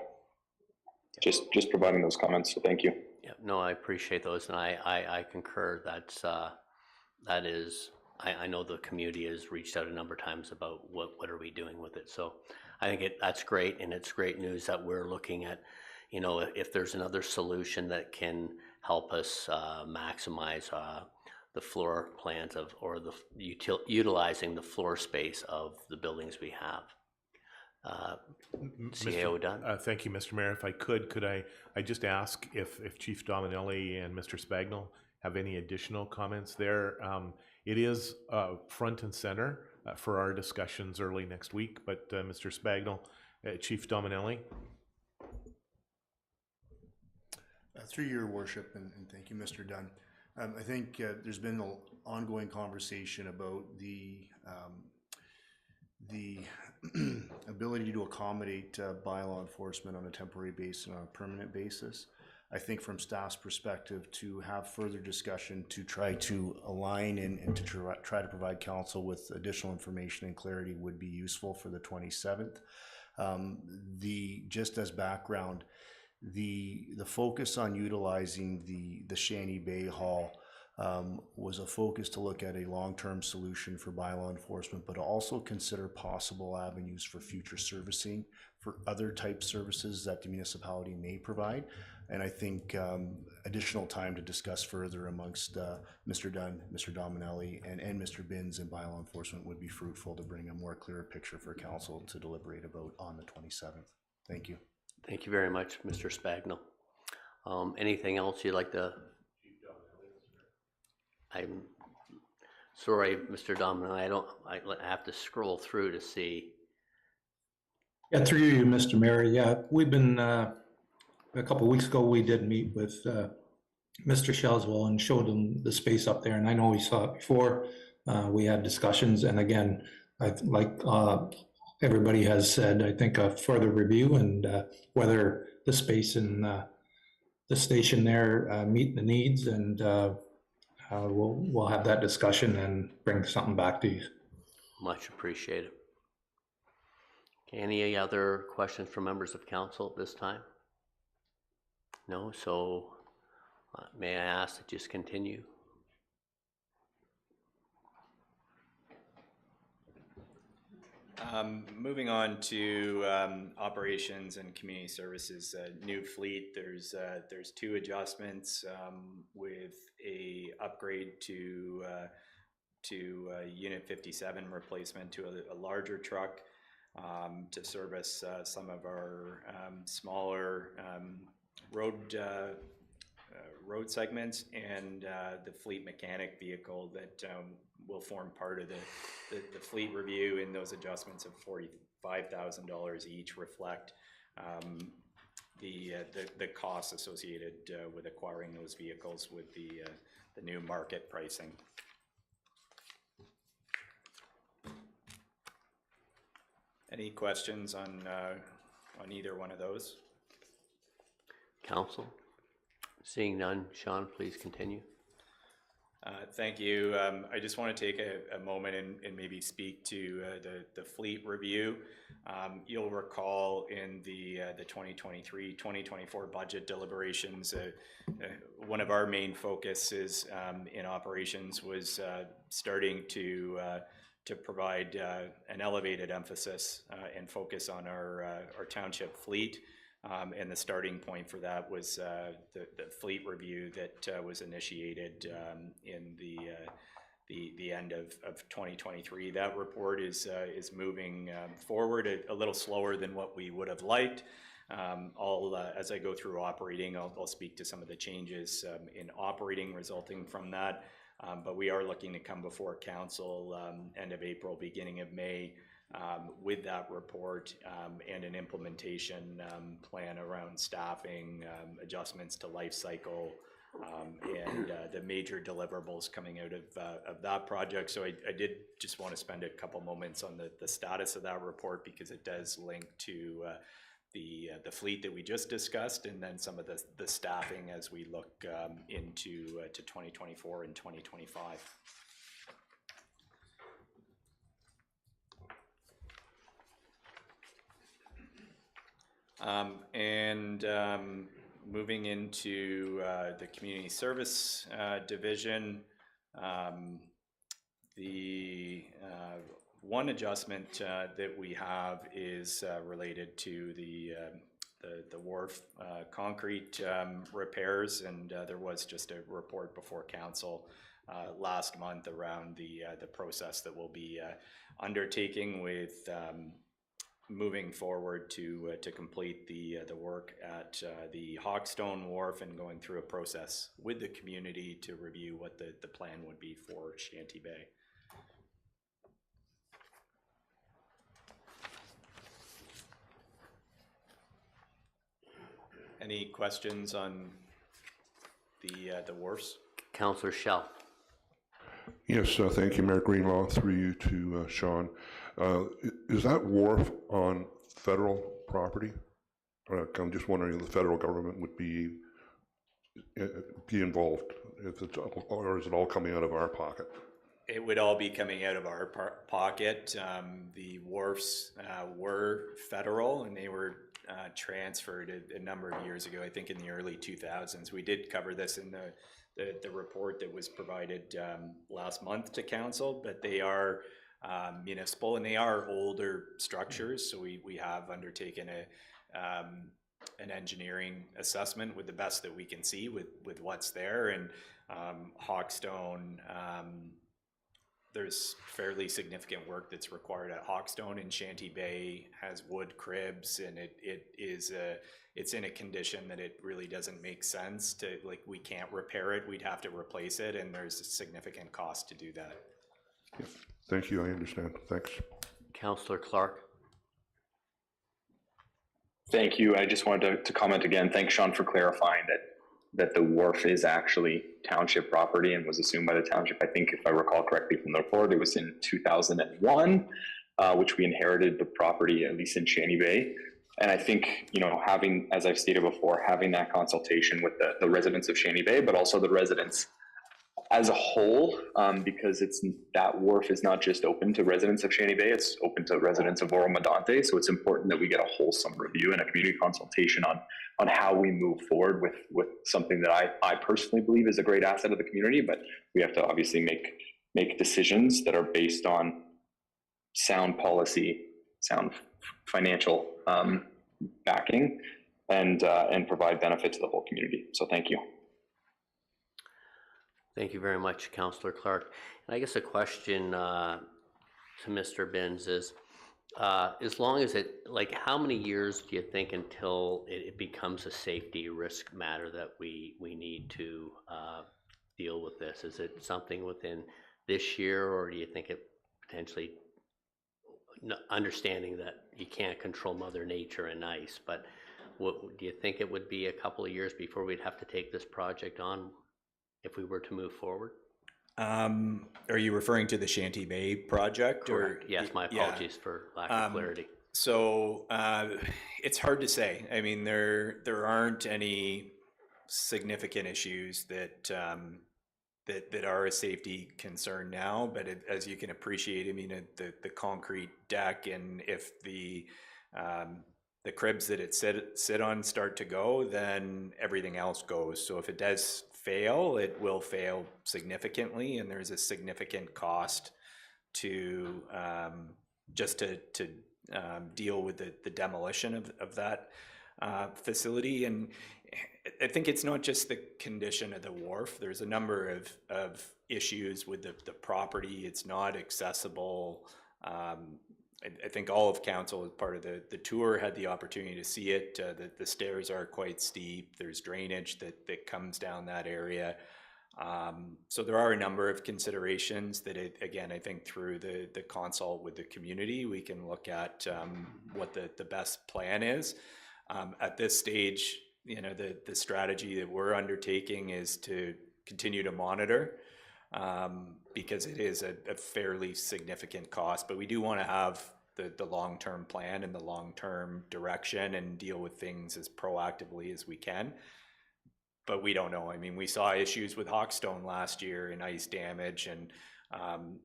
Just providing those comments, so thank you. Yeah, no, I appreciate those, and I concur. That is, I know the community has reached out a number of times about what are we doing with it. So I think that's great, and it's great news that we're looking at, you know, if there's another solution that can help us maximize the floor plans of, or the utilizing the floor space of the buildings we have. CAO Dunn. Thank you, Mr. Mayor. If I could I just ask if Chief Dominelli and Mr. Spagnell have any additional comments there? It is front and center for our discussions early next week, but Mr. Spagnell, Chief Dominelli. Through your worship, and thank you, Mr. Dunn. I think there's been an ongoing conversation about the ability to accommodate bylaw enforcement on a temporary basis and on a permanent basis. I think from staff's perspective, to have further discussion to try to align and to try to provide council with additional information and clarity would be useful for the 27th. Just as background, the focus on utilizing the Shanty Bay Hall was a focus to look at a long-term solution for bylaw enforcement, but also consider possible avenues for future servicing for other type services that the municipality may provide. And I think additional time to discuss further amongst Mr. Dunn, Mr. Dominelli, and Mr. Binns in bylaw enforcement would be fruitful to bring a more clearer picture for council to deliberate about on the 27th. Thank you. Thank you very much, Mr. Spagnell. Anything else you'd like to? I'm sorry, Mr. Dominelli, I have to scroll through to see. Yeah, through you, Mr. Mayor. Yeah, we've been, a couple of weeks ago, we did meet with Mr. Shelswell and showed him the space up there. And I know he saw it before. We had discussions. And again, like everybody has said, I think a further review and whether the space in the station there meet the needs and we'll have that discussion and bring something back to you. Much appreciated. Any other questions from members of council at this time? No, so may I ask that you just continue? Moving on to operations and community services, new fleet. There's 2 adjustments with a upgrade to Unit 57 replacement to a larger truck to service some of our smaller road segments, and the fleet mechanic vehicle that will form part of the fleet review. In those adjustments of $45,000 each reflect the costs associated with acquiring those vehicles with the new market pricing. Any questions on either one of those? Council? Seeing none, Sean, please continue. Thank you. I just want to take a moment and maybe speak to the fleet review. You'll recall in the 2023-2024 budget deliberations, one of our main focuses in operations was starting to provide an elevated emphasis and focus on our township fleet. And the starting point for that was the fleet review that was initiated in the end of 2023. That report is moving forward a little slower than what we would have liked. As I go through operating, I'll speak to some of the changes in operating resulting from that. But we are looking to come before council end of April, beginning of May, with that report and an implementation plan around staffing, adjustments to life cycle, and the major deliverables coming out of that project. So I did just want to spend a couple moments on the status of that report, because it does link to the fleet that we just discussed, and then some of the staffing as we look into to 2024 and 2025. Moving into the community service division, the one adjustment that we have is related to the wharf concrete repairs, and there was just a report before council last month around the process that we'll be undertaking with moving forward to complete the work at the Hawkstone Wharf, and going through a process with the community to review what the plan would be for Shanty Bay. Any questions on the wharfs? Councillor Schell. Yes, thank you, Mayor Greenlaw, through you to Sean. Is that wharf on federal property? I'm just wondering if the federal government would be involved, if it's, or is it all coming out of our pocket? It would all be coming out of our pocket. The wharfs were federal, and they were transferred a number of years ago, I think in the early 2000s. We did cover this in the report that was provided last month to council, but they are municipal, and they are older structures. So we have undertaken an engineering assessment with the best that we can see with what's there. And Hawkstone, there's fairly significant work that's required at Hawkstone, and Shanty Bay has wood cribs, and it's in a condition that it really doesn't make sense to, like, we can't repair it, we'd have to replace it, and there's a significant cost to do that. Yes. Thank you, I understand. Thanks. Councillor Clark. Thank you. I just wanted to comment again. Thanks, Sean, for clarifying that the wharf is actually township property and was assumed by the township. I think if I recall correctly from the report, it was in 2001, which we inherited the property, at least in Shanty Bay. And I think, you know, having, as I've stated before, having that consultation with the residents of Shanty Bay, but also the residents as a whole, because that wharf is not just open to residents of Shanty Bay, it's open to residents of Oro-Medonte. So it's important that we get a wholesome review and a community consultation on how we move forward with something that I personally believe is a great asset of the community, but we have to obviously make decisions that are based on sound policy, sound financial backing, and provide benefit to the whole community. So thank you. Thank you very much, Councillor Clark. And I guess a question to Mr. Binns is, as long as like how many years do you think until it becomes a safety risk matter that we need to deal with this? Is it something within this year, or do you think it potentially, understanding that you can't control Mother Nature and ice, but what do you think it would be a couple of years before we'd have to take this project on if we were to move forward? Are you referring to the Shanty Bay project? Correct. Or yes, my apologies for lack of clarity. So it's hard to say. I mean, there aren't any significant issues that that are a safety concern now, but as you can appreciate, I mean, the concrete deck, and if the cribs that it sit on start to go, then everything else goes. So if it does fail, it will fail significantly, and there's a significant cost to just to deal with the demolition of that facility. And I think it's not just the condition of the wharf. There's a number of issues with the property. It's not accessible. I think all of council, as part of the tour, had the opportunity to see it. The stairs are quite steep. There's drainage that comes down that area. So there are a number of considerations that, again, I think through the consult with the community, we can look at what the best plan is. At this stage, you know, the strategy that we're undertaking is to continue to monitor, because it is a fairly significant cost, but we do want to have the long-term plan and the long-term direction and deal with things as proactively as we can. But we don't know. I mean, we saw issues with Hawkstone last year and ice damage, and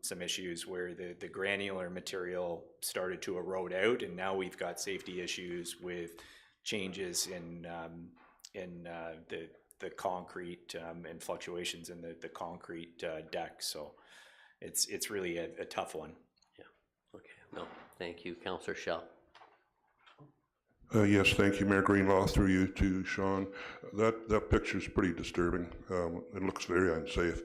some issues where the granular material started to erode out, and now we've got safety issues with changes in the concrete and fluctuations in the concrete deck. So it's really a tough one. Yeah. Okay. No, thank you, Councillor Schell. Yes, thank you, Mayor Greenlaw, through you to Sean. That picture is pretty disturbing. It looks very unsafe,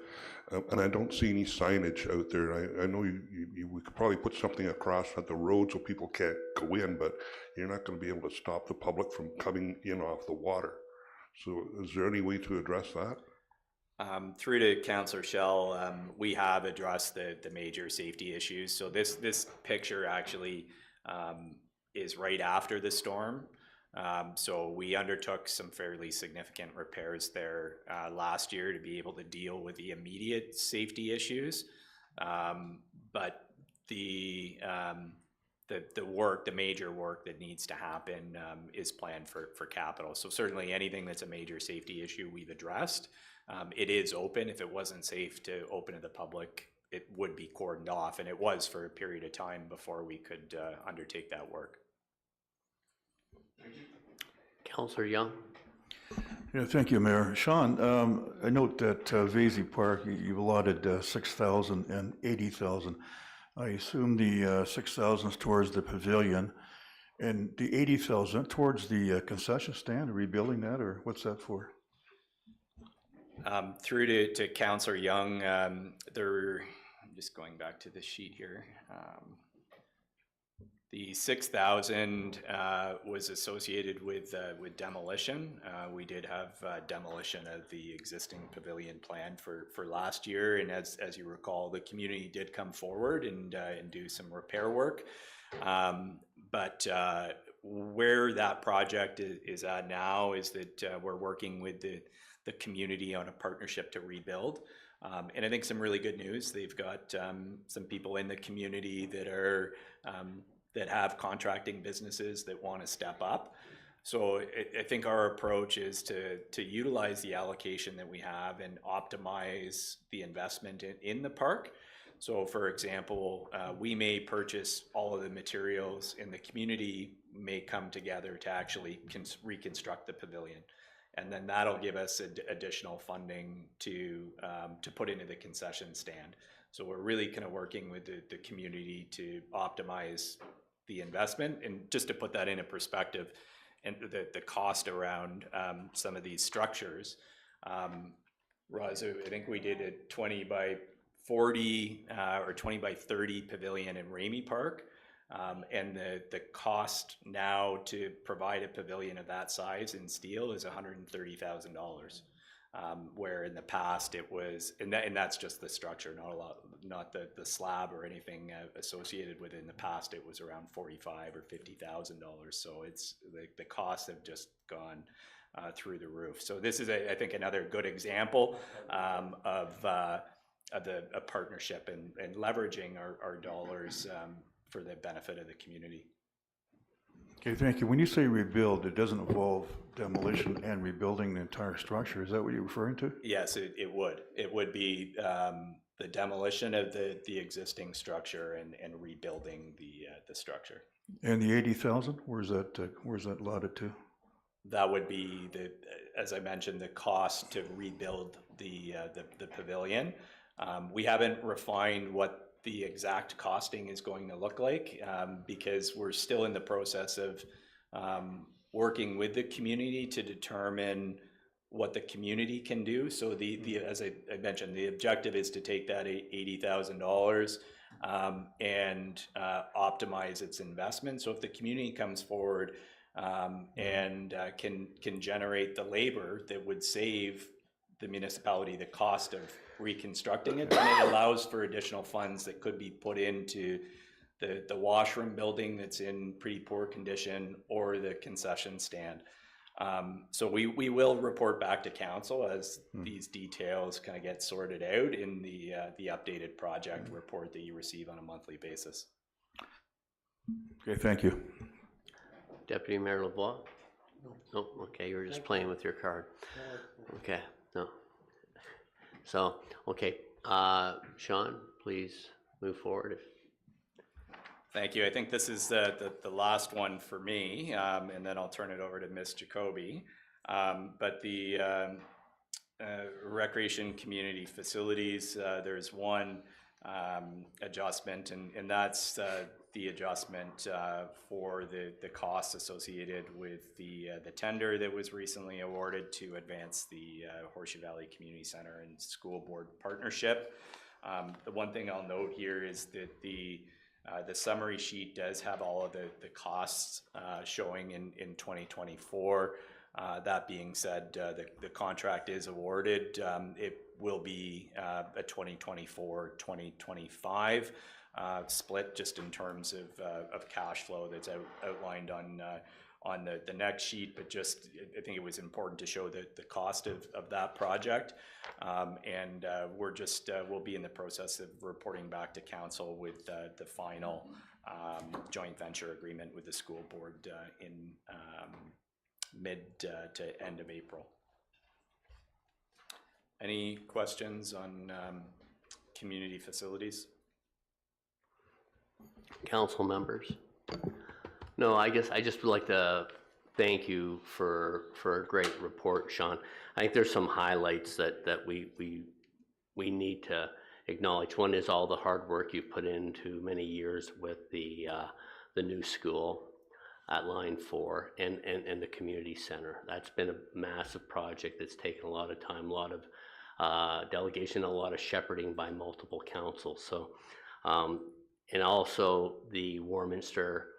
and I don't see any signage out there. I know we could probably put something across at the road so people can't go in, but you're not going to be able to stop the public from coming in off the water. So is there any way to address that? Through to Councillor Schell, we have addressed the major safety issues. So this picture actually is right after the storm. So we undertook some fairly significant repairs there last year to be able to deal with the immediate safety issues. But the work, the major work that needs to happen is planned for capital. So certainly anything that's a major safety issue we've addressed. It is open. If it wasn't safe to open to the public, it would be cordoned off, and it was for a period of time before we could undertake that work. Councillor Young. Yeah, thank you, Mayor. Sean, I note that Vasey Park, you've allotted 6,000 and 80,000. I assume the 6,000 is towards the pavilion, and the 80,000 towards the concession stand, rebuilding that, or what's that for? Through to Councillor Young, I'm just going back to the sheet here. The 6,000 was associated with demolition. We did have demolition of the existing pavilion planned for last year, and as you recall, the community did come forward and do some repair work. But where that project is at now is that we're working with the community on a partnership to rebuild. And I think some really good news. They've got some people in the community that are that have contracting businesses that want to step up. So I think our approach is to utilize the allocation that we have and optimize the investment in the park. So for example, we may purchase all of the materials and the community may come together to actually reconstruct the pavilion. And then that'll give us additional funding to put into the concession stand. So we're really kind of working with the community to optimize the investment. And just to put that into perspective, and the cost around some of these structures, Roz, I think we did a 20 by 40 or 20 by 30 pavilion in Ramey Park. And the cost now to provide a pavilion of that size in steel is $130,000. Where in the past it was, and that's just the structure, not the slab or anything associated with it. In the past, it was around $45,000 or $50,000. So it's the costs have just gone through the roof. So this is, I think, another good example of a partnership and leveraging our dollars for the benefit of the community. Okay, thank you. When you say rebuild, it doesn't involve demolition and rebuilding the entire structure. Is that what you're referring to? Yes, it would. It would be the demolition of the existing structure and rebuilding the structure. And the 80,000, where's that allotted to? That would be as I mentioned, the cost to rebuild the pavilion. We haven't refined what the exact costing is going to look like because we're still in the process of working with the community to determine what the community can do. So as I mentioned, the objective is to take that $80,000 and optimize its investment. So if the community comes forward and can generate the labor that would save the municipality the cost of reconstructing it, then it allows for additional funds that could be put into the washroom building that's in pretty poor condition or the concession stand. So we will report back to council as these details kind of get sorted out in the updated project report that you receive on a monthly basis. Okay, thank you. Deputy Mayor LeBlanc? No, okay, you were just playing with your card. Okay, no. So, okay, Sean, please move forward. Thank you. I think this is the last one for me, and then I'll turn it over to Ms. Jacoby. But the recreation community facilities, there's one adjustment, and that's the adjustment for the costs associated with the tender that was recently awarded to advance the Horseshoe Valley Community Center and School Board partnership. The one thing I'll note here is that the summary sheet does have all of the costs showing in 2024. That being said, the contract is awarded. It will be a 2024-2025 split, just in terms of cash flow that's outlined on the next sheet. But just, I think it was important to show the cost of that project. And we'll be in the process of reporting back to council with the final joint venture agreement with the school board in mid to end of April. Any questions on community facilities? Council members? No, I guess I just would like to thank you for a great report, Sean. I think there's some highlights that we need to acknowledge. One is all the hard work you've put into many years with the new school at Line 4 and the community center. That's been a massive project that's taken a lot of time, a lot of delegation, a lot of shepherding by multiple councils. So, and also the Warminster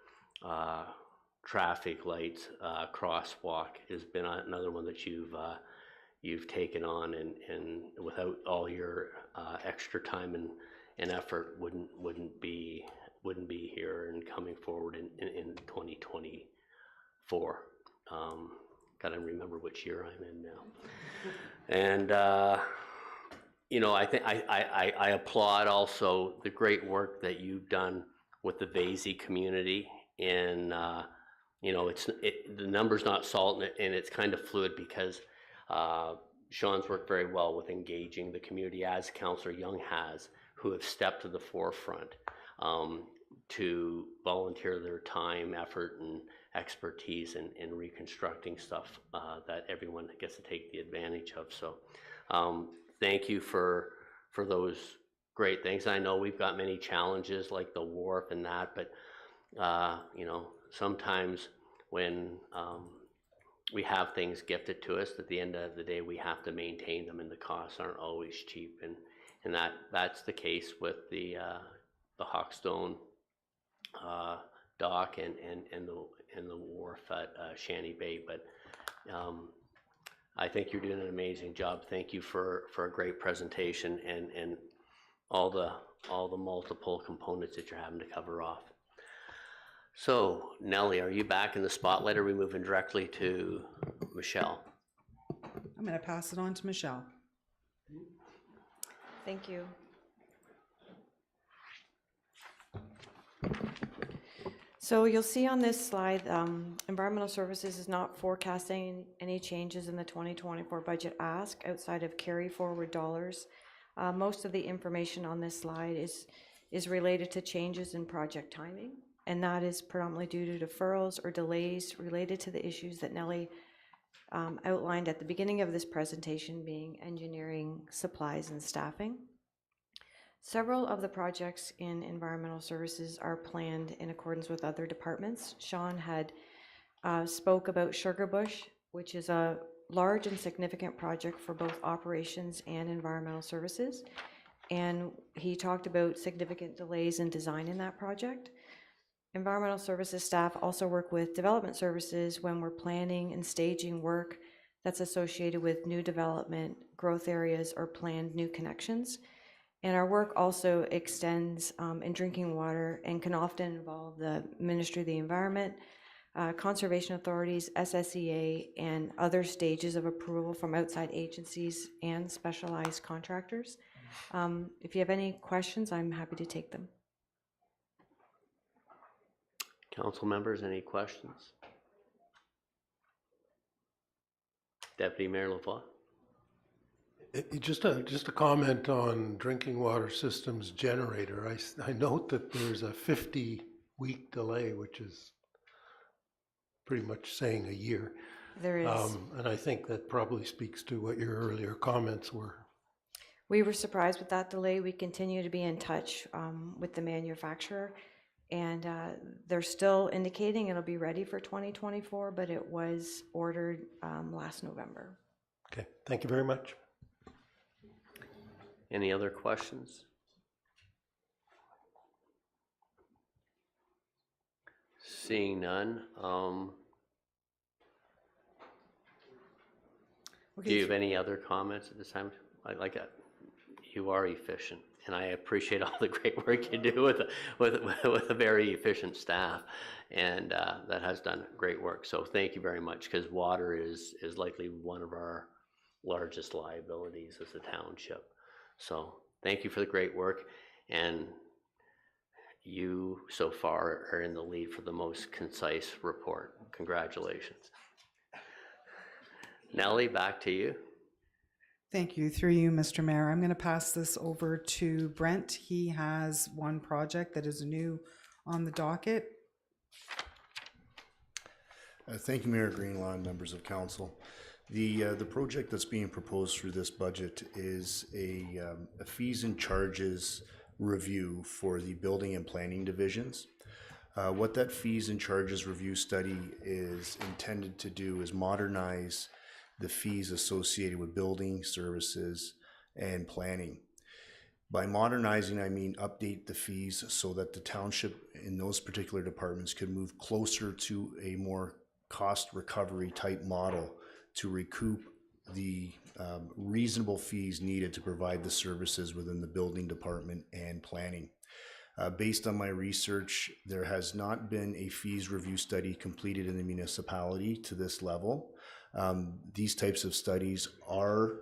traffic lights crosswalk has been another one that you've taken on, and without all your extra time and effort wouldn't be here and coming forward in 2024. Gotta remember which year I'm in now. And you know, I think I applaud also the great work that you've done with the Vasey community in you know, the number's not solid, and it's kind of fluid because Sean's worked very well with engaging the community, as Councillor Young has, who have stepped to the forefront to volunteer their time, effort, and expertise in reconstructing stuff that everyone gets to take the advantage of. So thank you for those great things. I know we've got many challenges like the wharf and that, but you know, sometimes when we have things gifted to us, at the end of the day we have to maintain them, and the costs aren't always cheap, and that's the case with the Hawkstone dock and the wharf at Shanty Bay. But I think you're doing an amazing job. Thank you for a great presentation and all the multiple components that you're having to cover off. So, Nellie, are you back in the spotlight, or are we moving directly to Michelle? I'm going to pass it on to Michelle. Thank you. So you'll see on this slide, Environmental Services is not forecasting any changes in the 2024 budget ask outside of carry forward dollars. Most of the information on this slide is related to changes in project timing, and that is predominantly due to deferrals or delays related to the issues that Nellie outlined at the beginning of this presentation, being engineering, supplies, and staffing. Several of the projects in Environmental Services are planned in accordance with other departments. Sean had spoke about Sugarbush, which is a large and significant project for both operations and Environmental Services, and he talked about significant delays in design in that project. Environmental Services staff also work with Development Services when we're planning and staging work that's associated with new development, growth areas, or planned new connections. And our work also extends in drinking water and can often involve the Ministry of the Environment, conservation authorities, SSEA, and other stages of approval from outside agencies and specialized contractors. If you have any questions, I'm happy to take them. Council members, any questions? Deputy Mayor Lavoie. Just a comment on drinking water systems generator. I note that there's a 50-week delay, which is pretty much saying a year. There is. And I think that probably speaks to what your earlier comments were. We were surprised with that delay. We continue to be in touch with the manufacturer, and they're still indicating it'll be ready for 2024, but it was ordered last November. Okay, thank you very much. Any other questions? Seeing none. Do you have any other comments at this time? You are efficient, and I appreciate all the great work you do with a very efficient staff, and that has done great work. So thank you very much, because water is likely one of our largest liabilities as a township. So thank you for the great work, and you so far are in the lead for the most concise report. Congratulations. Nellie, back to you. Thank you. Through you, Mr. Mayor. I'm going to pass this over to Brent. He has one project that is new on the docket. Thank you, Mayor Greenlaw and members of council. The project that's being proposed through this budget is a fees and charges review for the building and planning divisions. What that fees and charges review study is intended to do is modernize the fees associated with building services and planning. By modernizing, I mean update the fees so that the township in those particular departments could move closer to a more cost recovery type model to recoup the reasonable fees needed to provide the services within the building department and planning. Based on my research, there has not been a fees review study completed in the municipality to this level. These types of studies are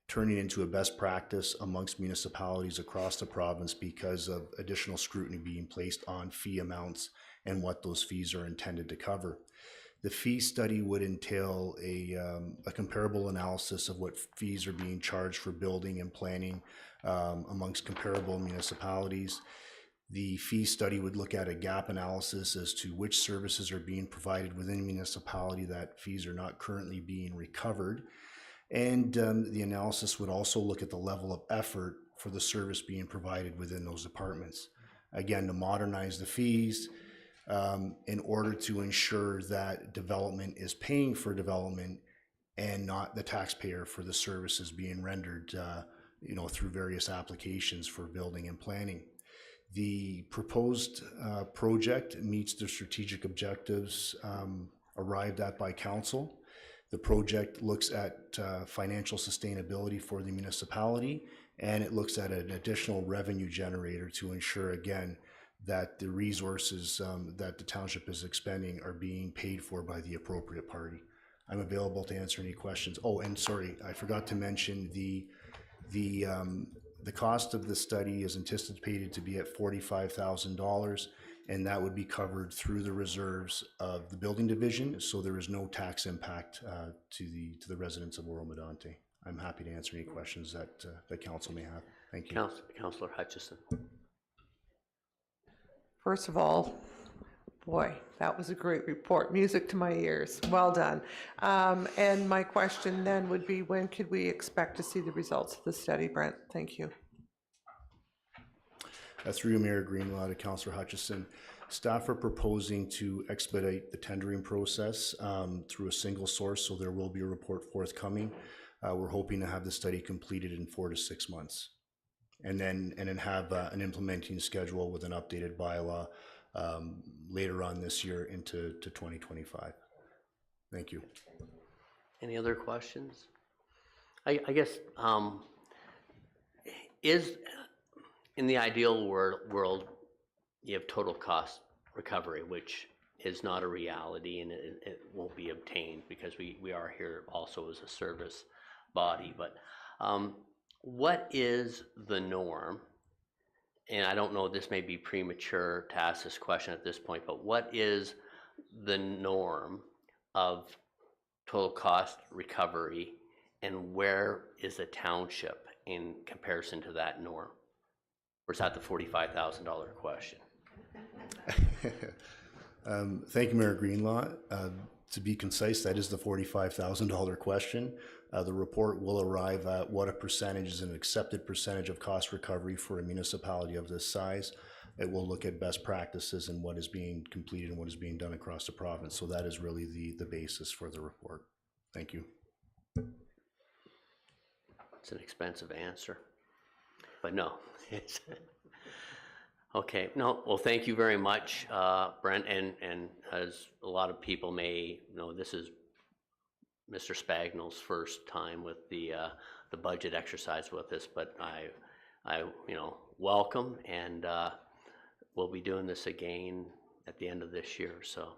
turning into a best practice amongst municipalities across the province because of additional scrutiny being placed on fee amounts and what those fees are intended to cover. The fee study would entail a comparable analysis of what fees are being charged for building and planning amongst comparable municipalities. The fee study would look at a gap analysis as to which services are being provided within a municipality that fees are not currently being recovered. And the analysis would also look at the level of effort for the service being provided within those departments. Again, to modernize the fees in order to ensure that development is paying for development and not the taxpayer for the services being rendered through various applications for building and planning. The proposed project meets the strategic objectives arrived at by council. The project looks at financial sustainability for the municipality, and it looks at an additional revenue generator to ensure, again, that the resources that the township is expending are being paid for by the appropriate party. I'm available to answer any questions. Oh, and sorry, I forgot to mention the cost of the study is anticipated to be at $45,000, and that would be covered through the reserves of the building division, so there is no tax impact to the residents of Oro-Medonte. I'm happy to answer any questions that council may have. Thank you. Councillor Hutchison. First of all, boy, that was a great report. Music to my ears. Well done. And my question then would be, when could we expect to see the results of the study, Brent? Thank you. Through Mayor Greenlaw to Councillor Hutchison, staff are proposing to expedite the tendering process through a single source, so there will be a report forthcoming. We're hoping to have the study completed in 4 to 6 months, and then have an implementing schedule with an updated bylaw later on this year into 2025. Thank you. Any other questions? I guess is in the ideal world, you have total cost recovery, which is not a reality, and it won't be obtained because we are here also as a service body. But what is the norm? And I don't know, this may be premature to ask this question at this point, but what is the norm of total cost recovery, and where is the township in comparison to that norm? Or is that the $45,000 question? Thank you, Mayor Greenlaw. To be concise, that is the $45,000 question. The report will arrive at what a percentage is an accepted percentage of cost recovery for a municipality of this size. It will look at best practices and what is being completed and what is being done across the province. So that is really the basis for the report. Thank you. It's an expensive answer, but no. Okay, no, well, thank you very much, Brent, and as a lot of people may know, this is Mr. Spagnell's first time with the budget exercise with us, but I welcome, and we'll be doing this again at the end of this year. So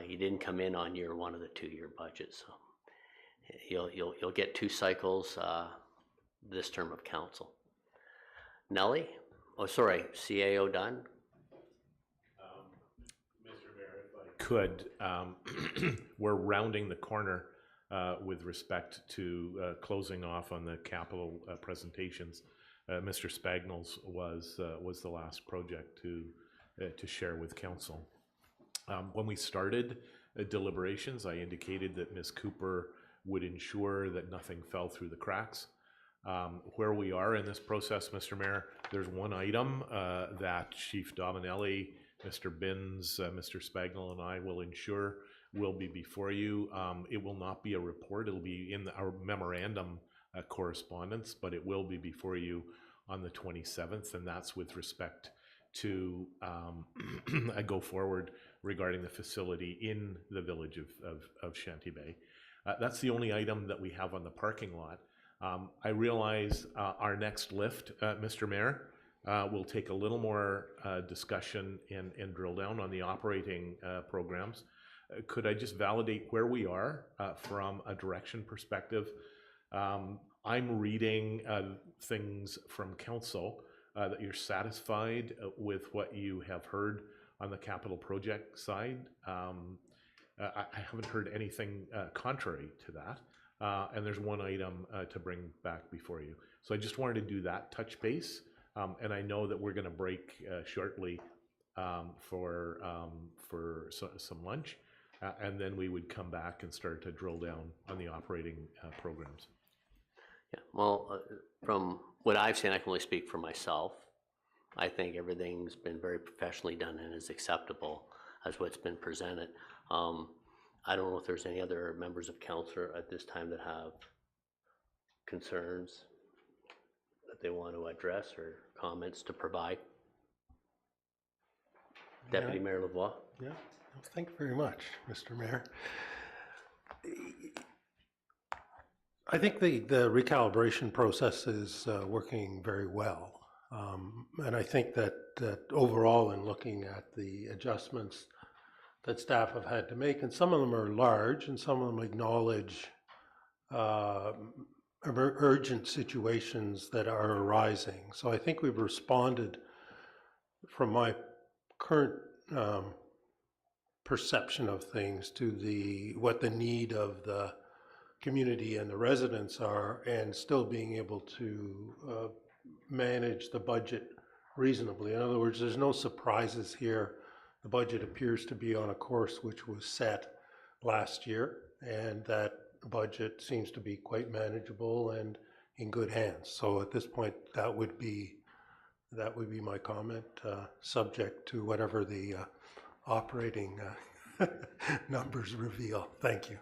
he didn't come in on year one of the 2-year budget, so you'll get 2 cycles this term of council. Nellie? Oh, sorry, CAO done? Mr. Mayor, if I could, we're rounding the corner with respect to closing off on the capital presentations. Mr. Spagnell's was the last project to share with council. When we started deliberations, I indicated that Ms. Cooper would ensure that nothing fell through the cracks. Where we are in this process, Mr. Mayor, there's one item that Chief Dominelli, Mr. Binns, Mr. Spagnell, and I will ensure will be before you. It will not be a report. It'll be in our memorandum correspondence, but it will be before you on the 27th, and that's with respect to a go forward regarding the facility in the village of Shanty Bay. That's the only item that we have on the parking lot. I realize our next lift, Mr. Mayor, will take a little more discussion and drill down on the operating programs. Could I just validate where we are from a direction perspective? I'm reading things from council that you're satisfied with what you have heard on the capital project side. I haven't heard anything contrary to that. And there's one item to bring back before you. So I just wanted to do that touch base. And I know that we're going to break shortly for some lunch. And then we would come back and start to drill down on the operating programs. Yeah, well, from what I've seen, I can only speak for myself. I think everything's been very professionally done and is acceptable as what's been presented. I don't know if there's any other members of council at this time that have concerns that they want to address or comments to provide. Deputy Mayor Lavoie. Yeah, thank you very much, Mr. Mayor. I think the recalibration process is working very well. And I think that overall, in looking at the adjustments that staff have had to make, and some of them are large and some of them acknowledge urgent situations that are arising. So I think we've responded, from my current perception of things, to what the need of the community and the residents are, and still being able to manage the budget reasonably. In other words, there's no surprises here. The budget appears to be on a course which was set last year, and that budget seems to be quite manageable and in good hands. So at this point, that would be my comment, subject to whatever the operating numbers reveal. Thank you.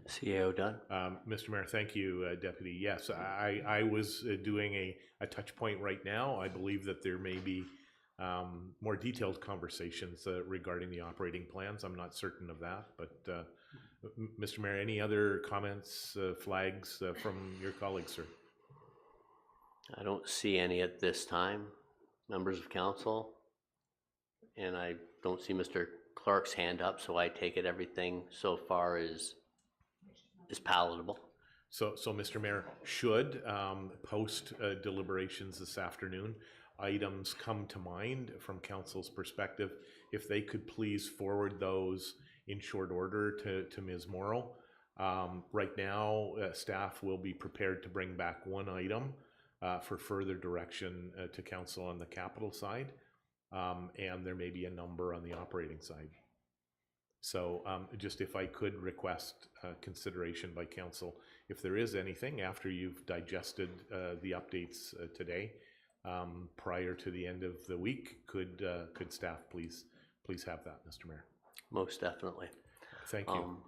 CEO Dunn. Mr. Mayor, thank you, Deputy. Yes, I was doing a touch point right now. I believe that there may be more detailed conversations regarding the operating plans. I'm not certain of that, but Mr. Mayor, any other comments, flags from your colleagues, sir? I don't see any at this time, members of council, and I don't see Mr. Clark's hand up, so I take it everything so far is palatable. So Mr. Mayor, should post deliberations this afternoon, items come to mind from council's perspective, if they could please forward those in short order to Ms. Morrow. Right now, staff will be prepared to bring back one item for further direction to council on the capital side, and there may be a number on the operating side. So just if I could request consideration by council, if there is anything after you've digested the updates today, prior to the end of the week, could staff please have that, Mr. Mayor? Most definitely. Thank you.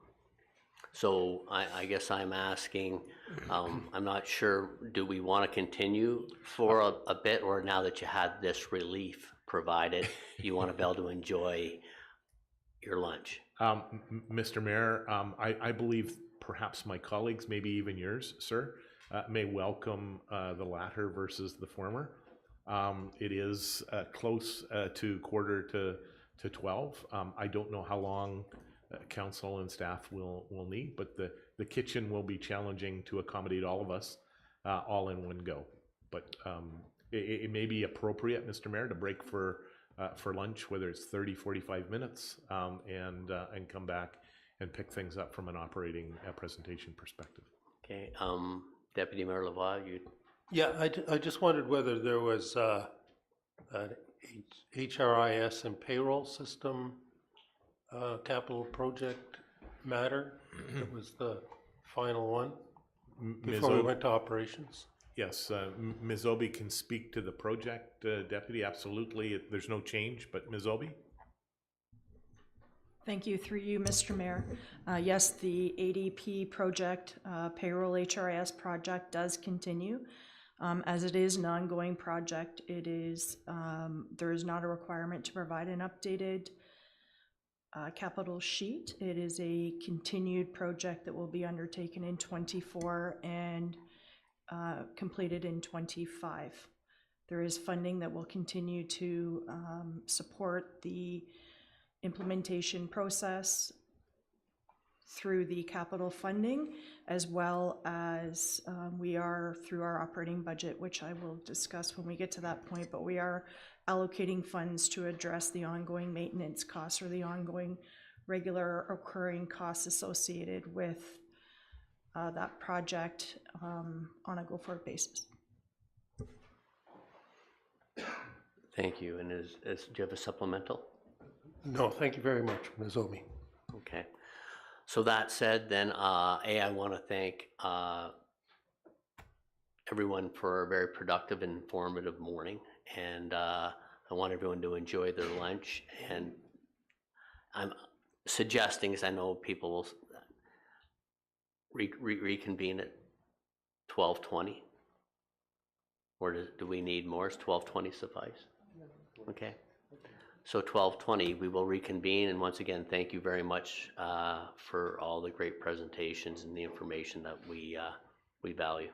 So I guess I'm asking, I'm not sure, do we want to continue for a bit, or now that you had this relief provided, you want to be able to enjoy your lunch? Mr. Mayor, I believe perhaps my colleagues, maybe even yours, sir, may welcome the latter versus the former. It is close to 11:45. I don't know how long council and staff will need, but the kitchen will be challenging to accommodate all of us all in one go. But it may be appropriate, Mr. Mayor, to break for lunch, whether it's 30, 45 minutes, and come back and pick things up from an operating presentation perspective. Okay, Deputy Mayor Lavoie, you. Yeah, I just wondered whether there was an HRIS and payroll system capital project matter. That was the final one before we went to operations. Yes, Ms. Obi can speak to the project, Deputy, absolutely. There's no change, but Ms. Obi? Thank you. Through you, Mr. Mayor. Yes, the ADP project, payroll HRIS project does continue. As it is an ongoing project, it is, there is not a requirement to provide an updated capital sheet. It is a continued project that will be undertaken in 24 and completed in 25. There is funding that will continue to support the implementation process through the capital funding, as well as we are through our operating budget, which I will discuss when we get to that point, but we are allocating funds to address the ongoing maintenance costs or the ongoing regular occurring costs associated with that project on a go-forward basis. Thank you. And do you have a supplemental? No, thank you very much, Ms. Omi. Okay. So that said, then, I want to thank everyone for a very productive and informative morning. And I want everyone to enjoy their lunch. And I'm suggesting, because I know people will reconvene at 12:20. Or do we need more? Is 12:20 suffice? Okay. So 12:20, we will reconvene, and once again, thank you very much for all the great presentations and the information that we value.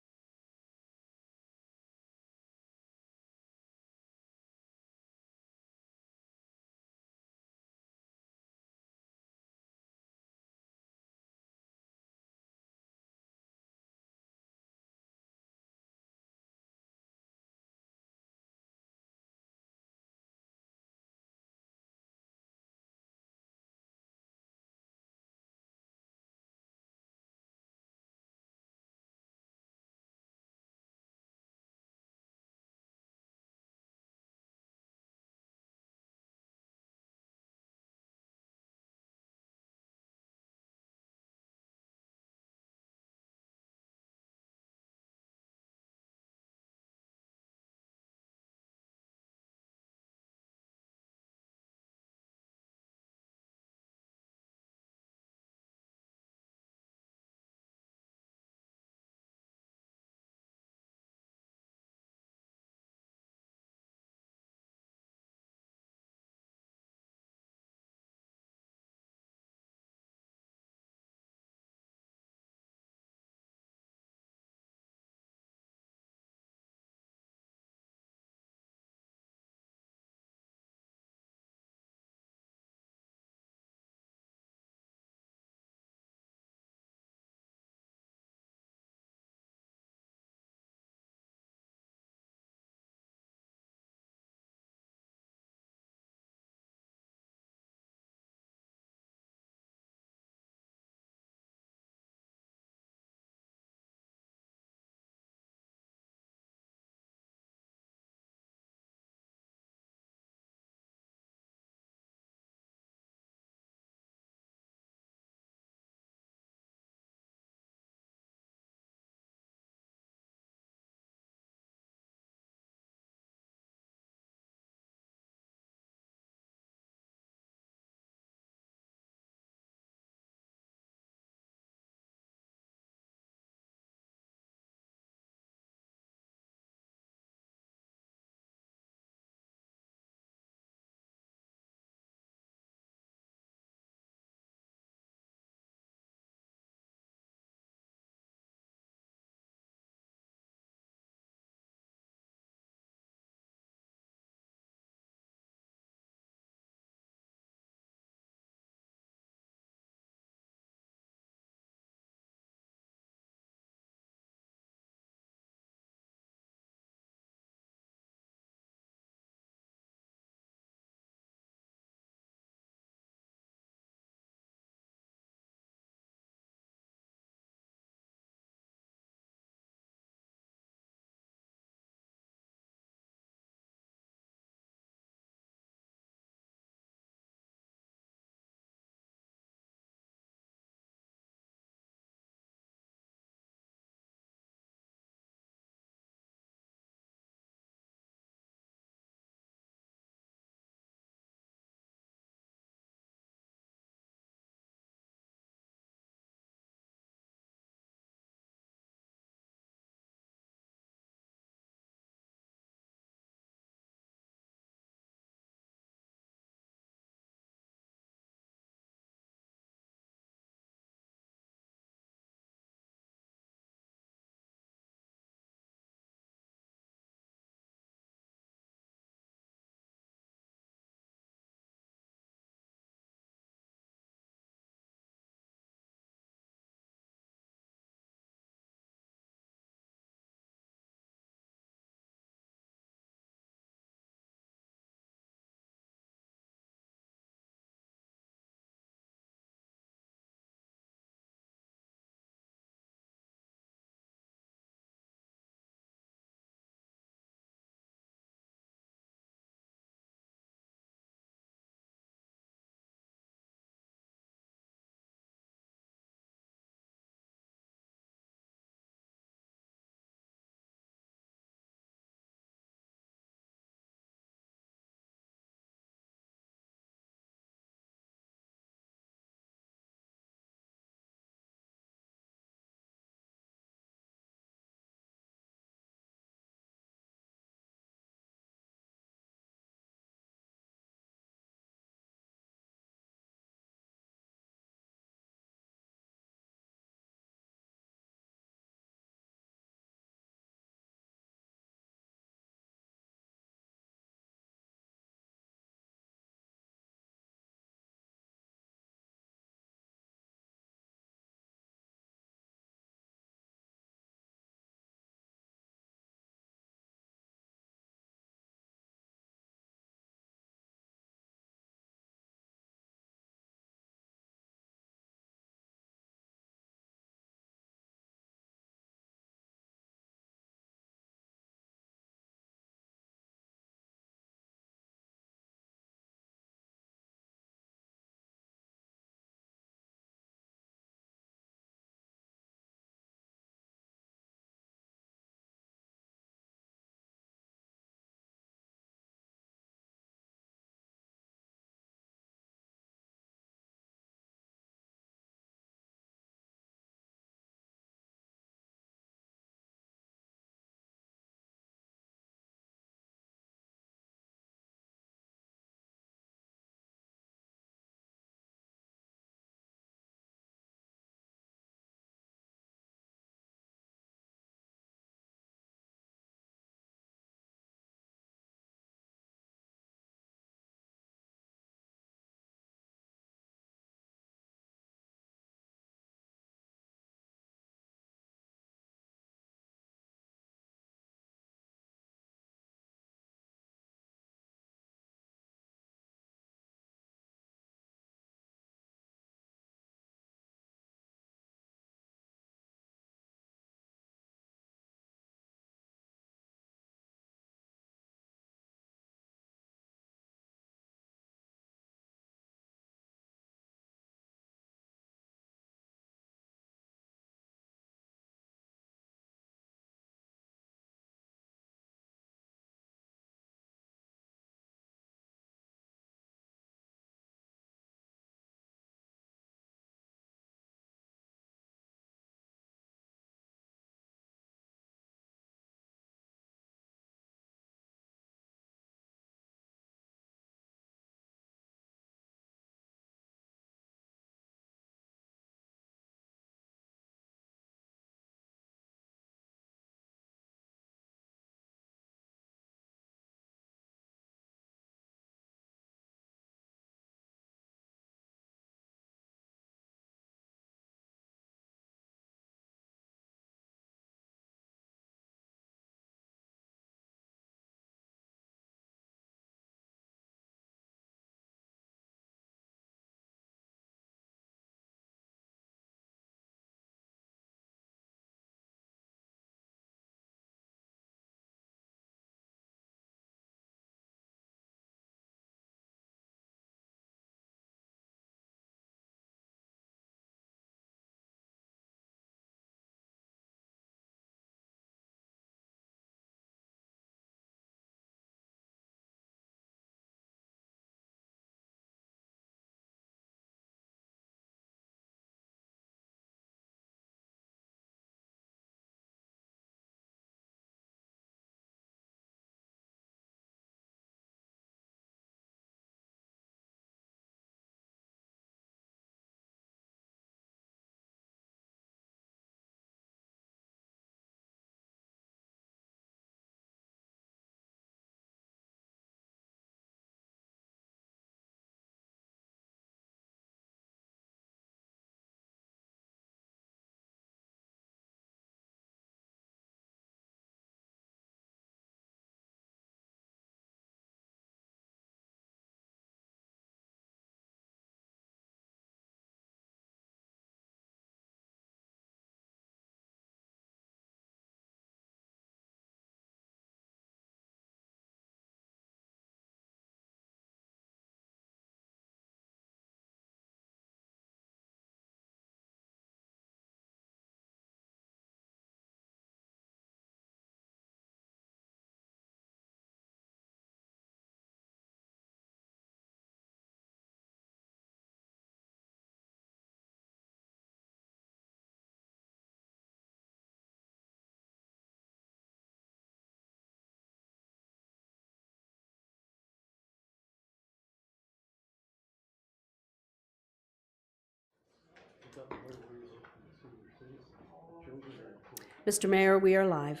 Mr. Mayor, we are live.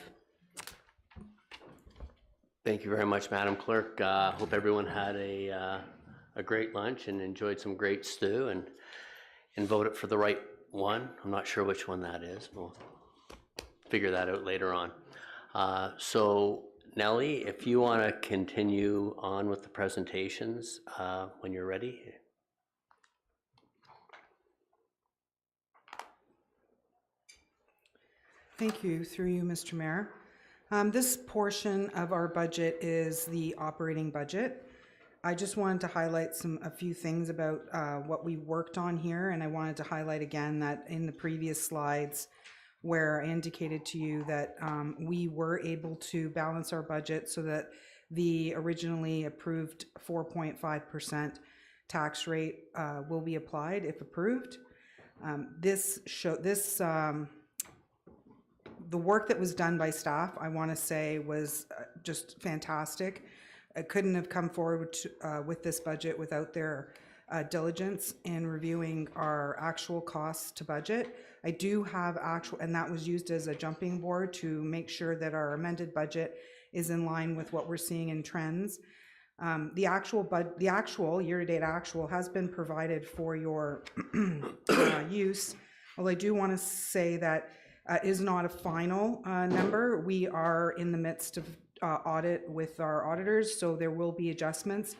Thank you very much, Madam Clerk. Hope everyone had a great lunch and enjoyed some great stew and voted for the right one. I'm not sure which one that is. We'll figure that out later on. So Nellie, if you want to continue on with the presentations when you're ready. Thank you, through you, Mr. Mayor. This portion of our budget is the operating budget. I just wanted to highlight a few things about what we worked on here, and I wanted to highlight again that in the previous slides where I indicated to you that we were able to balance our budget so that the originally approved 4.5% tax rate will be applied if approved. The work that was done by staff, I want to say, was just fantastic. I couldn't have come forward with this budget without their diligence in reviewing our actual costs to budget. I do have and that was used as a jumping board to make sure that our amended budget is in line with what we're seeing in trends. The actual year-to-date actual has been provided for your use. Well, I do want to say that is not a final number. We are in the midst of audit with our auditors, so there will be adjustments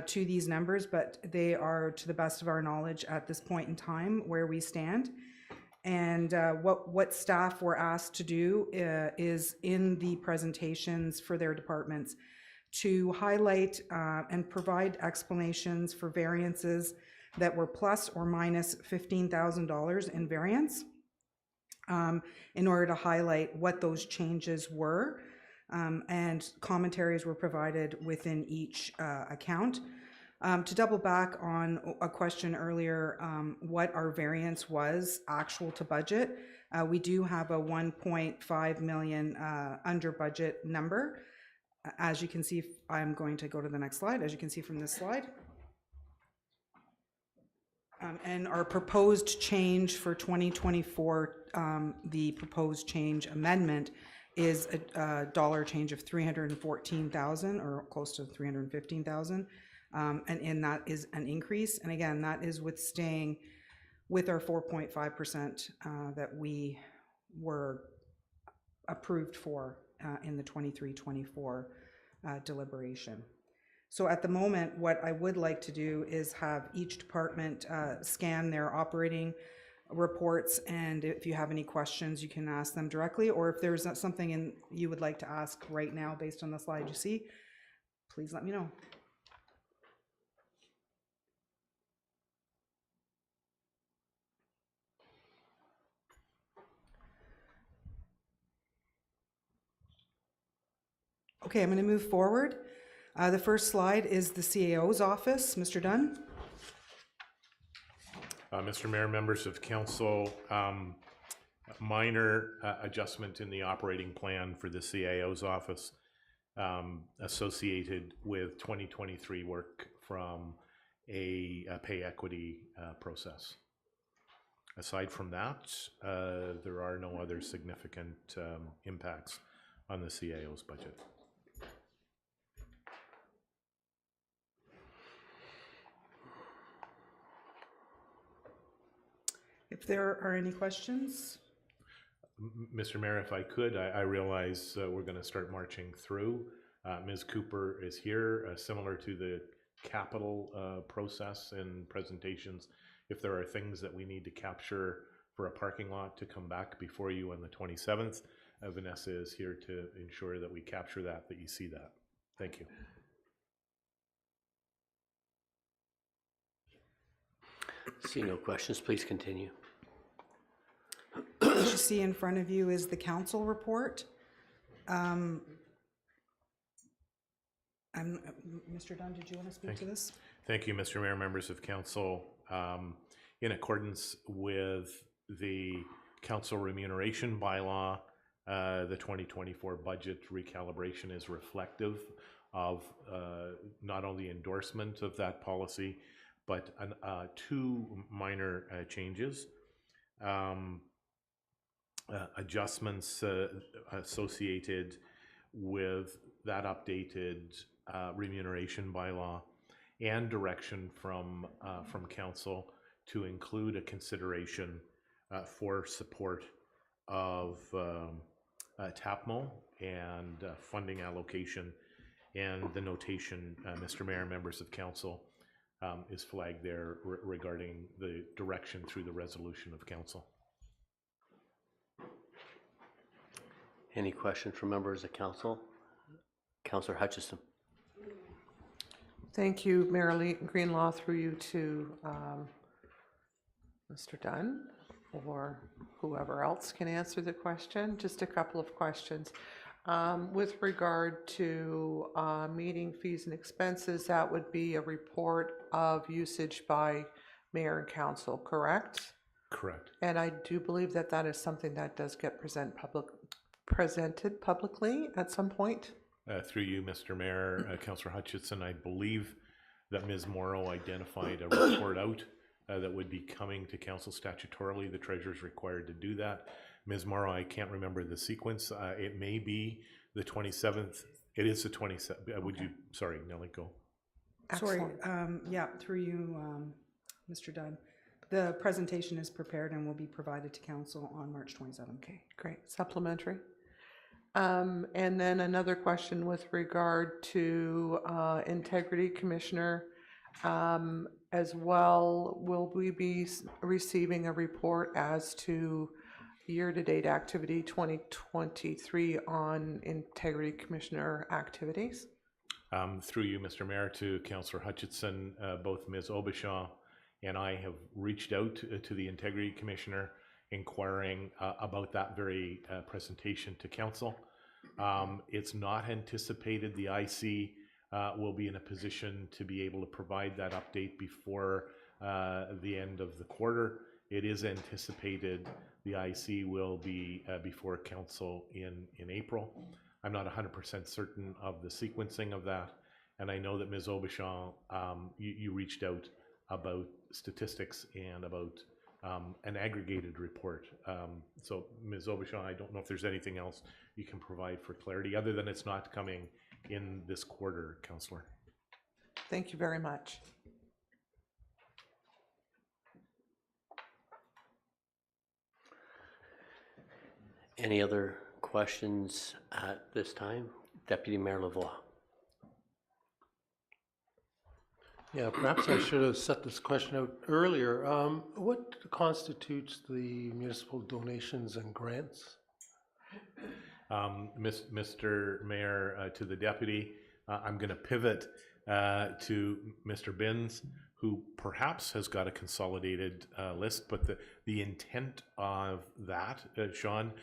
to these numbers, but they are, to the best of our knowledge at this point in time, where we stand. And what staff were asked to do is in the presentations for their departments to highlight and provide explanations for variances that were plus or minus $15,000 in variance, in order to highlight what those changes were, and commentaries were provided within each account. To double back on a question earlier, what our variance was actual to budget, we do have a 1.5 million under budget number. As you can see, I'm going to go to the next slide. As you can see from this slide, and our proposed change for 2024, the proposed change amendment is a dollar change of 314,000 or close to 315,000. And in that is an increase. And again, that is with staying with our 4.5% that we were approved for in the 23-24 deliberation. So at the moment, what I would like to do is have each department scan their operating reports, and if you have any questions, you can ask them directly, or if there's something you would like to ask right now based on the slide you see, please let me know. Okay, I'm going to move forward. The first slide is the CAO's office. Mr. Dunn. Mr. Mayor, members of council, minor adjustment in the operating plan for the CAO's office associated with 2023 work from a pay equity process. Aside from that, there are no other significant impacts on the CAO's budget. If there are any questions. Mr. Mayor, if I could, I realize we're going to start marching through. Ms. Cooper is here, similar to the capital process and presentations. If there are things that we need to capture for a parking lot to come back before you on the 27th, Vanessa is here to ensure that we capture that you see that. Thank you. See no questions, please continue. What you see in front of you is the council report. Mr. Dunn, did you want to speak to this? Thank you, Mr. Mayor, members of council. In accordance with the council remuneration bylaw, the 2024 budget recalibration is reflective of not only endorsement of that policy, but two minor changes. adjustments associated with that updated remuneration bylaw and direction from council to include a consideration for support of TAPMO and funding allocation, and the notation, Mr. Mayor, members of council, is flagged there regarding the direction through the resolution of council. Any questions from members of council? Councillor Hutchison. Thank you, Mayor Greenlaw, through you to Mr. Dunn, or whoever else can answer the question. Just a couple of questions. With regard to meeting fees and expenses, that would be a report of usage by mayor and council, correct? Correct. And I do believe that that is something that does get presented publicly at some point. Through you, Mr. Mayor, Councillor Hutchison, I believe that Ms. Morrow identified a report out that would be coming to council statutorily. The treasurer is required to do that. Ms. Morrow, I can't remember the sequence. It may be the 27th. It is the 27th. Would you, sorry, Nellie, go. Excellent. Sorry, yeah, through you, Mr. Dunn. The presentation is prepared and will be provided to council on March 27th. Okay, great. Supplementary. And then another question with regard to Integrity Commissioner. As well, will we be receiving a report as to year-to-date activity 2023 on Integrity Commissioner activities? Through you, Mr. Mayor, to Councillor Hutchison, both Ms. Obishaw and I have reached out to the Integrity Commissioner inquiring about that very presentation to council. It's not anticipated the IC will be in a position to be able to provide that update before the end of the quarter. It is anticipated the IC will be before council in April. I'm not 100% certain of the sequencing of that, and I know that Ms. Obishaw, you reached out about statistics and about an aggregated report. So Ms. Obishaw, I don't know if there's anything else you can provide for clarity other than it's not coming in this quarter, Councillor. Thank you very much. Any other questions at this time? Deputy Mayor Lavoie. Yeah, perhaps I should have set this question out earlier. What constitutes the municipal donations and grants? Mr. Mayor, to the deputy, I'm going to pivot to Mr. Binns, who perhaps has got a consolidated list, but the intent of that, Sean,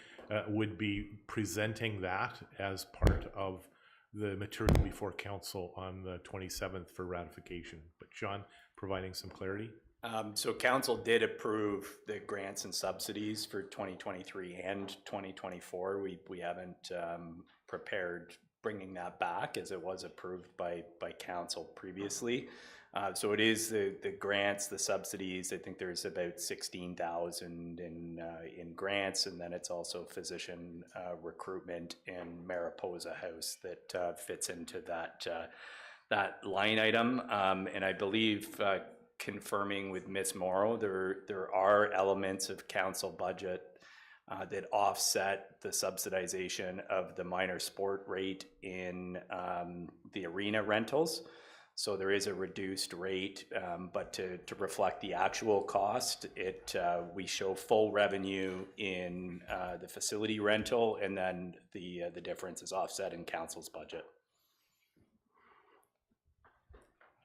would be presenting that as part of the material before council on the 27th for ratification. But Sean, providing some clarity. So council did approve the grants and subsidies for 2023 and 2024. We haven't prepared bringing that back as it was approved by council previously. So it is the grants, the subsidies. I think there's about 16,000 in grants, and then it's also physician recruitment in Mariposa House that fits into that line item. And I believe confirming with Ms. Morrow, there are elements of council budget that offset the subsidization of the minor sport rate in the arena rentals. So there is a reduced rate, but to reflect the actual cost, we show full revenue in the facility rental, and then the difference is offset in council's budget.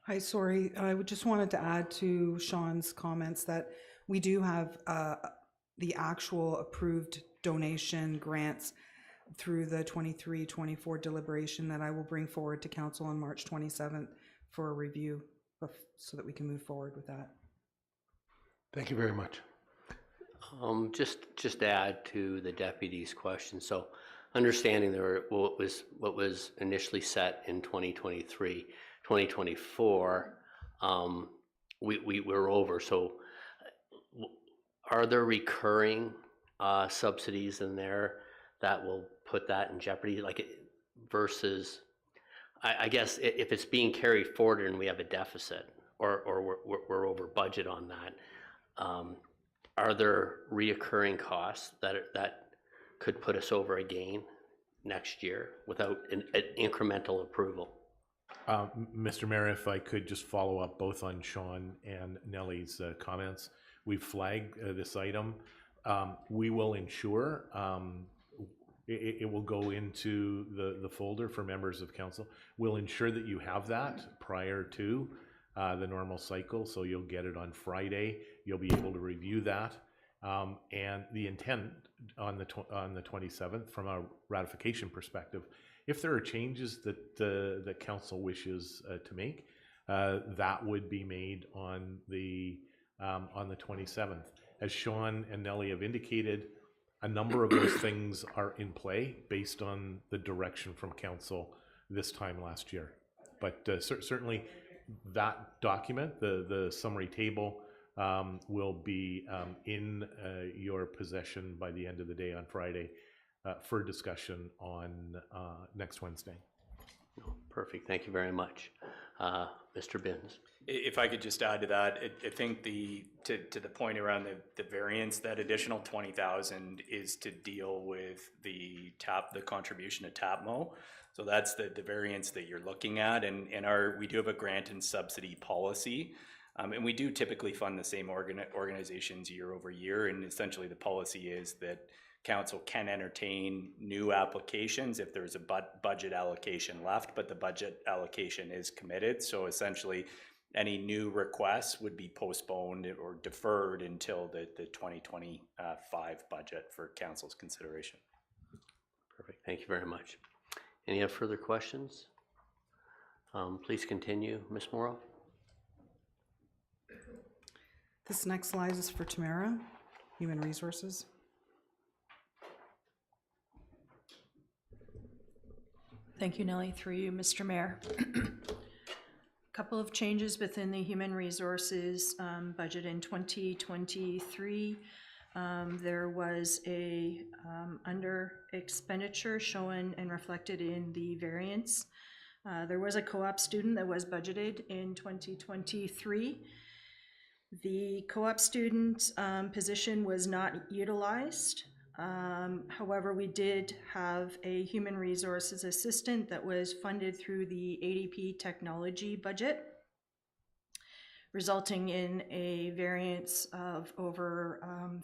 Hi, sorry. I just wanted to add to Sean's comments that we do have the actual approved donation grants through the 23-24 deliberation that I will bring forward to council on March 27th for a review so that we can move forward with that. Thank you very much. Just to add to the deputy's question. So understanding what was initially set in 2023, 2024, we were over. So are there recurring subsidies in there that will put that in jeopardy, like versus, I guess if it's being carried forward and we have a deficit or we're over budget on that, are there reoccurring costs that could put us over again next year without an incremental approval? Mr. Mayor, if I could just follow up both on Sean and Nellie's comments. We've flagged this item. We will ensure it will go into the folder for members of council. We'll ensure that you have that prior to the normal cycle, so you'll get it on Friday. You'll be able to review that. And the intent on the 27th, from a ratification perspective, if there are changes that the council wishes to make, that would be made on the 27th. As Sean and Nellie have indicated, a number of those things are in play based on the direction from council this time last year. But certainly that document, the summary table, will be in your possession by the end of the day on Friday for discussion on next Wednesday. Perfect. Thank you very much. Mr. Binns. If I could just add to that, I think to the point around the variance, that additional 20,000 is to deal with the contribution to TAPMO. So that's the variance that you're looking at, and we do have a grant and subsidy policy, and we do typically fund the same organizations year over year, and essentially the policy is that council can entertain new applications if there's a budget allocation left, but the budget allocation is committed. So essentially, any new requests would be postponed or deferred until the 2025 budget for council's consideration. Perfect. Thank you very much. Any other further questions? Please continue, Ms. Morrow. This next slide is for Tamara, Human Resources. Thank you, Nellie. Through you, Mr. Mayor. Couple of changes within the Human Resources budget in 2023. There was a under expenditure shown and reflected in the variance. There was a co-op student that was budgeted in 2023. The co-op student position was not utilized. However, we did have a human resources assistant that was funded through the ADP technology budget, resulting in a variance of over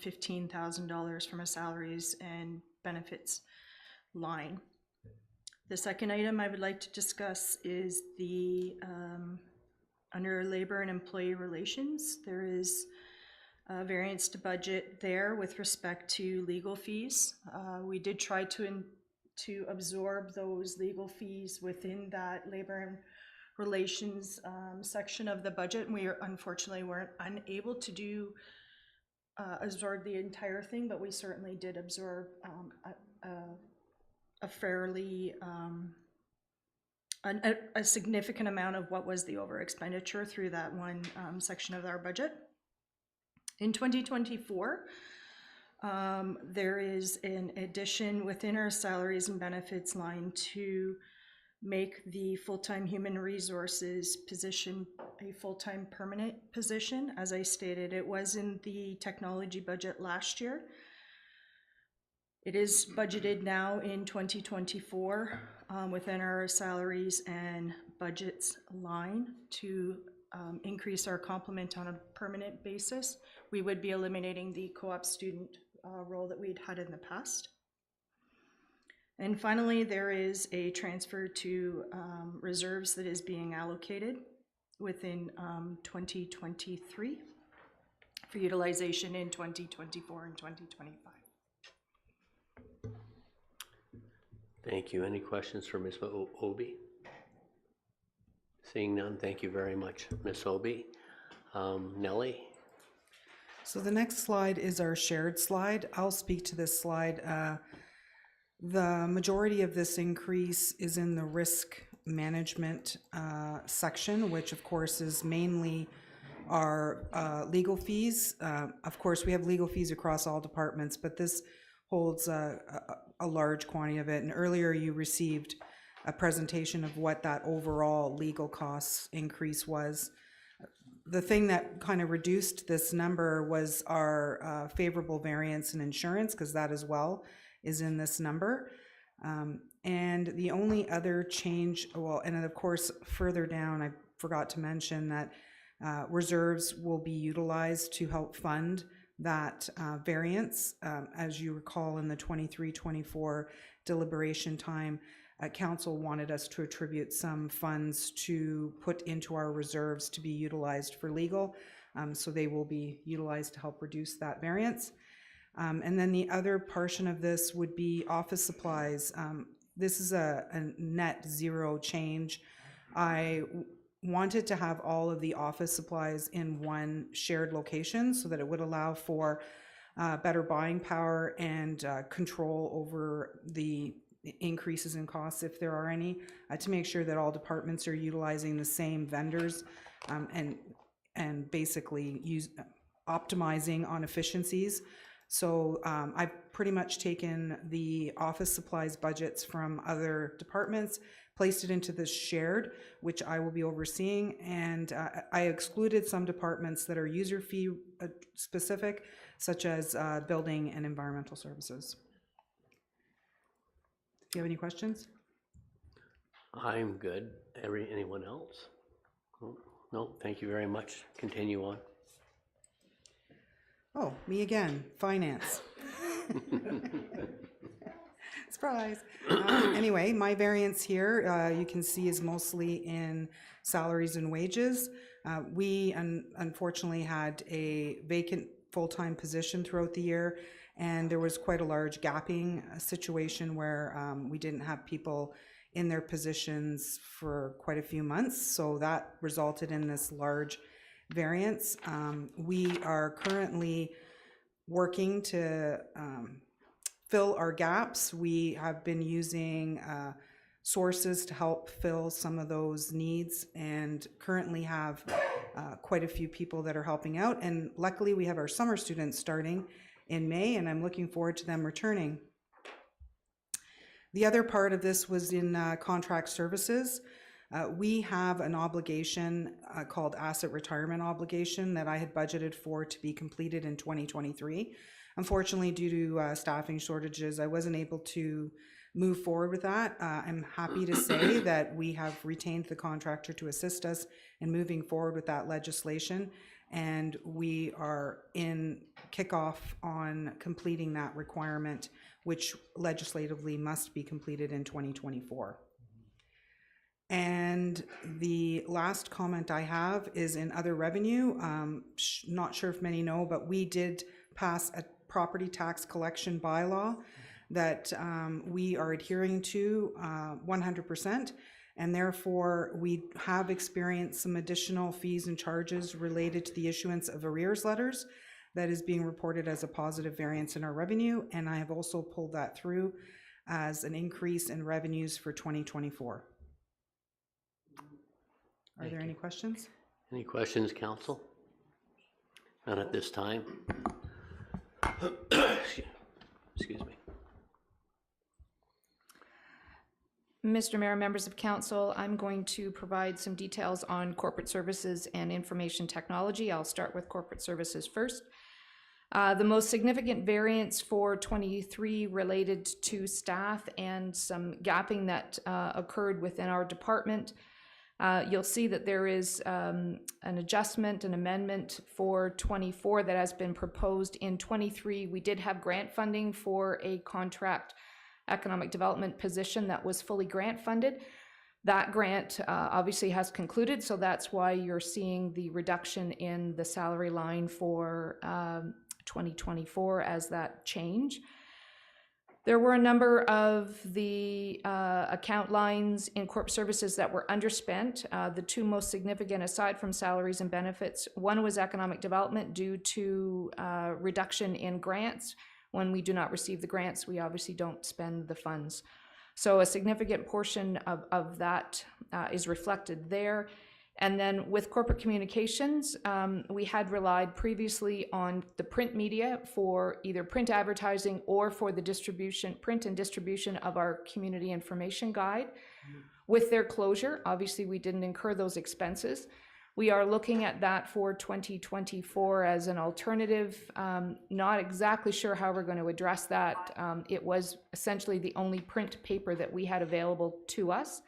$15,000 from a salaries and benefits line. The second item I would like to discuss is the under labor and employee relations. There is variance to budget there with respect to legal fees. We did try to absorb those legal fees within that labor and relations section of the budget, and we unfortunately weren't unable to absorb the entire thing, but we certainly did absorb a fairly a significant amount of what was the over expenditure through that one section of our budget. In 2024, there is an addition within our salaries and benefits line to make the full-time human resources position a full-time permanent position. As I stated, it was in the technology budget last year. It is budgeted now in 2024 within our salaries and budgets line to increase our complement on a permanent basis. We would be eliminating the co-op student role that we'd had in the past. And finally, there is a transfer to reserves that is being allocated within 2023 for utilization in 2024 and 2025. Thank you. Any questions for Ms. Obi? Seeing none, thank you very much, Ms. Obi. Nellie? So the next slide is our shared slide. I'll speak to this slide. The majority of this increase is in the risk management section, which of course is mainly are legal fees. Of course, we have legal fees across all departments, but this holds a large quantity of it. And earlier you received a presentation of what that overall legal costs increase was. The thing that kind of reduced this number was our favorable variance in insurance, because that as well is in this number. And the only other change, well, and then of course further down, I forgot to mention that reserves will be utilized to help fund that variance. As you recall, in the 23-24 deliberation time, council wanted us to attribute some funds to put into our reserves to be utilized for legal. So they will be utilized to help reduce that variance. And then the other portion of this would be office supplies. This is a net zero change. I wanted to have all of the office supplies in one shared location so that it would allow for better buying power and control over the increases in costs, if there are any, to make sure that all departments are utilizing the same vendors and basically optimizing on efficiencies. So I've pretty much taken the office supplies budgets from other departments, placed it into this shared, which I will be overseeing, and I excluded some departments that are user fee specific, such as building and environmental services. Do you have any questions? I'm good. Anyone else? No, thank you very much. Continue on. Oh, me again, finance. Surprise. Anyway, my variance here, you can see, is mostly in salaries and wages. We unfortunately had a vacant full-time position throughout the year, and there was quite a large gapping situation where we didn't have people in their positions for quite a few months. So that resulted in this large variance. We are currently working to fill our gaps. We have been using sources to help fill some of those needs, and currently have quite a few people that are helping out. And luckily we have our summer students starting in May, and I'm looking forward to them returning. The other part of this was in contract services. We have an obligation called asset retirement obligation that I had budgeted for to be completed in 2023. Unfortunately, due to staffing shortages, I wasn't able to move forward with that. I'm happy to say that we have retained the contractor to assist us in moving forward with that legislation, and we are in kickoff on completing that requirement, which legislatively must be completed in 2024. And the last comment I have is in other revenue. Not sure if many know, but we did pass a property tax collection bylaw that we are adhering to 100%. And therefore, we have experienced some additional fees and charges related to the issuance of arrears letters that is being reported as a positive variance in our revenue. And I have also pulled that through as an increase in revenues for 2024. Are there any questions? Any questions, council? None at this time. Excuse me. Mr. Mayor, members of council, I'm going to provide some details on corporate services and information technology. I'll start with corporate services first. The most significant variance for 23 related to staff and some gapping that occurred within our department. You'll see that there is an adjustment, an amendment for 24 that has been proposed. In 23, we did have grant funding for a contract economic development position that was fully grant funded. That grant obviously has concluded, so that's why you're seeing the reduction in the salary line for 2024 as that change. There were a number of the account lines in corp services that were underspent. The two most significant, aside from salaries and benefits, one was economic development due to reduction in grants. When we do not receive the grants, we obviously don't spend the funds. So a significant portion of that is reflected there. And then with corporate communications, we had relied previously on the print media for either print advertising or for the print and distribution of our community information guide. With their closure, obviously we didn't incur those expenses. We are looking at that for 2024 as an alternative. Not exactly sure how we're going to address that. It was essentially the only print paper that we had available to us.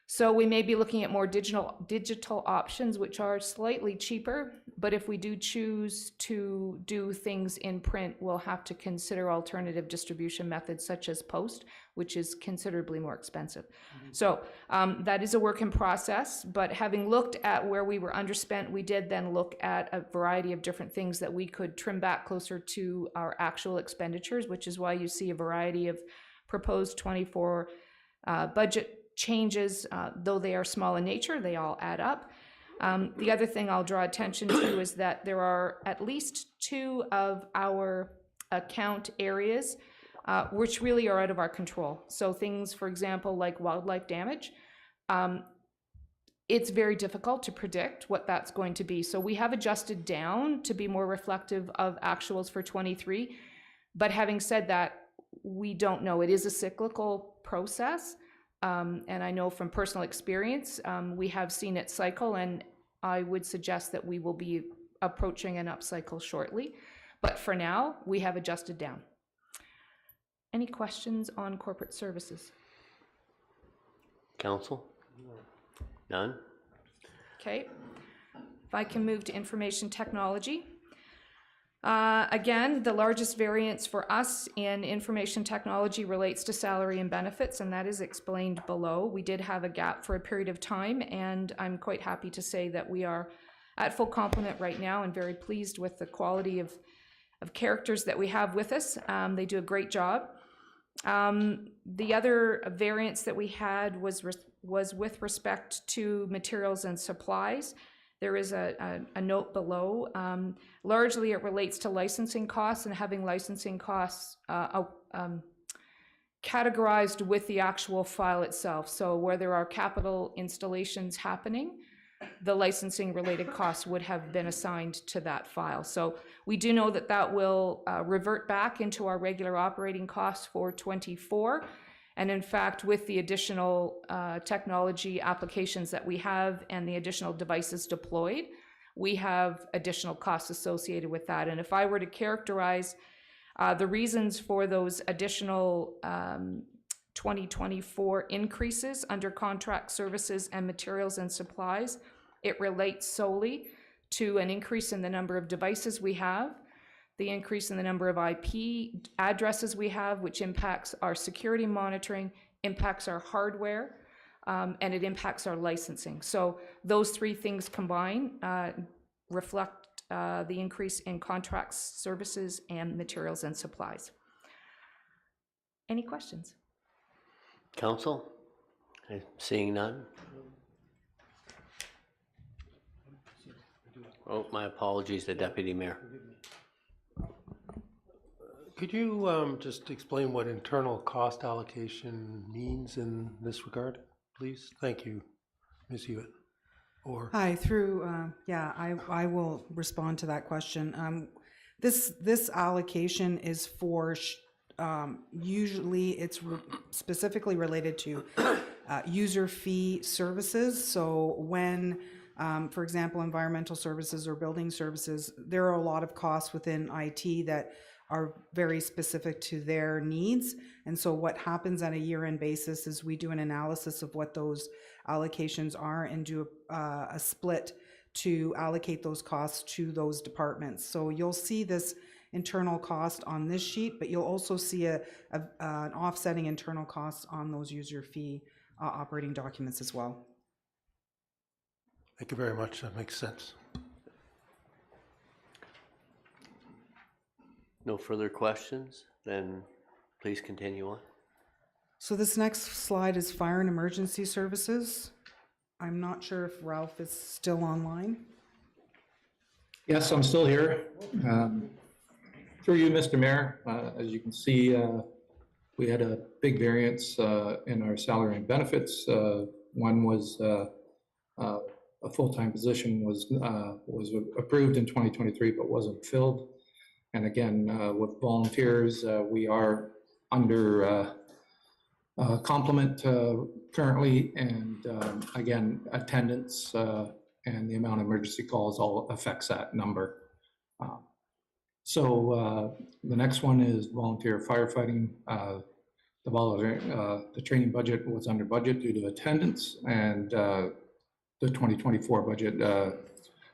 So we may be looking at more digital options, which are slightly cheaper, but if we do choose to do things in print, we'll have to consider alternative distribution methods such as post, which is considerably more expensive. So that is a work in process, but having looked at where we were underspent, we did then look at a variety of different things that we could trim back closer to our actual expenditures, which is why you see a variety of proposed 24 budget changes. Though they are small in nature, they all add up. The other thing I'll draw attention to is that there are at least 2 of our account areas which really are out of our control. So things, for example, like wildlife damage, it's very difficult to predict what that's going to be. So we have adjusted down to be more reflective of actuals for 23. But having said that, we don't know. It is a cyclical process. And I know from personal experience, we have seen it cycle, and I would suggest that we will be approaching an upcycle shortly. But for now, we have adjusted down. Any questions on corporate services? Council? None? Okay. If I can move to information technology. Again, the largest variance for us in information technology relates to salary and benefits, and that is explained below. We did have a gap for a period of time, and I'm quite happy to say that we are at full complement right now and very pleased with the quality of characters that we have with us. They do a great job. The other variance that we had was with respect to materials and supplies. There is a note below. Largely it relates to licensing costs and having licensing costs categorized with the actual file itself. So where there are capital installations happening, the licensing related costs would have been assigned to that file. So we do know that that will revert back into our regular operating costs for 24. And in fact, with the additional technology applications that we have and the additional devices deployed, we have additional costs associated with that. And if I were to characterize the reasons for those additional 2024 increases under contract services and materials and supplies, it relates solely to an increase in the number of devices we have, the increase in the number of IP addresses we have, which impacts our security monitoring, impacts our hardware, and it impacts our licensing. So those 3 things combined reflect the increase in contracts, services, and materials and supplies. Any questions? Council? Seeing none? Oh, my apologies, the Deputy Mayor. Could you just explain what internal cost allocation means in this regard, please? Thank you, Ms. Hewitt. Or Hi, I will respond to that question. This allocation is for usually it's specifically related to user fee services. So when, for example, environmental services or building services, there are a lot of costs within IT that are very specific to their needs. And so what happens on a year-end basis is we do an analysis of what those allocations are and do a split to allocate those costs to those departments. So you'll see this internal cost on this sheet, but you'll also see an offsetting internal cost on those user fee operating documents as well. Thank you very much. That makes sense. No further questions? Then please continue on. So this next slide is fire and emergency services. I'm not sure if Ralph is still online. Yes, I'm still here. Through you, Mr. Mayor, as you can see, we had a big variance in our salary and benefits. One was a a full-time position was approved in 2023 but wasn't filled. And again, with volunteers, we are under complement currently, and again, attendance and the amount of emergency calls all affects that number. So the next one is volunteer firefighting. The training budget was under budget due to attendance, and the 2024 budget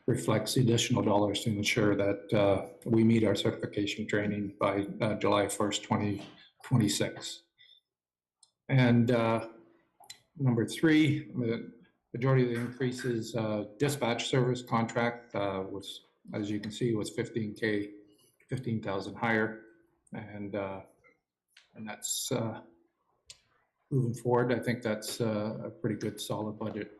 reflects the additional dollars to ensure that we meet our certification training by July 1st, 2026. And number 3, the majority of the increases, dispatch service contract was, as you can see, was 15,000 higher, and that's moving forward. I think that's a pretty good, solid budget.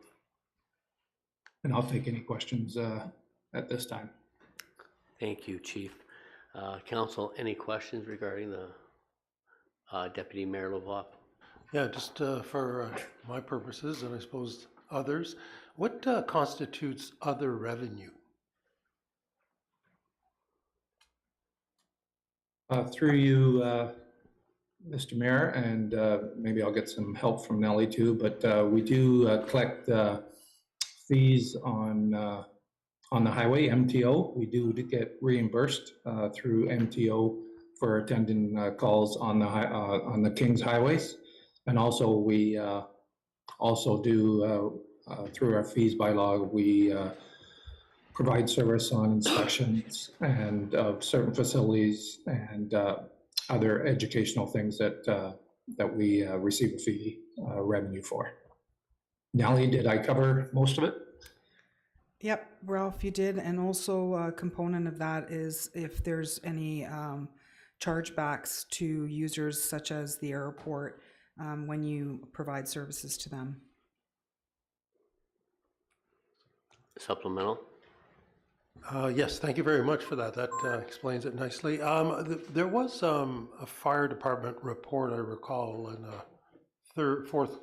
And I'll take any questions at this time. Thank you, Chief. Council, any questions regarding the Deputy Mayor Lavoie? Yeah, just for my purposes, and I suppose others, what constitutes other revenue? Through you, Mr. Mayor, and maybe I'll get some help from Nellie too, but we do collect fees on the highway, MTO. We do get reimbursed through MTO for attending calls on the King's highways. And also we also do, through our fees bylaw, we provide service on inspections and certain facilities and other educational things that we receive a fee revenue for. Nellie, did I cover most of it? Yep, Ralph, you did. And also a component of that is if there's any chargebacks to users such as the airport when you provide services to them. Supplemental? Yes, thank you very much for that. That explains it nicely. There was a fire department report, I recall, in the fourth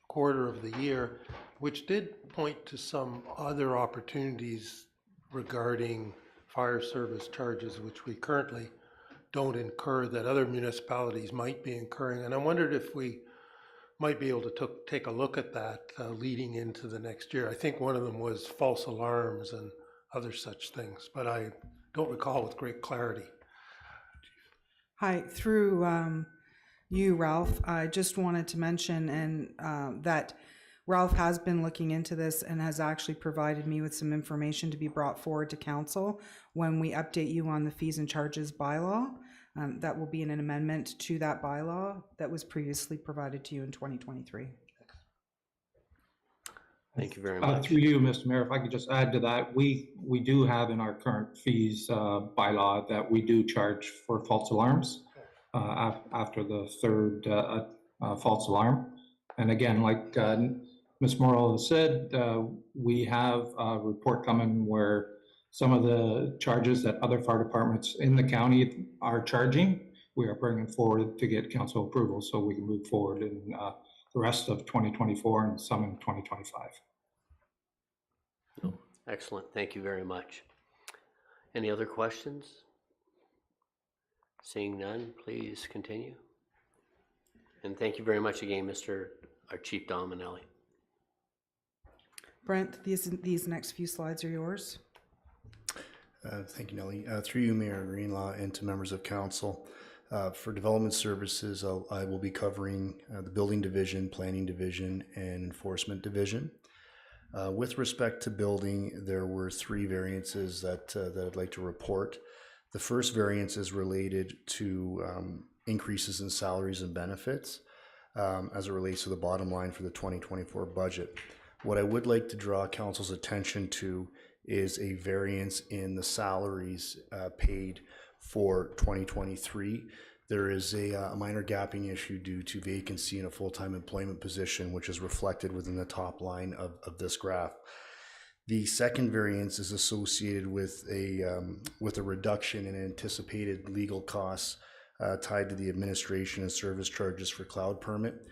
quarter of the year, which did point to some other opportunities regarding fire service charges, which we currently don't incur, that other municipalities might be incurring. And I wondered if we might be able to take a look at that leading into the next year. I think one of them was false alarms and other such things, but I don't recall with great clarity. Hi, through you, Ralph, I just wanted to mention that Ralph has been looking into this and has actually provided me with some information to be brought forward to council when we update you on the fees and charges bylaw. That will be an amendment to that bylaw that was previously provided to you in 2023. Thank you very much. Through you, Mr. Mayor, if I could just add to that, we do have in our current fees bylaw that we do charge for false alarms after the third false alarm. And again, like Ms. Morrill has said, we have a report coming where some of the charges that other fire departments in the county are charging, we are bringing forward to get council approval so we can move forward in the rest of 2024 and some in 2025. Oh, excellent. Thank you very much. Any other questions? Seeing none, please continue. And thank you very much again, our Chief Dominelli. Brent, these next few slides are yours. Thank you, Nellie. Through you, Mayor Greenlaw, and to members of council. For development services, I will be covering the building division, planning division, and enforcement division. With respect to building, there were 3 variances that I'd like to report. The first variance is related to increases in salaries and benefits as it relates to the bottom line for the 2024 budget. What I would like to draw council's attention to is a variance in the salaries paid for 2023. There is a minor gapping issue due to vacancy in a full-time employment position, which is reflected within the top line of this graph. The second variance is associated with a reduction in anticipated legal costs tied to the administration and service charges for cloud permit.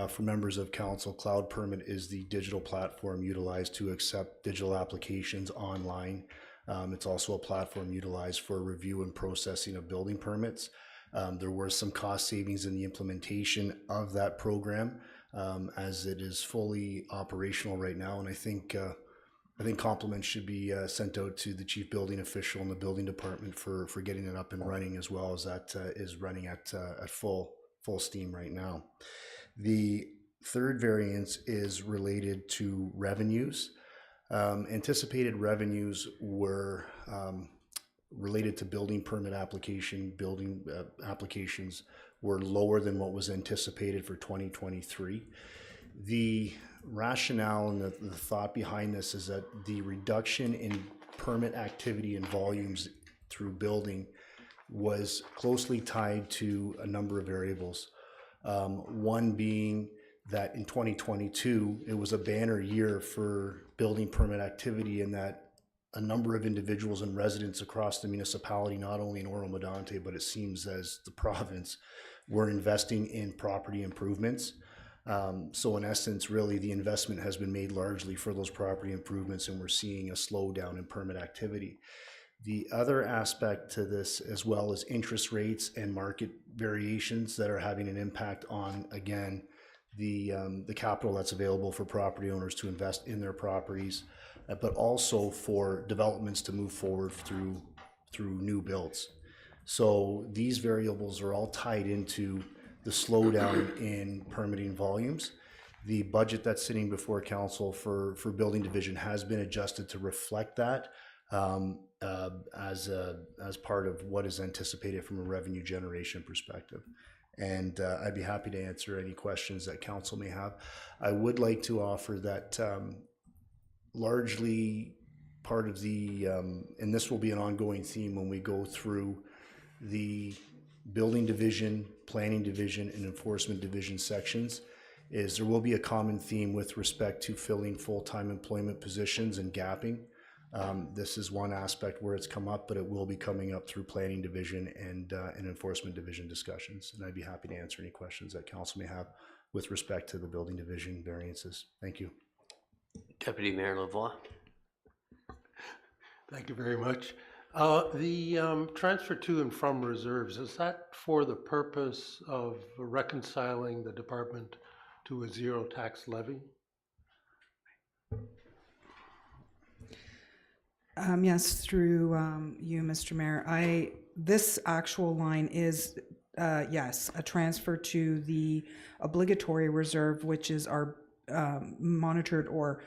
For members of council, Cloud Permit is the digital platform utilized to accept digital applications online. It's also a platform utilized for review and processing of building permits. There were some cost savings in the implementation of that program as it is fully operational right now. And I think compliments should be sent out to the chief building official and the building department for getting it up and running, as well as that is running at full steam right now. The third variance is related to revenues. Anticipated revenues were related to building permit applications were lower than what was anticipated for 2023. The rationale and the thought behind this is that the reduction in permit activity and volumes through building was closely tied to a number of variables. One being that in 2022, it was a banner year for building permit activity, in that a number of individuals and residents across the municipality, not only in Oro-Medonte, but it seems as the province, were investing in property improvements. So in essence, really the investment has been made largely for those property improvements, and we're seeing a slowdown in permit activity. The other aspect to this, as well as interest rates and market variations that are having an impact on, again, the capital that's available for property owners to invest in their properties, but also for developments to move forward through new builds. So these variables are all tied into the slowdown in permitting volumes. The budget that's sitting before council for building division has been adjusted to reflect that as part of what is anticipated from a revenue generation perspective. And I'd be happy to answer any questions that council may have. I would like to offer that largely part of the, and this will be an ongoing theme when we go through the building division, planning division, and enforcement division sections, is there will be a common theme with respect to filling full-time employment positions and gapping. This is one aspect where it's come up, but it will be coming up through planning division and enforcement division discussions. And I'd be happy to answer any questions that council may have with respect to the building division variances. Thank you. Deputy Mayor Lavoie. Thank you very much. The transfer to and from reserves, is that for the purpose of reconciling the department to a zero tax levy? Yes, through you, Mr. Mayor. This actual line is, yes, a transfer to the obligatory reserve, which is our monitored or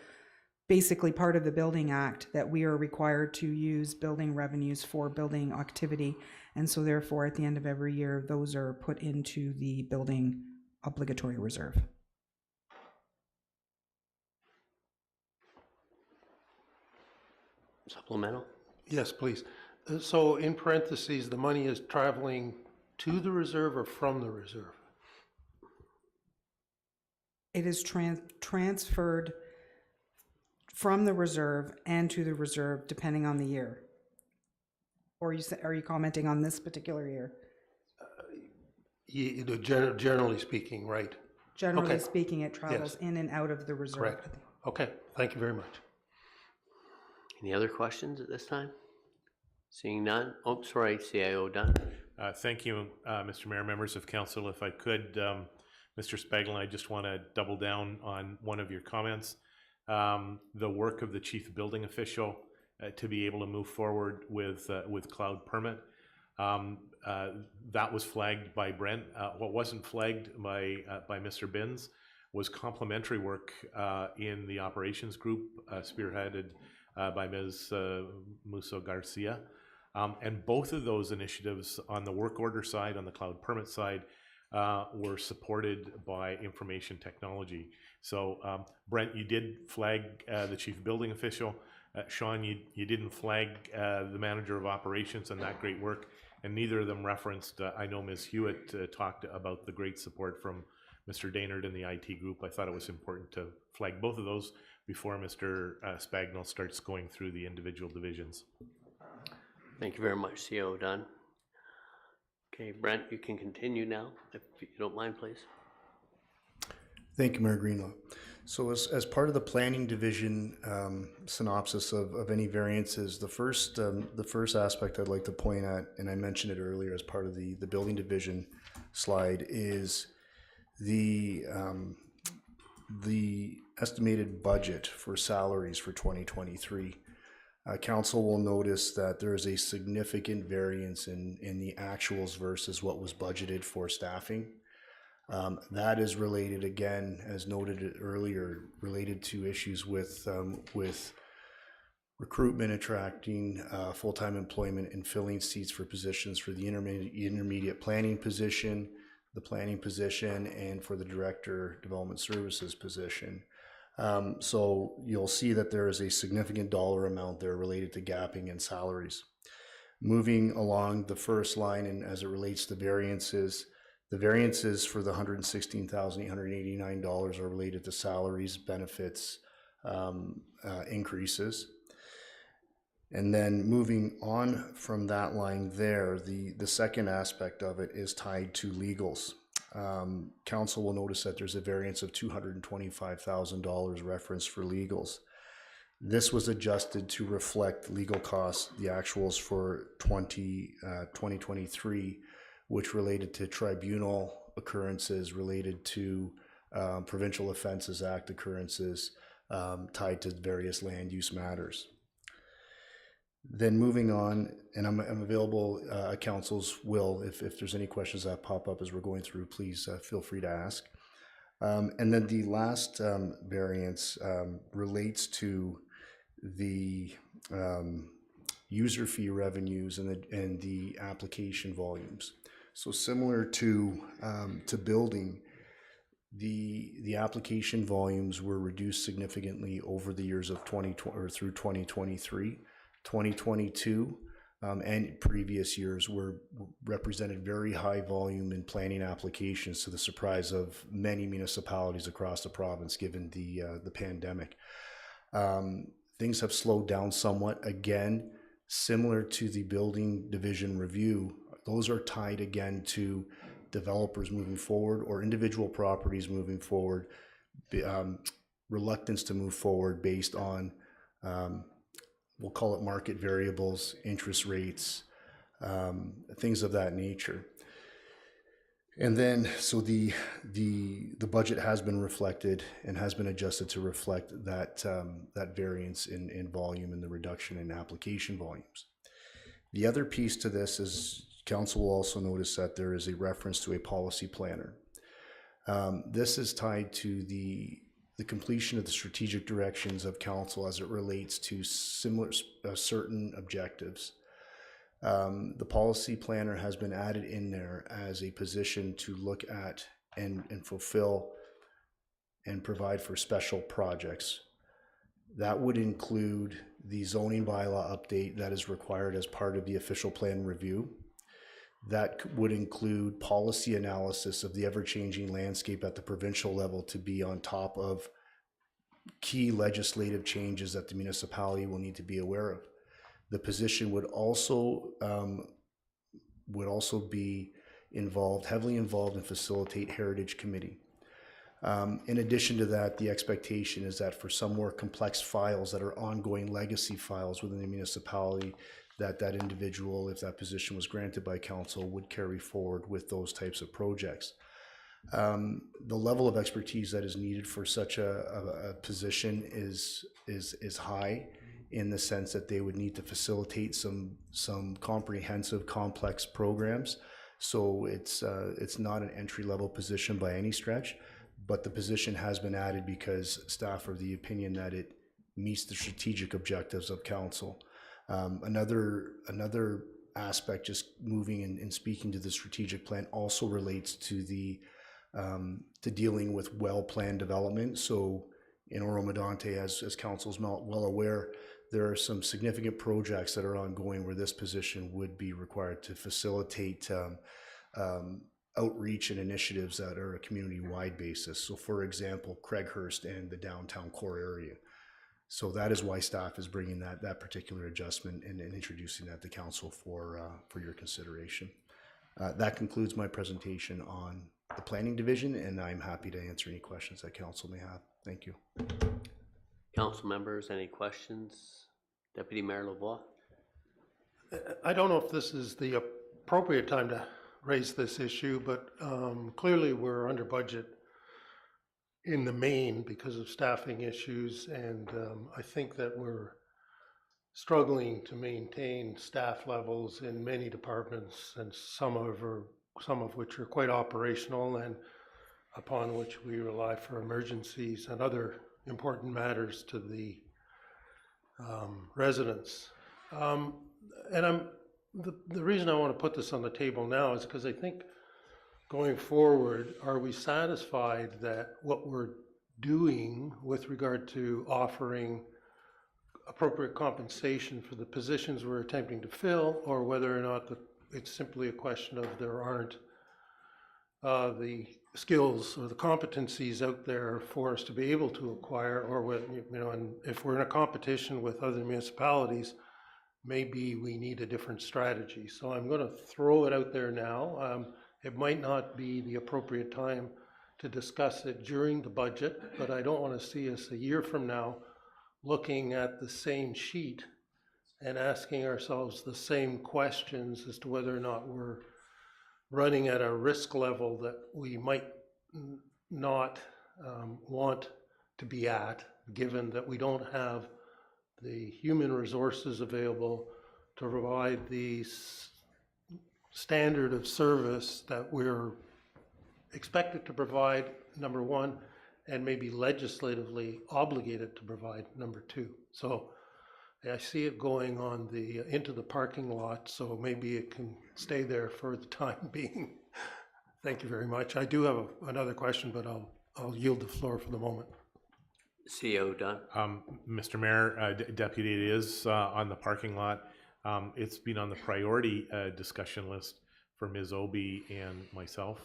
basically part of the Building Act, that we are required to use building revenues for building activity. And so therefore, at the end of every year, those are put into the building obligatory reserve. Supplemental? Yes, please. So in parentheses, the money is traveling to the reserve or from the reserve? It is transferred from the reserve and to the reserve depending on the year. Or are you commenting on this particular year? Generally speaking, right? Generally speaking, it travels in and out of the reserve. Correct. Okay, thank you very much. Any other questions at this time? Seeing none. Oh, sorry, CIO Dunn. Thank you, Mr. Mayor, members of council. If I could, Mr. Spaglin, I just want to double down on one of your comments. The work of the chief building official to be able to move forward with Cloud Permit. That was flagged by Brent. What wasn't flagged by Mr. Binns was complementary work in the operations group spearheaded by Ms. Musso Garcia. And both of those initiatives on the work order side, on the Cloud Permit side, were supported by information technology. So Brent, you did flag the chief building official. Sean, you didn't flag the manager of operations and that great work. And neither of them referenced, I know Ms. Hewitt talked about the great support from Mr. Daynard and the IT group. I thought it was important to flag both of those before Mr. Spagnell starts going through the individual divisions. Thank you very much, CO Dunn. Okay, Brent, you can continue now, if you don't mind, please. Thank you, Mayor Greenlaw. So as part of the planning division synopsis of any variances, the first aspect I'd like to point at, and I mentioned it earlier as part of the building division slide, is the estimated budget for salaries for 2023. Council will notice that there is a significant variance in the actuals versus what was budgeted for staffing. That is related, again, as noted earlier, related to issues with recruitment, attracting full-time employment, and filling seats for positions for the intermediate planning position, the planning position, and for the director development services position. So you'll see that there is a significant dollar amount there related to gapping and salaries. Moving along the first line, and as it relates to variances, the variances for the $116,889 are related to salaries, benefits, increases. And then moving on from that line there, the second aspect of it is tied to legals. Council will notice that there's a variance of $225,000 referenced for legals. This was adjusted to reflect legal costs, the actuals for 2023, which related to tribunal occurrences, related to Provincial Offences Act occurrences tied to various land use matters. Then moving on, and I'm available at Council's will if there's any questions that pop up as we're going through, please feel free to ask. And then the last variance relates to the user fee revenues and the application volumes. So similar to building, the application volumes were reduced significantly over the years of 2020 or through 2023. 2022 and previous years represented very high volume in planning applications, to the surprise of many municipalities across the province given the pandemic. Things have slowed down somewhat. Again, similar to the building division review, those are tied again to developers moving forward or individual properties moving forward, reluctance to move forward based on we'll call it market variables, interest rates, things of that nature. And then, so the budget has been reflected and has been adjusted to reflect that that variance in volume and the reduction in application volumes. The other piece to this is Council will also notice that there is a reference to a policy planner. This is tied to the completion of the strategic directions of Council as it relates to similar certain objectives. The policy planner has been added in there as a position to look at and fulfill and provide for special projects. That would include the zoning bylaw update that is required as part of the official plan review. That would include policy analysis of the ever-changing landscape at the provincial level to be on top of key legislative changes that the municipality will need to be aware of. The position would also be heavily involved and facilitate Heritage Committee. In addition to that, the expectation is that for some more complex files that are ongoing legacy files within the municipality, that individual, if that position was granted by Council, would carry forward with those types of projects. The level of expertise that is needed for such a position is high, in the sense that they would need to facilitate some comprehensive, complex programs. So it's not an entry-level position by any stretch, but the position has been added because staff are of the opinion that it meets the strategic objectives of Council. Another aspect, just moving and speaking to the strategic plan, also relates to to dealing with well-planned development. So in Oro-Medonte, as Council's well aware, there are some significant projects that are ongoing where this position would be required to facilitate outreach and initiatives that are a community-wide basis. So for example, Craighurst and the downtown core area. So that is why staff is bringing that particular adjustment and introducing that to Council for your consideration. That concludes my presentation on the planning division, and I'm happy to answer any questions that council may have. Thank you. Council members, any questions? Deputy Mayor Lavoie? I don't know if this is the appropriate time to raise this issue, but clearly we're under budget in the main because of staffing issues, and I think that we're struggling to maintain staff levels in many departments, and some of which are quite operational and upon which we rely for emergencies and other important matters to the residents. And the reason I want to put this on the table now is because I think going forward, are we satisfied that what we're doing with regard to offering appropriate compensation for the positions we're attempting to fill, or whether or not it's simply a question of there aren't the skills or the competencies out there for us to be able to acquire, or and if we're in a competition with other municipalities, maybe we need a different strategy. So I'm going to throw it out there now. It might not be the appropriate time to discuss it during the budget, but I don't want to see us a year from now looking at the same sheet and asking ourselves the same questions as to whether or not we're running at a risk level that we might not want to be at, given that we don't have the human resources available to provide the standard of service that we're expected to provide, number one, and maybe legislatively obligated to provide, number two. So I see it going on into the parking lot, so maybe it can stay there for the time being. Thank you very much. I do have another question, but I'll yield the floor for the moment. CEO Dunn. Mr. Mayor, Deputy, it is on the parking lot. It's been on the priority discussion list for Ms. Obie and myself.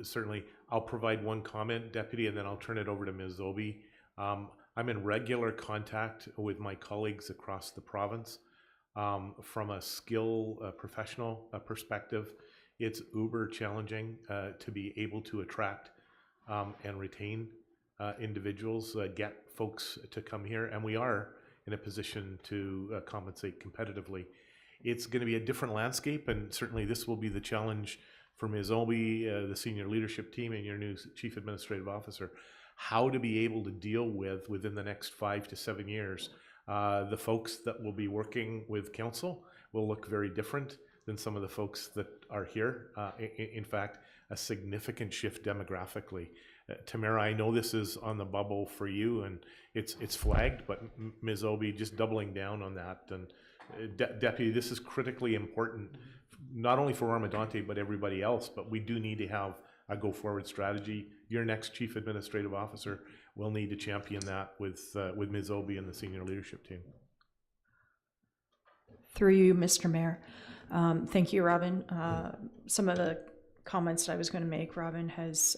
Certainly, I'll provide one comment, Deputy, and then I'll turn it over to Ms. Obie. I'm in regular contact with my colleagues across the province. From a skill professional perspective, it's uber challenging to be able to attract and retain individuals, get folks to come here, and we are in a position to compensate competitively. It's going to be a different landscape, and certainly this will be the challenge for Ms. Obie, the senior leadership team, and your new Chief Administrative Officer, how to be able to deal with, within the next 5 to 7 years, the folks that will be working with council will look very different than some of the folks that are here. In fact, a significant shift demographically. Tamara, I know this is on the bubble for you, and it's flagged, but Ms. Obie, just doubling down on that. And Deputy, this is critically important, not only for Oro-Medonte, but everybody else, but we do need to have a go-forward strategy. Your next Chief Administrative Officer will need to champion that with Ms. Obie and the senior leadership team. Through you, Mr. Mayor. Thank you, Robin. Some of the comments that I was going to make, Robin has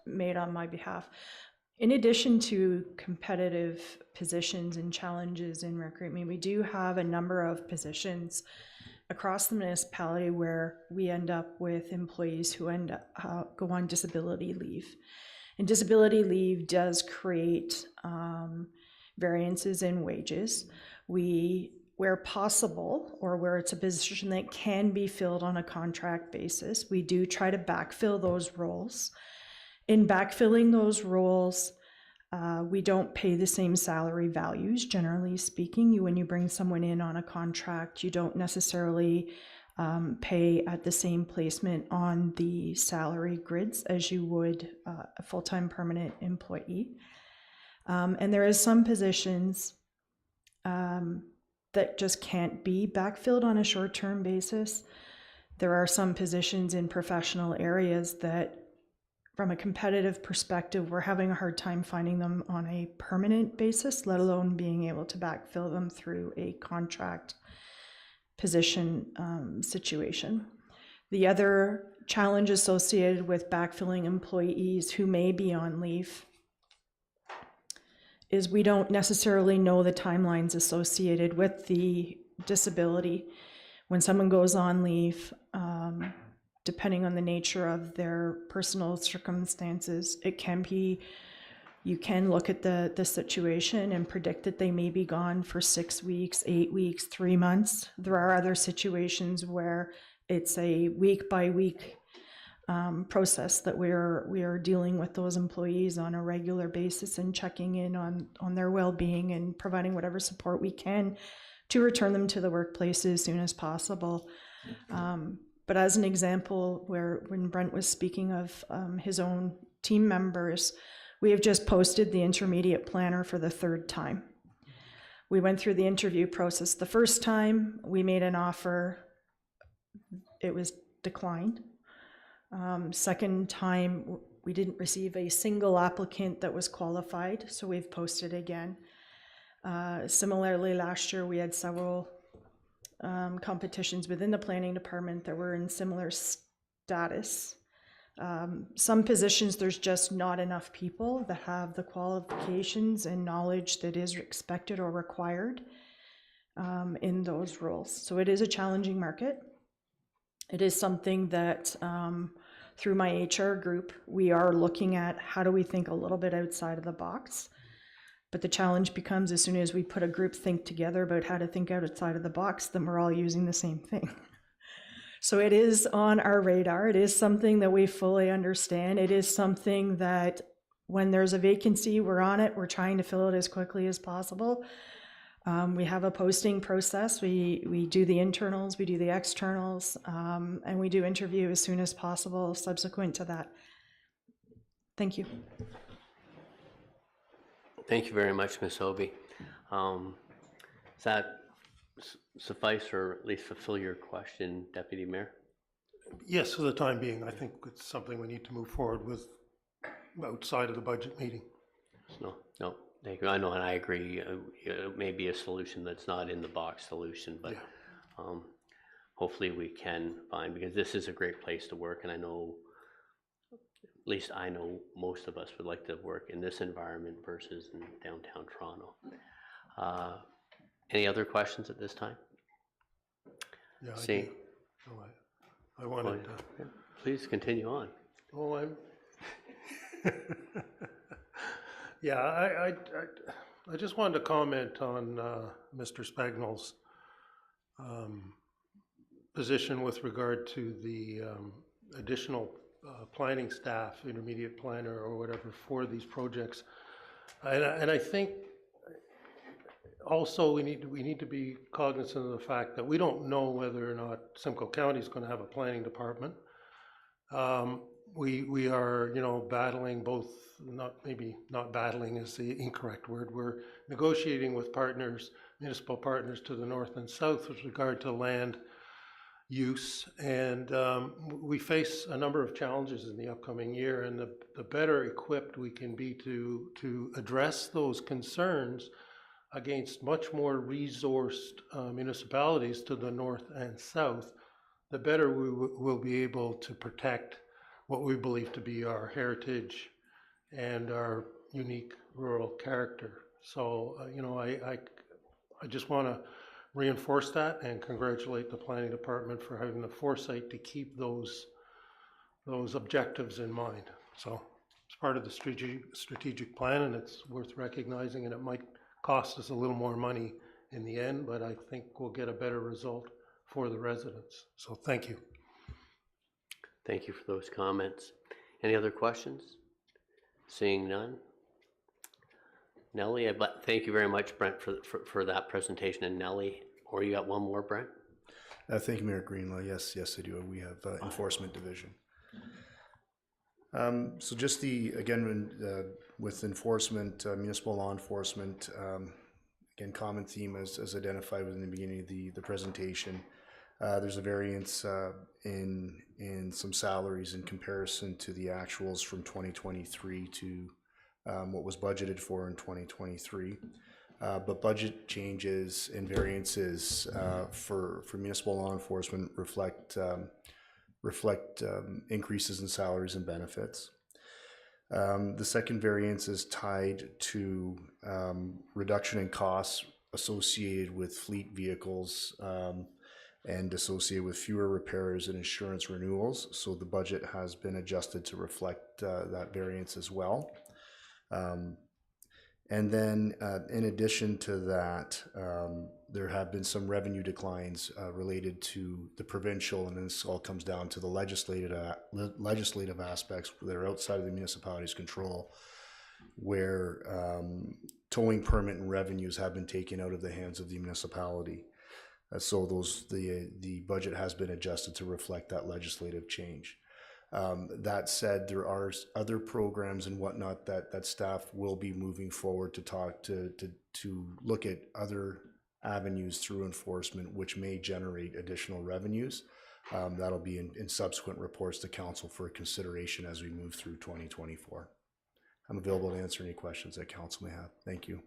made on my behalf. In addition to competitive positions and challenges in recruitment, we do have a number of positions across the municipality where we end up with employees who go on disability leave. And disability leave does create variances in wages. Where possible, or where it's a position that can be filled on a contract basis, we do try to backfill those roles. In backfilling those roles, we don't pay the same salary values, generally speaking. When you bring someone in on a contract, you don't necessarily pay at the same placement on the salary grids as you would a full-time permanent employee. And there is some positions that just can't be backfilled on a short-term basis. There are some positions in professional areas that, from a competitive perspective, we're having a hard time finding them on a permanent basis, let alone being able to backfill them through a contract position situation. The other challenge associated with backfilling employees who may be on leave is we don't necessarily know the timelines associated with the disability. When someone goes on leave, depending on the nature of their personal circumstances, it can be, you can look at the situation and predict that they may be gone for 6 weeks, 8 weeks, 3 months. There are other situations where it's a week by week process that we are dealing with those employees on a regular basis and checking in on their well-being and providing whatever support we can to return them to the workplace as soon as possible. But as an example, when Brent was speaking of his own team members, we have just posted the intermediate planner for the 3rd time. We went through the interview process the first time, we made an offer, it was declined. Second time, we didn't receive a single applicant that was qualified, so we've posted again. Similarly, last year we had several competitions within the planning department that were in similar status. Some positions, there's just not enough people that have the qualifications and knowledge that is expected or required in those roles. So it is a challenging market. It is something that through my HR group, we are looking at how do we think a little bit outside of the box. But the challenge becomes as soon as we put a group think together about how to think outside of the box, then we're all using the same thing. So it is on our radar. It is something that we fully understand. It is something that when there's a vacancy, we're on it. We're trying to fill it as quickly as possible. We have a posting process. We do the internals, we do the externals, and we do interview as soon as possible subsequent to that. Thank you. Thank you very much, Ms. Obi. Does that suffice or at least fulfill your question, Deputy Mayor? Yes, for the time being. I think it's something we need to move forward with outside of the budget meeting. No, thank you. I know, and I agree. It may be a solution that's not in the box solution, but hopefully we can find, because this is a great place to work, and I know, at least I know most of us would like to work in this environment versus in downtown Toronto. Any other questions at this time? Yeah, See, I wanted to. Yeah. Please continue on. Oh, yeah, I just wanted to comment on Mr. Spagnol's position with regard to the additional planning staff, intermediate planner or whatever for these projects. And I think also we need to be cognizant of the fact that we don't know whether or not Simcoe County is going to have a planning department. We are, battling both, not battling is the incorrect word. We're negotiating with partners, municipal partners to the north and south with regard to land use. And we face a number of challenges in the upcoming year, and the better equipped we can be to address those concerns against much more resourced municipalities to the north and south, the better we will be able to protect what we believe to be our heritage and our unique rural character. So, I just want to reinforce that and congratulate the planning department for having the foresight to keep those objectives in mind. So it's part of the strategic plan, and it's worth recognizing, and it might cost us a little more money in the end, but I think we'll get a better result for the residents. So thank you. Thank you for those comments. Any other questions? Seeing none. Nellie, thank you very much, Brent, for that presentation. And Nellie, or you got one more, Brent? Thank you, Mayor Greenlaw. Yes, I do. We have enforcement division. So just with enforcement, municipal law enforcement, again, common theme as identified within the beginning of the presentation. There's a variance in some salaries in comparison to the actuals from 2023 to what was budgeted for in 2023. But budget changes and variances for municipal law enforcement reflect increases in salaries and benefits. The second variance is tied to reduction in costs associated with fleet vehicles and associated with fewer repairs and insurance renewals. So the budget has been adjusted to reflect that variance as well. And then in addition to that, there have been some revenue declines related to the provincial, and this all comes down to the legislative aspects that are outside of the municipality's control, where towing permit and revenues have been taken out of the hands of the municipality. So the budget has been adjusted to reflect that legislative change. That said, there are other programs and whatnot that staff will be moving forward to look at other avenues through enforcement, which may generate additional revenues. That'll be in subsequent reports to council for consideration as we move through 2024. I'm available to answer any questions that council may have. Thank you.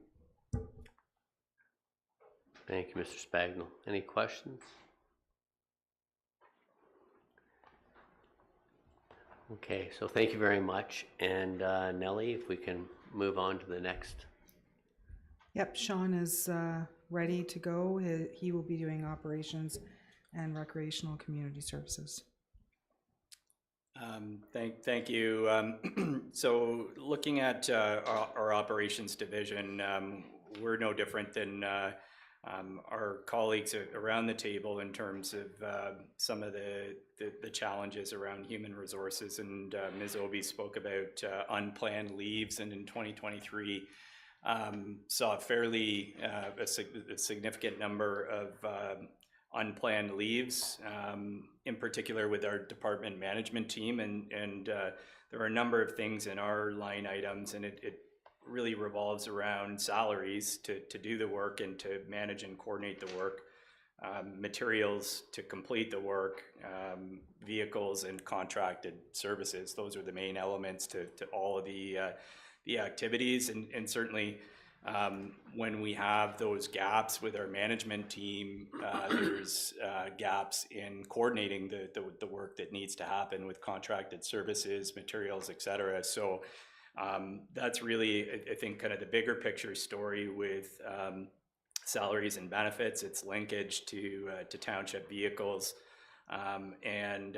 Thank you, Mr. Spagnell. Any questions? Okay, so thank you very much. And Nellie, if we can move on to the next. Yep, Sean is ready to go. He will be doing operations and recreational community services. Thank you. So looking at our operations division, we're no different than our colleagues around the table in terms of some of the challenges around human resources. And Ms. Obi spoke about unplanned leaves, and in 2023 saw a significant number of unplanned leaves, in particular with our department management team. And there are a number of things in our line items, and it really revolves around salaries to do the work and to manage and coordinate the work, materials to complete the work, vehicles and contracted services. Those are the main elements to all of the activities. And certainly when we have those gaps with our management team, there's gaps in coordinating the work that needs to happen with contracted services, materials, et cetera. So that's really, I think, kind of the bigger picture story with salaries and benefits. It's linkage to township vehicles and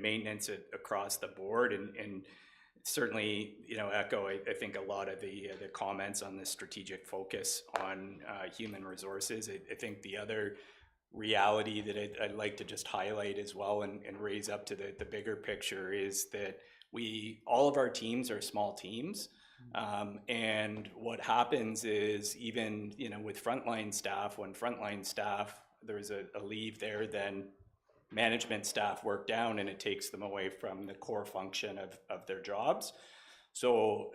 maintenance across the board. And certainly, echo, I think, a lot of the comments on the strategic focus on human resources. I think the other reality that I'd like to just highlight as well and raise up to the bigger picture is that all of our teams are small teams. And what happens is even, with frontline staff, when frontline staff, there's a leave there, then management staff work down and it takes them away from the core function of their jobs. So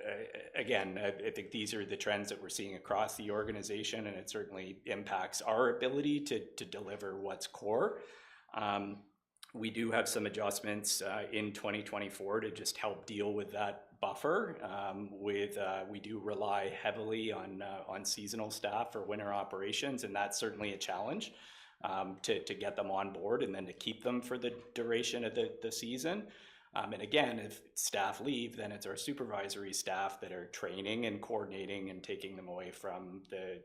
again, I think these are the trends that we're seeing across the organization, and it certainly impacts our ability to deliver what's core. We do have some adjustments in 2024 to just help deal with that buffer. We do rely heavily on seasonal staff for winter operations, and that's certainly a challenge to get them on board and then to keep them for the duration of the season. And again, if staff leave, then it's our supervisory staff that are training and coordinating and taking them away from the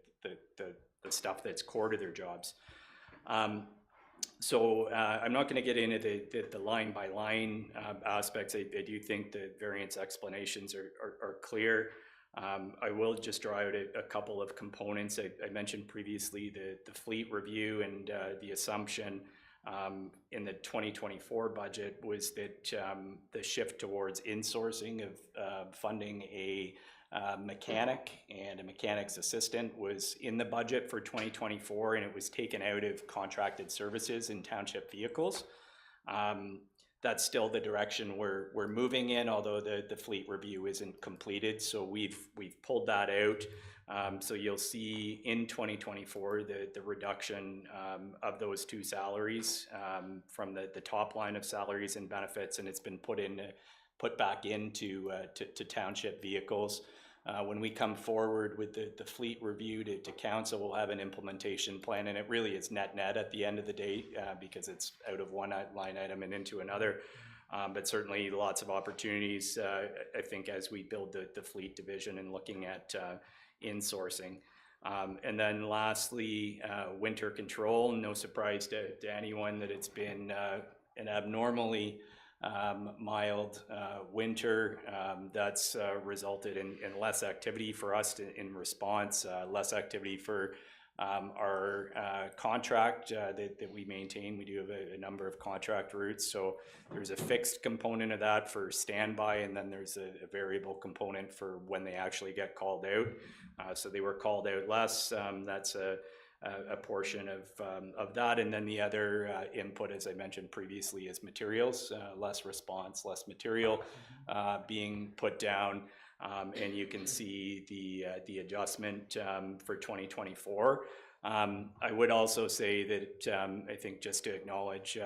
stuff that's core to their jobs. So I'm not going to get into the line by line aspects. I do think the variance explanations are clear. I will just draw out a couple of components. I mentioned previously the fleet review, and the assumption in the 2024 budget was that the shift towards insourcing of funding a mechanic and a mechanic's assistant was in the budget for 2024, and it was taken out of contracted services in township vehicles. That's still the direction we're moving in, although the fleet review isn't completed. So we've pulled that out. So you'll see in 2024 the reduction of those two salaries from the top line of salaries and benefits, and it's been put back into to township vehicles. When we come forward with the fleet review to council, we'll have an implementation plan, and it really is net at the end of the day because it's out of one line item and into another. But certainly lots of opportunities, I think, as we build the fleet division and looking at insourcing. And then lastly, winter control. No surprise to anyone that it's been an abnormally mild winter. That's resulted in less activity for us in response, less activity for our contract that we maintain. We do have a number of contract routes, so there's a fixed component of that for standby, and then there's a variable component for when they actually get called out. So they were called out less. That's a portion of that, and then the other input, as I mentioned previously, is materials. Less response, less material being put down. And you can see the adjustment for 2024. I would also say that I think just to acknowledge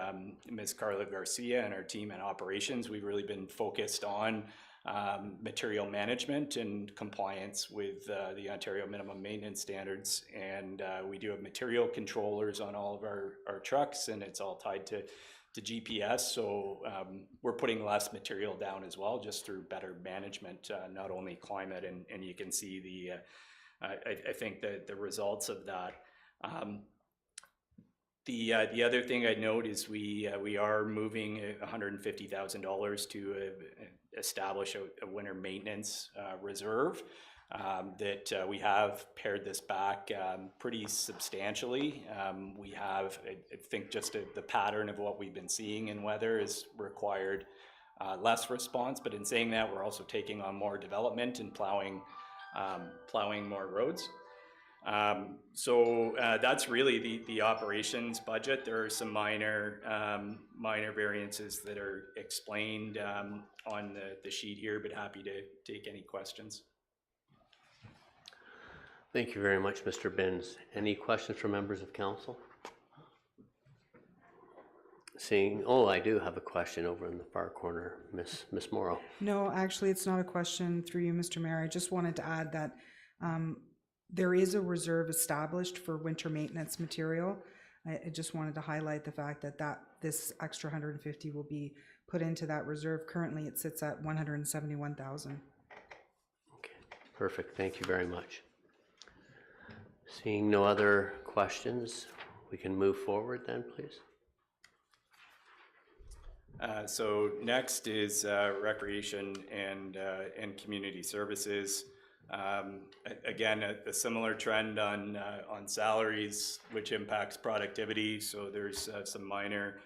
Ms. Carla Garcia and our team in operations, we've really been focused on material management and compliance with the Ontario minimum maintenance standards. And we do have material controllers on all of our trucks, and it's all tied to GPS, so we're putting less material down as well, just through better management, not only climate, and you can see I think the results of that. The other thing I'd note is we are moving $150,000 to establish a winter maintenance reserve. That we have pared this back pretty substantially. We have, I think, just the pattern of what we've been seeing in weather has required less response. But in saying that, we're also taking on more development and plowing more roads. So that's really the operations budget. There are some minor variances that are explained on the sheet here, but happy to take any questions. Thank you very much, Mr. Binns. Any questions from members of council? Seeing, I do have a question over in the far corner, Miss Morrow. No, actually, it's not a question through you, Mr. Mayor. I just wanted to add that there is a reserve established for winter maintenance material. I just wanted to highlight the fact that this extra 150 will be put into that reserve. Currently, it sits at 171,000. Okay, perfect. Thank you very much. Seeing no other questions, we can move forward then, please. So next is recreation and community services. Again, a similar trend on salaries, which impacts productivity. So there's some minor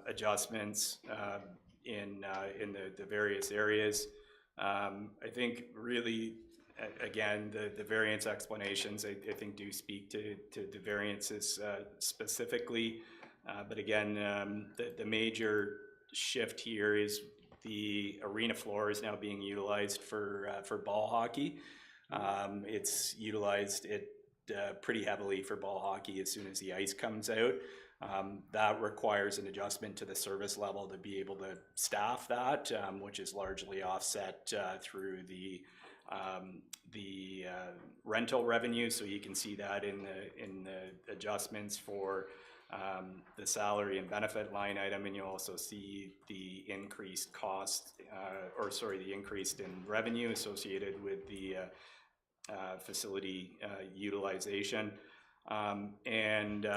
adjustments in the various areas. I think really, again, the variance explanations I think do speak to the variances specifically. But again, the major shift here is the arena floor is now being utilized for ball hockey. It's utilized pretty heavily for ball hockey as soon as the ice comes out. That requires an adjustment to the service level to be able to staff that, which is largely offset through the rental revenue. So you can see that in the adjustments for the salary and benefit line item, and you'll also see the increased cost, the increase in revenue associated with the facility utilization. And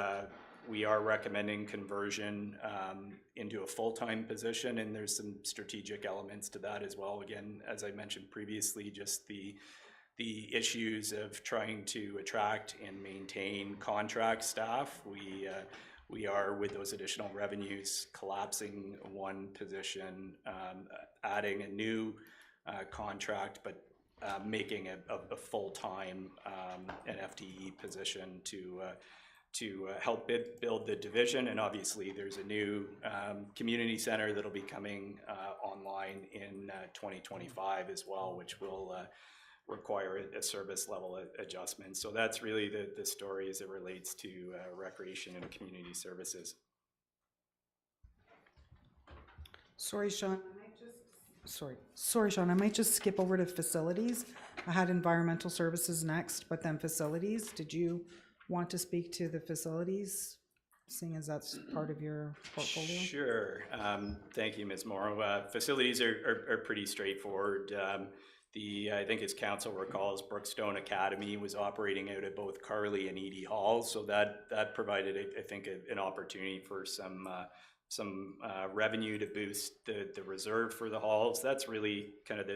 we are recommending conversion into a full-time position, and there's some strategic elements to that as well. Again, as I mentioned previously, just the issues of trying to attract and maintain contract staff. We are, with those additional revenues, collapsing one position, adding a new contract, but making a full-time an FTE position to help build the division. And obviously there's a new community center that'll be coming online in 2025 as well, which will require a service level adjustment. So that's really the story as it relates to recreation and community services. Sorry, Sean. Sorry, Sean. I might just skip over to facilities. I had environmental services next, but then facilities. Did you want to speak to the facilities, seeing as that's part of your portfolio? Sure. Thank you, Ms. Morrow. Facilities are pretty straightforward. I think as council recalls, Brookstone Academy was operating out of both Carly and Edie Halls, so that provided, I think, an opportunity for some revenue to boost the reserve for the halls. That's really kind of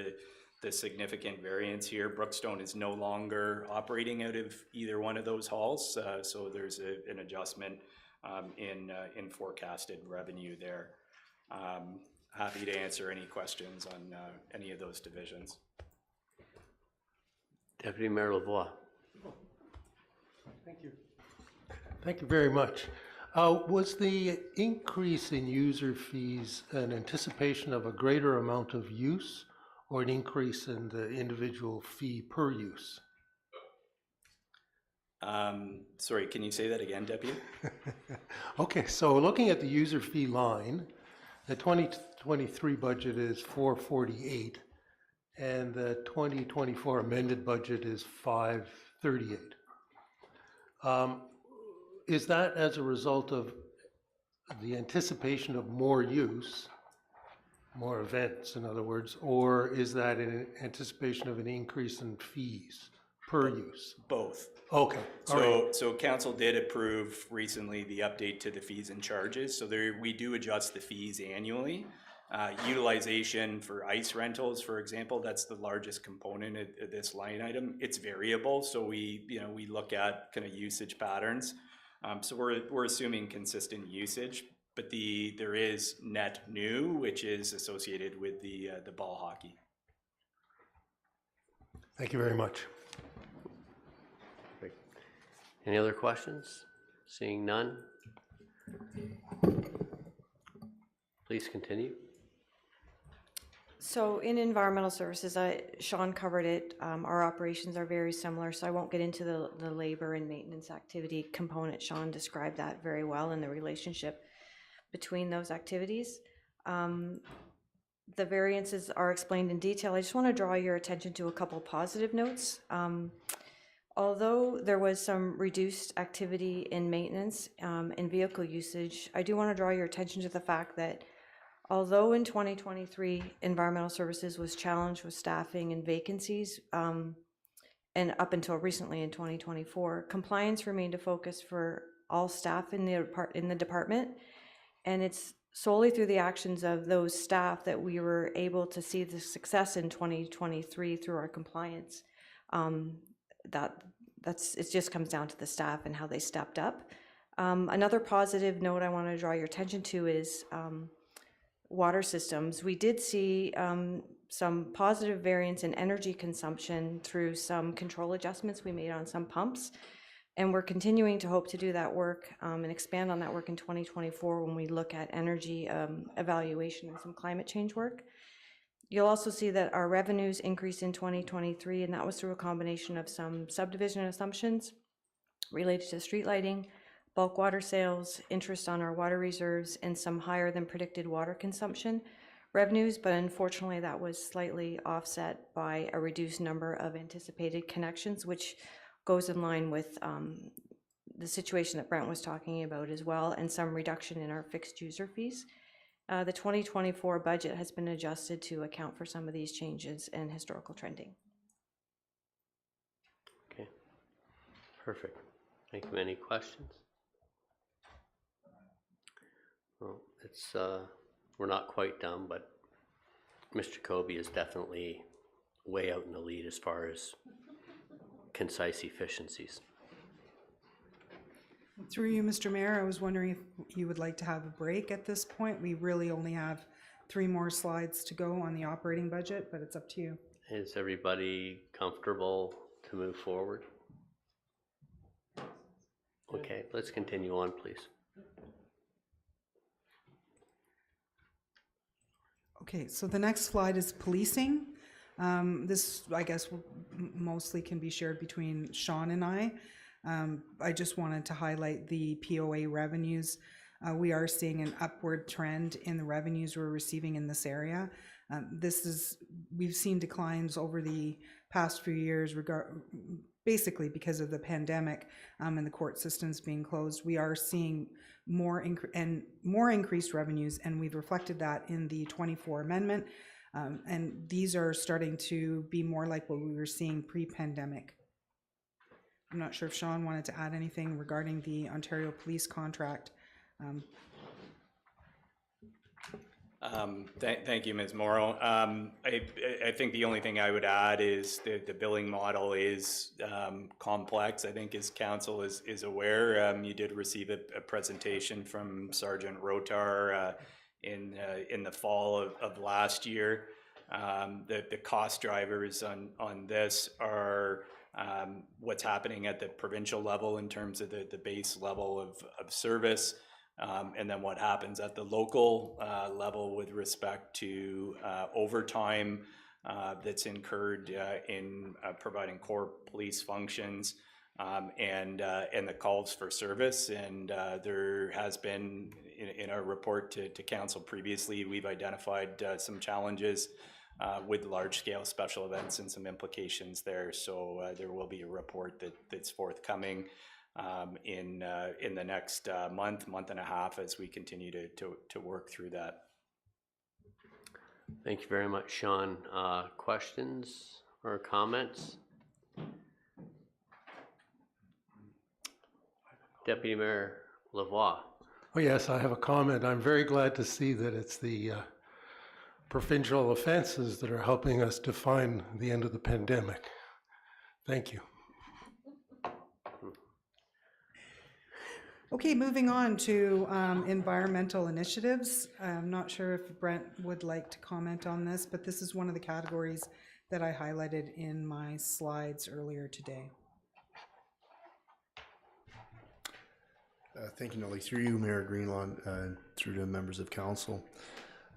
the significant variance here. Brookstone is no longer operating out of either one of those halls, so there's an adjustment in forecasted revenue there. Happy to answer any questions on any of those divisions. Deputy Mayor Lavoie. Thank you. Thank you very much. Was the increase in user fees an anticipation of a greater amount of use or an increase in the individual fee per use? Sorry, can you say that again, Deputy? Okay, so looking at the user fee line, the 2023 budget is 448 and the 2024 amended budget is 538. Is that as a result of the anticipation of more use, more events, in other words, or is that in anticipation of an increase in fees per use? Both. Okay. All right. So council did approve recently the update to the fees and charges. So we do adjust the fees annually. Utilization for ice rentals, for example, that's the largest component of this line item. It's variable, so we look at kind of usage patterns. So we're assuming consistent usage, but there is net new, which is associated with the ball hockey. Thank you very much. Any other questions? Seeing none. Please continue. So in environmental services, Sean covered it. Our operations are very similar, so I won't get into the labor and maintenance activity component. Sean described that very well in the relationship between those activities. The variances are explained in detail. I just want to draw your attention to a couple positive notes. Although there was some reduced activity in maintenance and vehicle usage, I do want to draw your attention to the fact that although in 2023, environmental services was challenged with staffing and vacancies, and up until recently in 2024, compliance remained a focus for all staff in the department, and it's solely through the actions of those staff that we were able to see the success in 2023 through our compliance. It just comes down to the staff and how they stepped up. Another positive note I want to draw your attention to is water systems. We did see some positive variance in energy consumption through some control adjustments we made on some pumps, and we're continuing to hope to do that work and expand on that work in 2024 when we look at energy evaluation and some climate change work. You'll also see that our revenues increased in 2023, and that was through a combination of some subdivision assumptions related to street lighting, bulk water sales, interest on our water reserves, and some higher than predicted water consumption revenues, but unfortunately that was slightly offset by a reduced number of anticipated connections, which goes in line with the situation that Brent was talking about as well, and some reduction in our fixed user fees. The 2024 budget has been adjusted to account for some of these changes and historical trending. Okay, perfect. Thank you. Any questions? Well, we're not quite done, but Mr. Jacoby is definitely way out in the lead as far as concise efficiencies. Through you, Mr. Mayor, I was wondering if you would like to have a break at this point. We really only have 3 more slides to go on the operating budget, but it's up to you. Is everybody comfortable to move forward? Okay, let's continue on, please. Okay, so the next slide is policing. This, I guess, mostly can be shared between Sean and I. I just wanted to highlight the POA revenues. We are seeing an upward trend in the revenues we're receiving in this area. We've seen declines over the past few years, basically because of the pandemic and the court systems being closed. We are seeing more increased revenues, and we've reflected that in the 24 amendment. And these are starting to be more like what we were seeing pre-pandemic. I'm not sure if Sean wanted to add anything regarding the Ontario Police contract. Thank you, Ms. Morrow. I think the only thing I would add is the billing model is complex. I think as council is aware, you did receive a presentation from Sergeant Rotar in the fall of last year. The cost drivers on this are what's happening at the provincial level in terms of the base level of service. And then what happens at the local level with respect to overtime that's incurred in providing core police functions and the calls for service. And there has been, in our report to council previously, we've identified some challenges with large-scale special events and some implications there. So there will be a report that's forthcoming in the next month and a half as we continue to work through that. Thank you very much, Sean. Questions or comments? Deputy Mayor Lavoie. Oh, yes, I have a comment. I'm very glad to see that it's the provincial offenses that are helping us define the end of the pandemic. Thank you. Okay, moving on to environmental initiatives. I'm not sure if Brent would like to comment on this, but this is one of the categories that I highlighted in my slides earlier today. Thank you, Nolly. Through you, Mayor Greenlawn, through to members of council.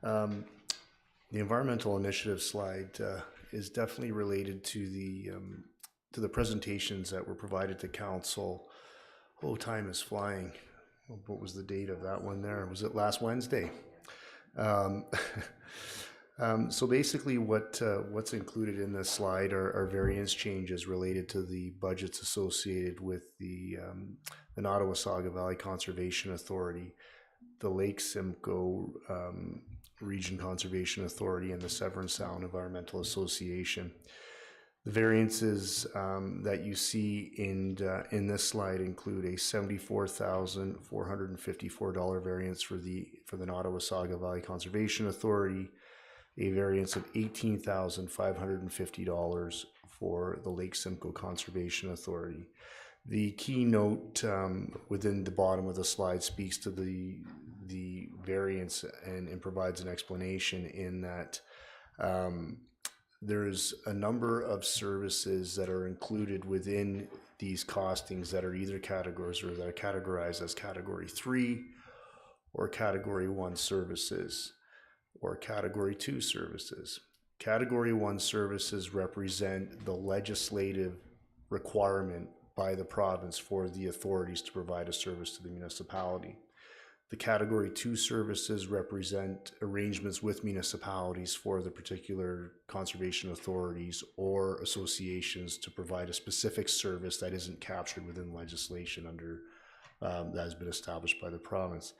The environmental initiative slide is definitely related to the presentations that were provided to council. Oh, time is flying. What was the date of that one there? Was it last Wednesday? So basically what's included in this slide are variance changes related to the budgets associated with the Nottawasaga Valley Conservation Authority, the Lake Simcoe Region Conservation Authority, and the Severn Sound Environmental Association. The variances that you see in this slide include a $74,454 variance for the Nottawasaga Valley Conservation Authority, a variance of $18,550 for the Lake Simcoe Conservation Authority. The keynote within the bottom of the slide speaks to the variance and provides an explanation in that there's a number of services that are included within these costings that are either categories or that are categorized as Category 3 or Category 1 services or Category 2 services. Category 1 services represent the legislative requirement by the province for the authorities to provide a service to the municipality. The Category 2 services represent arrangements with municipalities for the particular conservation authorities or associations to provide a specific service that isn't captured within legislation under that has been established by the province.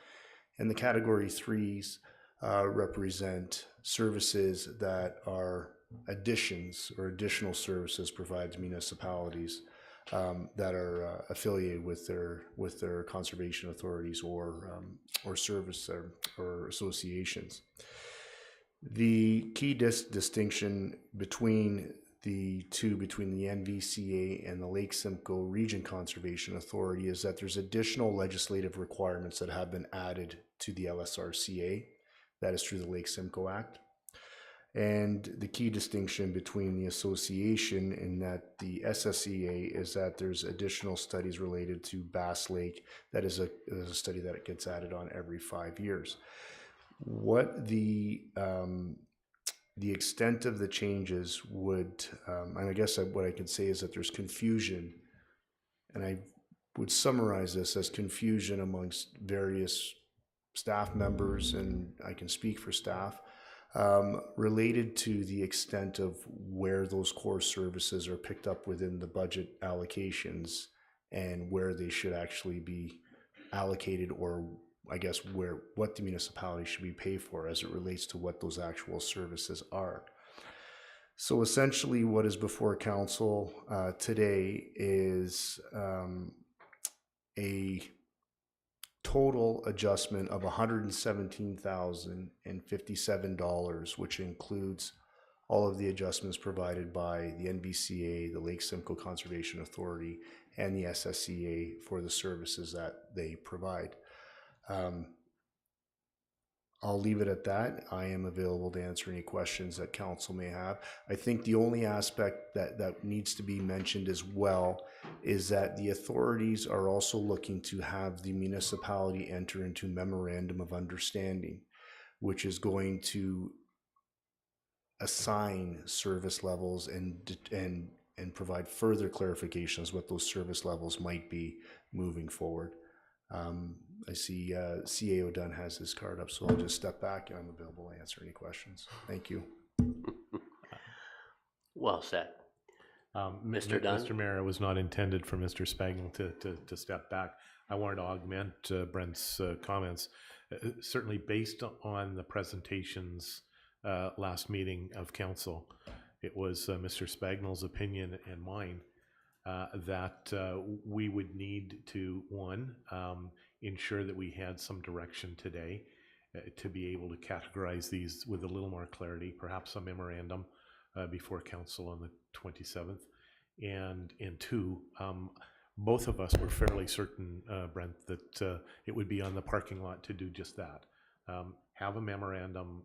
And the Category 3s represent services that are additions or additional services provided to municipalities that are affiliated with their conservation authorities or service or associations. The key distinction between the two, between the NVCA and the Lake Simcoe Region Conservation Authority, is that there's additional legislative requirements that have been added to the LSRCA. That is through the Lake Simcoe Act. And the key distinction between the association and that the SSEA is that there's additional studies related to Bass Lake. That is a study that gets added on every 5 years. What the extent of the changes would, and I guess what I can say is that there's confusion, and I would summarize this as confusion amongst various staff members, and I can speak for staff, related to the extent of where those core services are picked up within the budget allocations and where they should actually be allocated or I guess, what the municipality should be paid for as it relates to what those actual services are. So essentially what is before council today is a total adjustment of $117,057, which includes all of the adjustments provided by the NVCA, the Lake Simcoe Conservation Authority, and the SSCA for the services that they provide. I'll leave it at that. I am available to answer any questions that council may have. I think the only aspect that needs to be mentioned as well is that the authorities are also looking to have the municipality enter into memorandum of understanding, which is going to assign service levels and provide further clarifications what those service levels might be moving forward. I see CAO Dunn has his card up, so I'll just step back and I'm available to answer any questions. Thank you. Well said. Mr. Dunn? Mr. Mayor, it was not intended for Mr. Spagnell to step back. I wanted to augment Brent's comments. Certainly based on the presentations last meeting of council, it was Mr. Spagnell's opinion and mine that we would need to, one, ensure that we had some direction today to be able to categorize these with a little more clarity, perhaps a memorandum before council on the 27th. And two, both of us were fairly certain, Brent, that it would be on the parking lot to do just that. Have a memorandum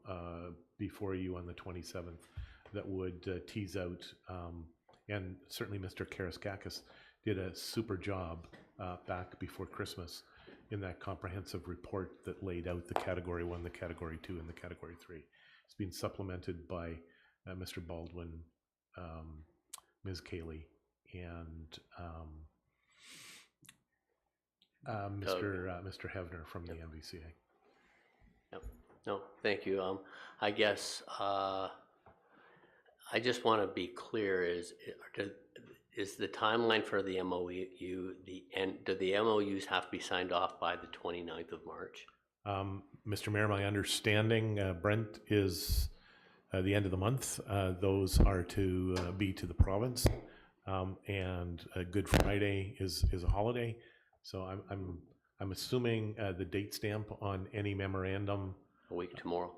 before you on the 27th that would tease out, and certainly Mr. Karaskakis did a super job back before Christmas in that comprehensive report that laid out the Category 1, the Category 2, and the Category 3. It's been supplemented by Mr. Baldwin, Ms. Cayley, and Mr. Hevner from the MVCA. Yep. No, thank you. I guess I just want to be clear: is the timeline for the MOU do the MOUs have to be signed off by the 29th of March? Mr. Mayor, my understanding, Brent, is the end of the month. Those are to be to the province, and Good Friday is a holiday. So I'm assuming the date stamp on any memorandum. A week tomorrow.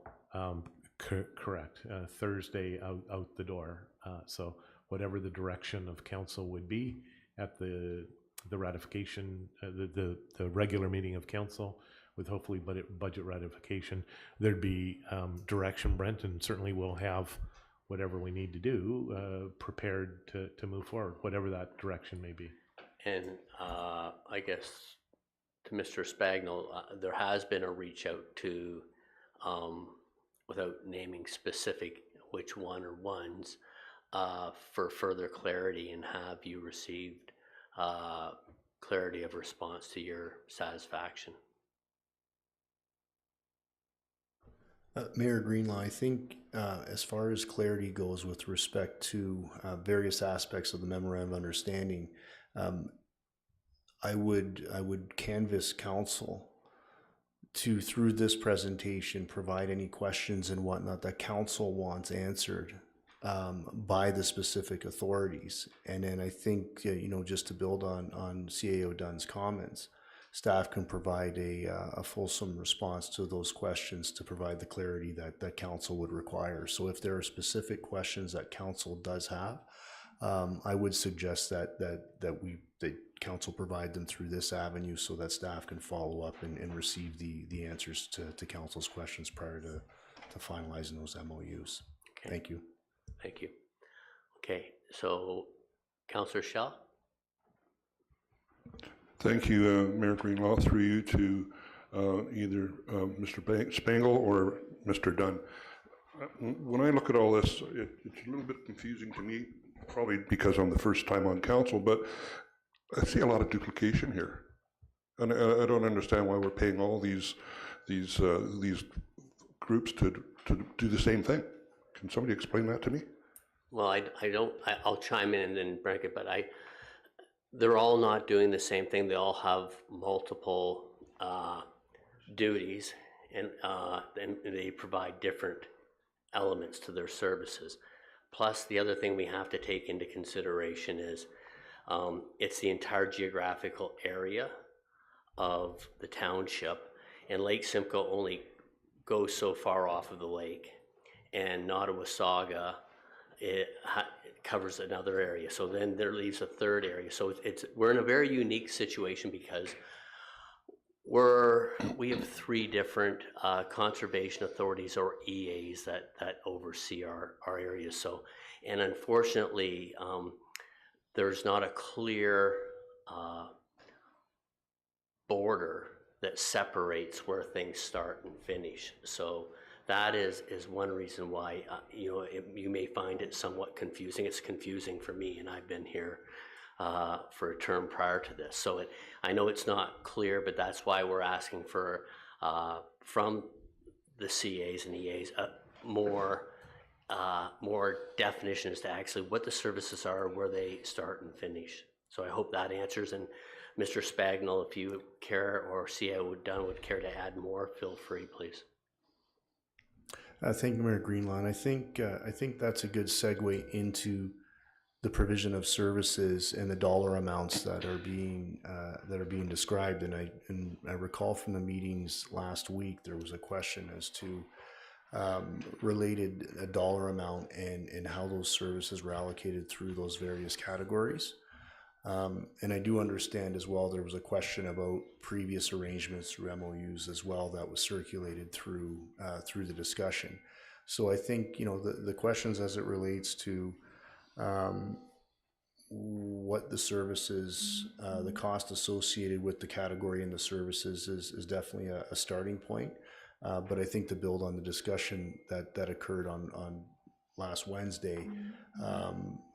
Correct. Thursday out the door. So whatever the direction of council would be at the ratification, the regular meeting of council with hopefully budget ratification, there'd be direction, Brent, and certainly we'll have whatever we need to do prepared to move forward, whatever that direction may be. And I guess to Mr. Spagnell, there has been a reach out to, without naming specific which one or ones, for further clarity, and have you received clarity of response to your satisfaction? Mayor Greenlaw, I think as far as clarity goes with respect to various aspects of the memorandum of understanding, I would canvass council to, through this presentation, provide any questions and whatnot that council wants answered by the specific authorities. And then I think, just to build on CAO Dunn's comments, staff can provide a fulsome response to those questions to provide the clarity that council would require. So if there are specific questions that council does have, I would suggest that council provide them through this avenue so that staff can follow up and receive the answers to council's questions prior to finalizing those MOUs. Okay. Thank you. Thank you. Okay, so Councillor Schell? Thank you, Mayor Greenlaw, through you to either Mr. Spangle or Mr. Dunn. When I look at all this, it's a little bit confusing to me, probably because I'm the first time on council, but I see a lot of duplication here. And I don't understand why we're paying all these groups to do the same thing. Can somebody explain that to me? Well, I'll chime in and then break it, but they're all not doing the same thing. They all have multiple duties, and they provide different elements to their services. Plus, the other thing we have to take into consideration is it's the entire geographical area of the township, and Lake Simcoe only goes so far off of the lake, and Nottawasaga it covers another area. So then there leaves a third area. So we're in a very unique situation because we have 3 different conservation authorities, or EAs, that oversee our areas. So, and unfortunately, there's not a clear border that separates where things start and finish. So that is one reason why you may find it somewhat confusing. It's confusing for me, and I've been here for a term prior to this. So I know it's not clear, but that's why we're asking for from the CAs and EAs more definition as to actually what the services are, where they start and finish. So I hope that answers. And Mr. Spagnell, if you care, or CAO Dunn would care to add more, feel free, please. Thank you, Mayor Greenlaw. I think that's a good segue into the provision of services and the dollar amounts that are being described. And I recall from the meetings last week there was a question as to related a dollar amount and how those services were allocated through those various categories. And I do understand as well there was a question about previous arrangements through MOUs as well that was circulated through the discussion. So I think the questions as it relates to what the services, the cost associated with the category and the services is definitely a starting point. But I think to build on the discussion that occurred on last Wednesday,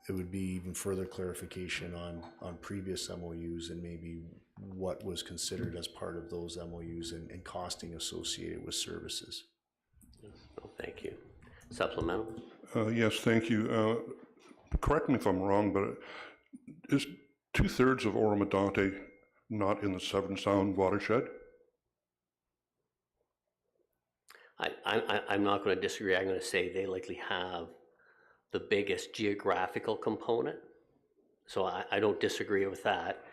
it would be even further clarification on previous MOUs and maybe what was considered as part of those MOUs and costing associated with services. Oh, thank you. Supplemental? Yes, thank you. Correct me if I'm wrong, but is 2/3 of Oro-Medonte not in the Severn Sound watershed? I'm not going to disagree. I'm going to say they likely have the biggest geographical component. So I don't disagree with that.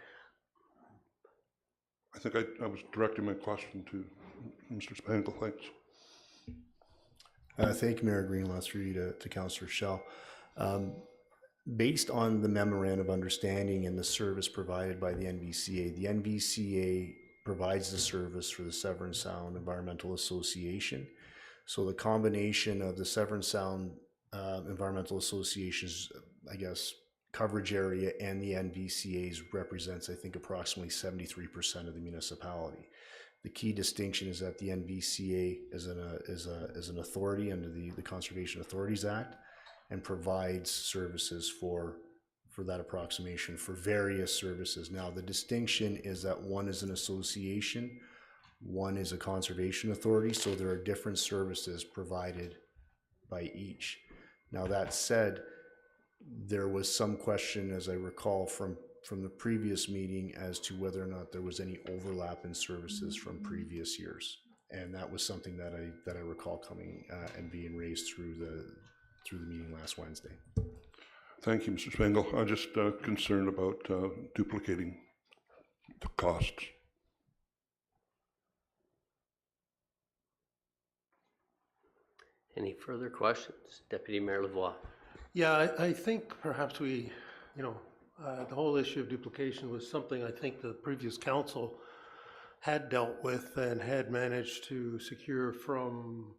I think I was directing my question to Mr. Spangle. Thanks. Thank you, Mayor Greenlaw, through you to Councillor Schell. Based on the memorandum of understanding and the service provided by the NVCA provides the service for the Severn Sound Environmental Association. So the combination of the Severn Sound Environmental Association's, I guess, coverage area and the NVCA's represents, I think, approximately 73% of the municipality. The key distinction is that the NVCA is an authority under the Conservation Authorities Act and provides services for that approximation for various services. Now, the distinction is that one is an association, one is a conservation authority, so there are different services provided by each. Now, that said, there was some question, as I recall from the previous meeting, as to whether or not there was any overlap in services from previous years. And that was something that I recall coming and being raised through the meeting last Wednesday. Thank you, Mr. Spangle. I'm just concerned about duplicating the costs. Any further questions? Deputy Mayor Lavoie. Yeah, I think perhaps we, the whole issue of duplication was something I think the previous council had dealt with and had managed to secure from,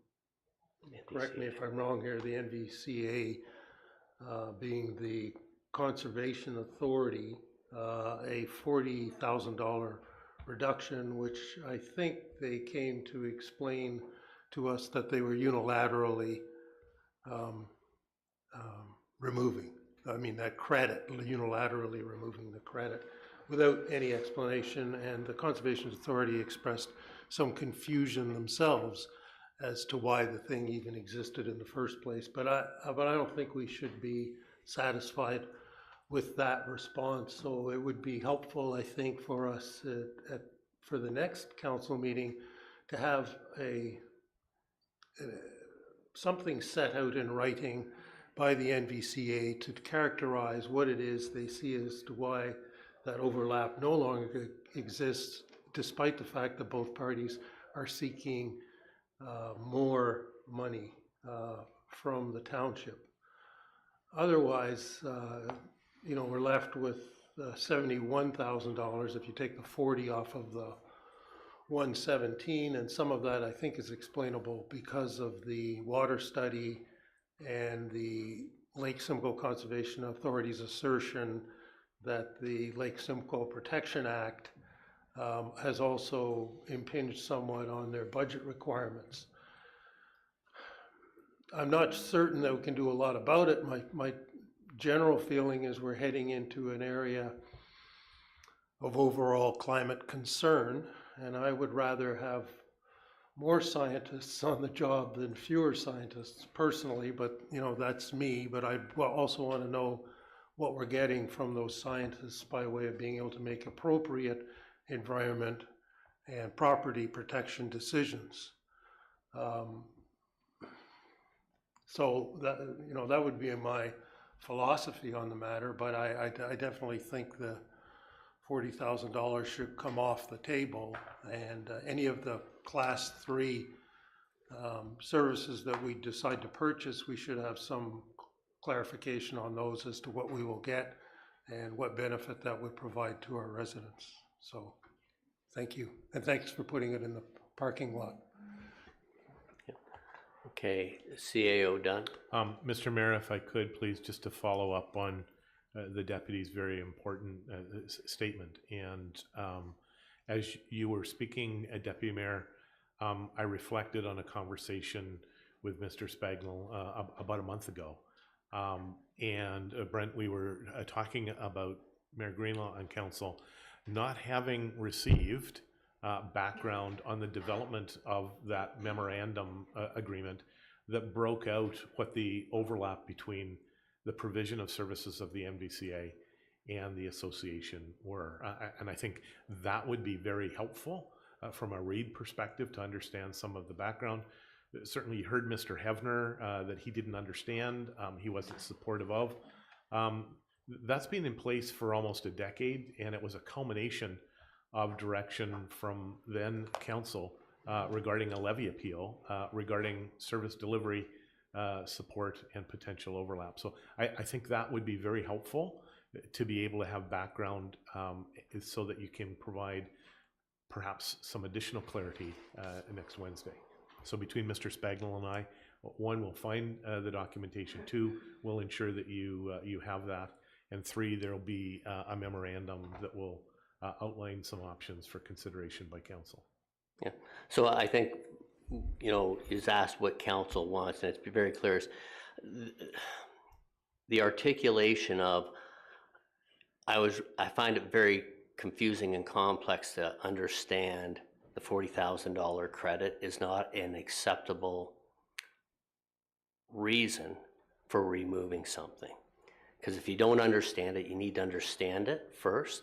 correct me if I'm wrong here, the NVCA being the conservation authority, a $40,000 reduction, which I think they came to explain to us that they were unilaterally removing. I mean, that credit, unilaterally removing the credit without any explanation, and the Conservation Authority expressed some confusion themselves as to why the thing even existed in the first place. But I don't think we should be satisfied with that response. So it would be helpful, I think, for us for the next council meeting to have something set out in writing by the NVCA to characterize what it is they see as to why that overlap no longer exists, despite the fact that both parties are seeking more money from the township. Otherwise, you know, we're left with $71,000 if you take the 40 off of the 117, and some of that I think is explainable because of the water study and the Lake Simcoe Conservation Authority's assertion that the Lake Simcoe Protection Act has also impinged somewhat on their budget requirements. I'm not certain that we can do a lot about it. My general feeling is we're heading into an area of overall climate concern, and I would rather have more scientists on the job than fewer scientists personally, but you know, that's me. But I also want to know what we're getting from those scientists by way of being able to make appropriate environment and property protection decisions. So that, you know, that would be my philosophy on the matter, but I definitely think the $40,000 should come off the table, and any of the class 3 services that we decide to purchase, we should have some clarification on those as to what we will get and what benefit that would provide to our residents. So thank you, and thanks for putting it in the parking lot. Okay, CAO done. Mr. Mayor, if I could, please, just to follow up on the deputy's very important statement. And as you were speaking, Deputy Mayor, I reflected on a conversation with Mr. Spagnell about a month ago. And Brent, we were talking about Mayor Greenlaw and Council not having received background on the development of that memorandum agreement that broke out what the overlap between the provision of services of the MVCA and the association were. And I think that would be very helpful from a read perspective to understand some of the background. Certainly you heard Mr. Hevner that he didn't understand, he wasn't supportive of. That's been in place for almost a decade, and it was a culmination of direction from then council regarding a levy appeal, regarding service delivery support and potential overlap. So I think that would be very helpful to be able to have background so that you can provide perhaps some additional clarity next Wednesday. So between Mr. Spagnell and I, one, we'll find the documentation. Two, we'll ensure that you have that. And three, there will be a memorandum that will outline some options for consideration by council. Yeah. So I think, you know, is asked what council wants, and it's very clear. The articulation of, I find it very confusing and complex to understand the $40,000 credit is not an acceptable reason for removing something. Because if you don't understand it, you need to understand it first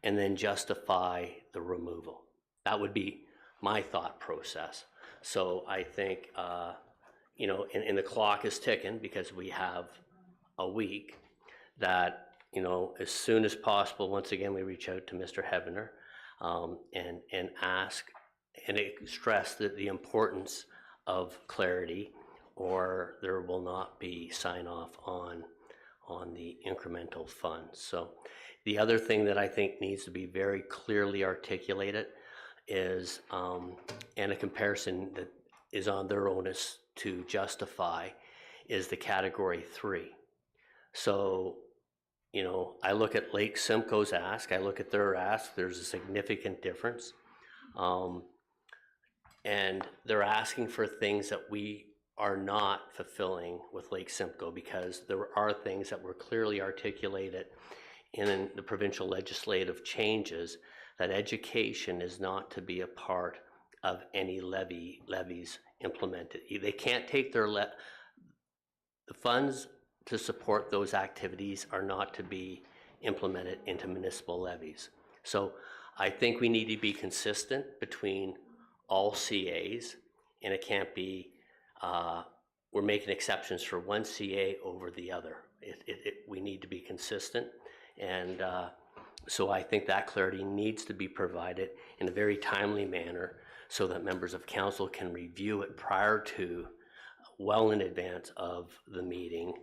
and then justify the removal. That would be my thought process. So I think, you know, and the clock is ticking because we have a week that, you know, as soon as possible, once again, we reach out to Mr. Hevner and ask and stress that the importance of clarity, or there will not be sign off on the incremental funds. So the other thing that I think needs to be very clearly articulated is, and a comparison that is on their onus to justify, is the category 3. So, you know, I look at Lake Simcoe's ask, I look at their ask, there's a significant difference. And they're asking for things that we are not fulfilling with Lake Simcoe, because there are things that were clearly articulated in the provincial legislative changes that education is not to be a part of any levies implemented. They can't take their the funds to support those activities are not to be implemented into municipal levies. So I think we need to be consistent between all CAs, and it can't be, we're making exceptions for one CA over the other. We need to be consistent, and so I think that clarity needs to be provided in a very timely manner so that members of council can review it prior to, well in advance of the meeting,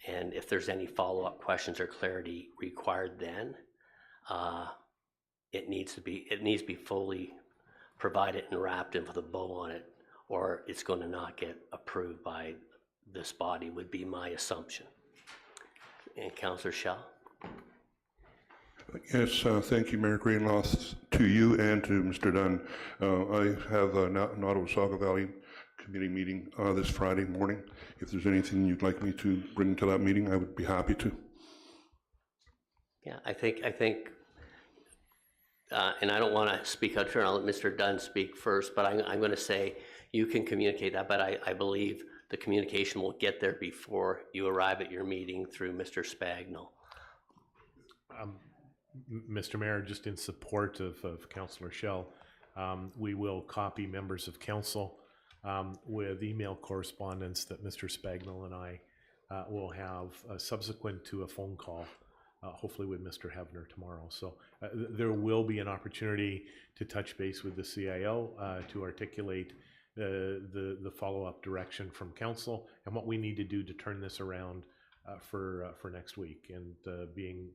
and if there's any follow-up questions or clarity required then, it needs to be fully provided and wrapped in with a bow on it, or it's going to not get approved by this body, would be my assumption. And Councillor Shell? Yes, thank you, Mayor Greenloth, to you and to Mr. Dunn. I have an Ottawa-Saga Valley Committee meeting this Friday morning. If there's anything you'd like me to bring to that meeting, I would be happy to. Yeah, I think, and I don't want to speak out here, I'll let Mr. Dunn speak first, but I'm going to say you can communicate that, but I believe the communication will get there before you arrive at your meeting through Mr. Spagnell. Mr. Mayor, just in support of Councillor Shell, we will copy members of council with email correspondence that Mr. Spagnell and I will have subsequent to a phone call, hopefully with Mr. Hefner tomorrow. So there will be an opportunity to touch base with the CIO to articulate the follow-up direction from council and what we need to do to turn this around for next week. And being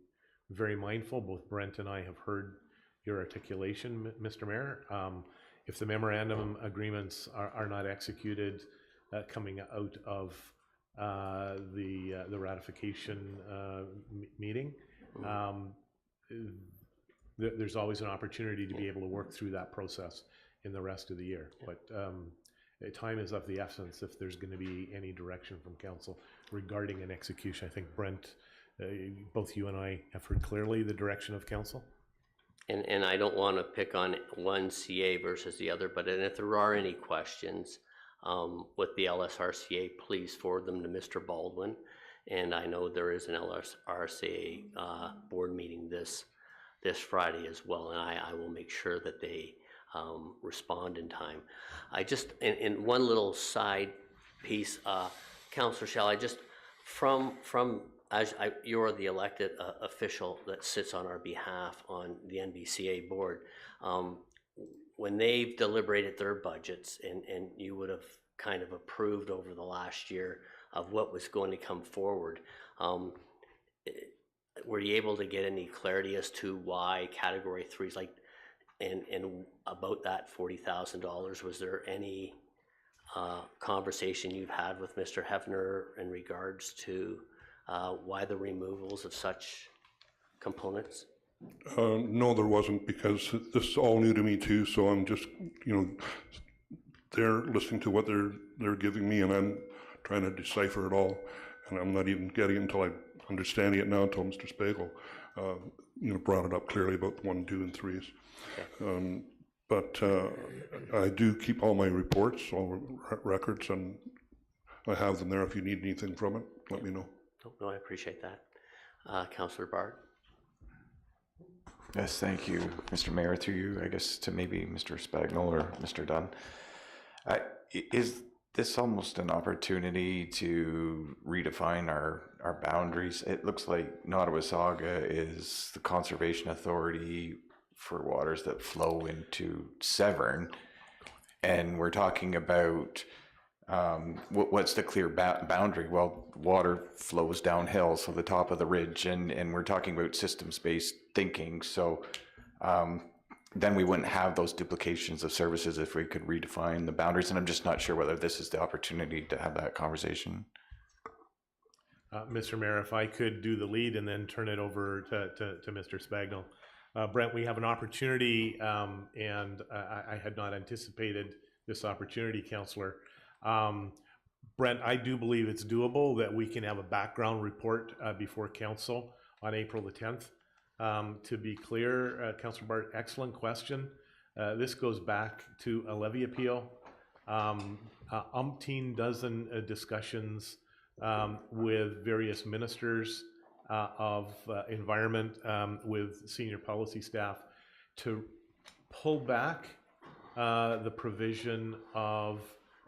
very mindful, both Brent and I have heard your articulation, Mr. Mayor. If the memorandum agreements are not executed coming out of the ratification meeting, there's always an opportunity to be able to work through that process in the rest of the year. But time is of the essence if there's going to be any direction from council regarding an execution. I think Brent, both you and I have heard clearly the direction of council. And I don't want to pick on one CA versus the other, but if there are any questions with the LSRCA, please forward them to Mr. Baldwin. And I know there is an LSRCA board meeting this Friday as well, and I will make sure that they respond in time. I just, in one little side piece, Councillor Shell, I just, you're the elected official that sits on our behalf on the NBCA board. When they've deliberated their budgets and you would have kind of approved over the last year of what was going to come forward, were you able to get any clarity as to why Category 3 is like, and about that $40,000, was there any conversation you've had with Mr. Hefner in regards to why the removals of such components? No, there wasn't, because this is all new to me too. So I'm just, they're listening to what they're giving me, and I'm trying to decipher it all, and I'm not even getting it until I'm understanding it now. Until Mr. Spagle, brought it up clearly about 1, 2, and 3s. Okay. But I do keep all my reports, all records, and I have them there. If you need anything from it, let me know. No, I appreciate that. Councillor Bard. Yes, thank you, Mr. Mayor. Through you, I guess, to maybe Mr. Spagnell or Mr. Dunn. Is this almost an opportunity to redefine our boundaries? It looks like Nottawasaga is the conservation authority for waters that flow into Severn, and we're talking about what's the clear boundary? Well, water flows downhill, so the top of the ridge, and we're talking about systems-based thinking. So then we wouldn't have those duplications of services if we could redefine the boundaries. And I'm just not sure whether this is the opportunity to have that conversation. Mr. Mayor, if I could do the lead and then turn it over to Mr. Spagnell. Brent, we have an opportunity, and I had not anticipated this opportunity, Councillor. Brent, I do believe it's doable that we can have a background report before council on April the 10th. To be clear, Councillor Bart, excellent question. This goes back to a levy appeal. Umpteen dozen discussions with various ministers of environment, with senior policy staff to pull back the provision of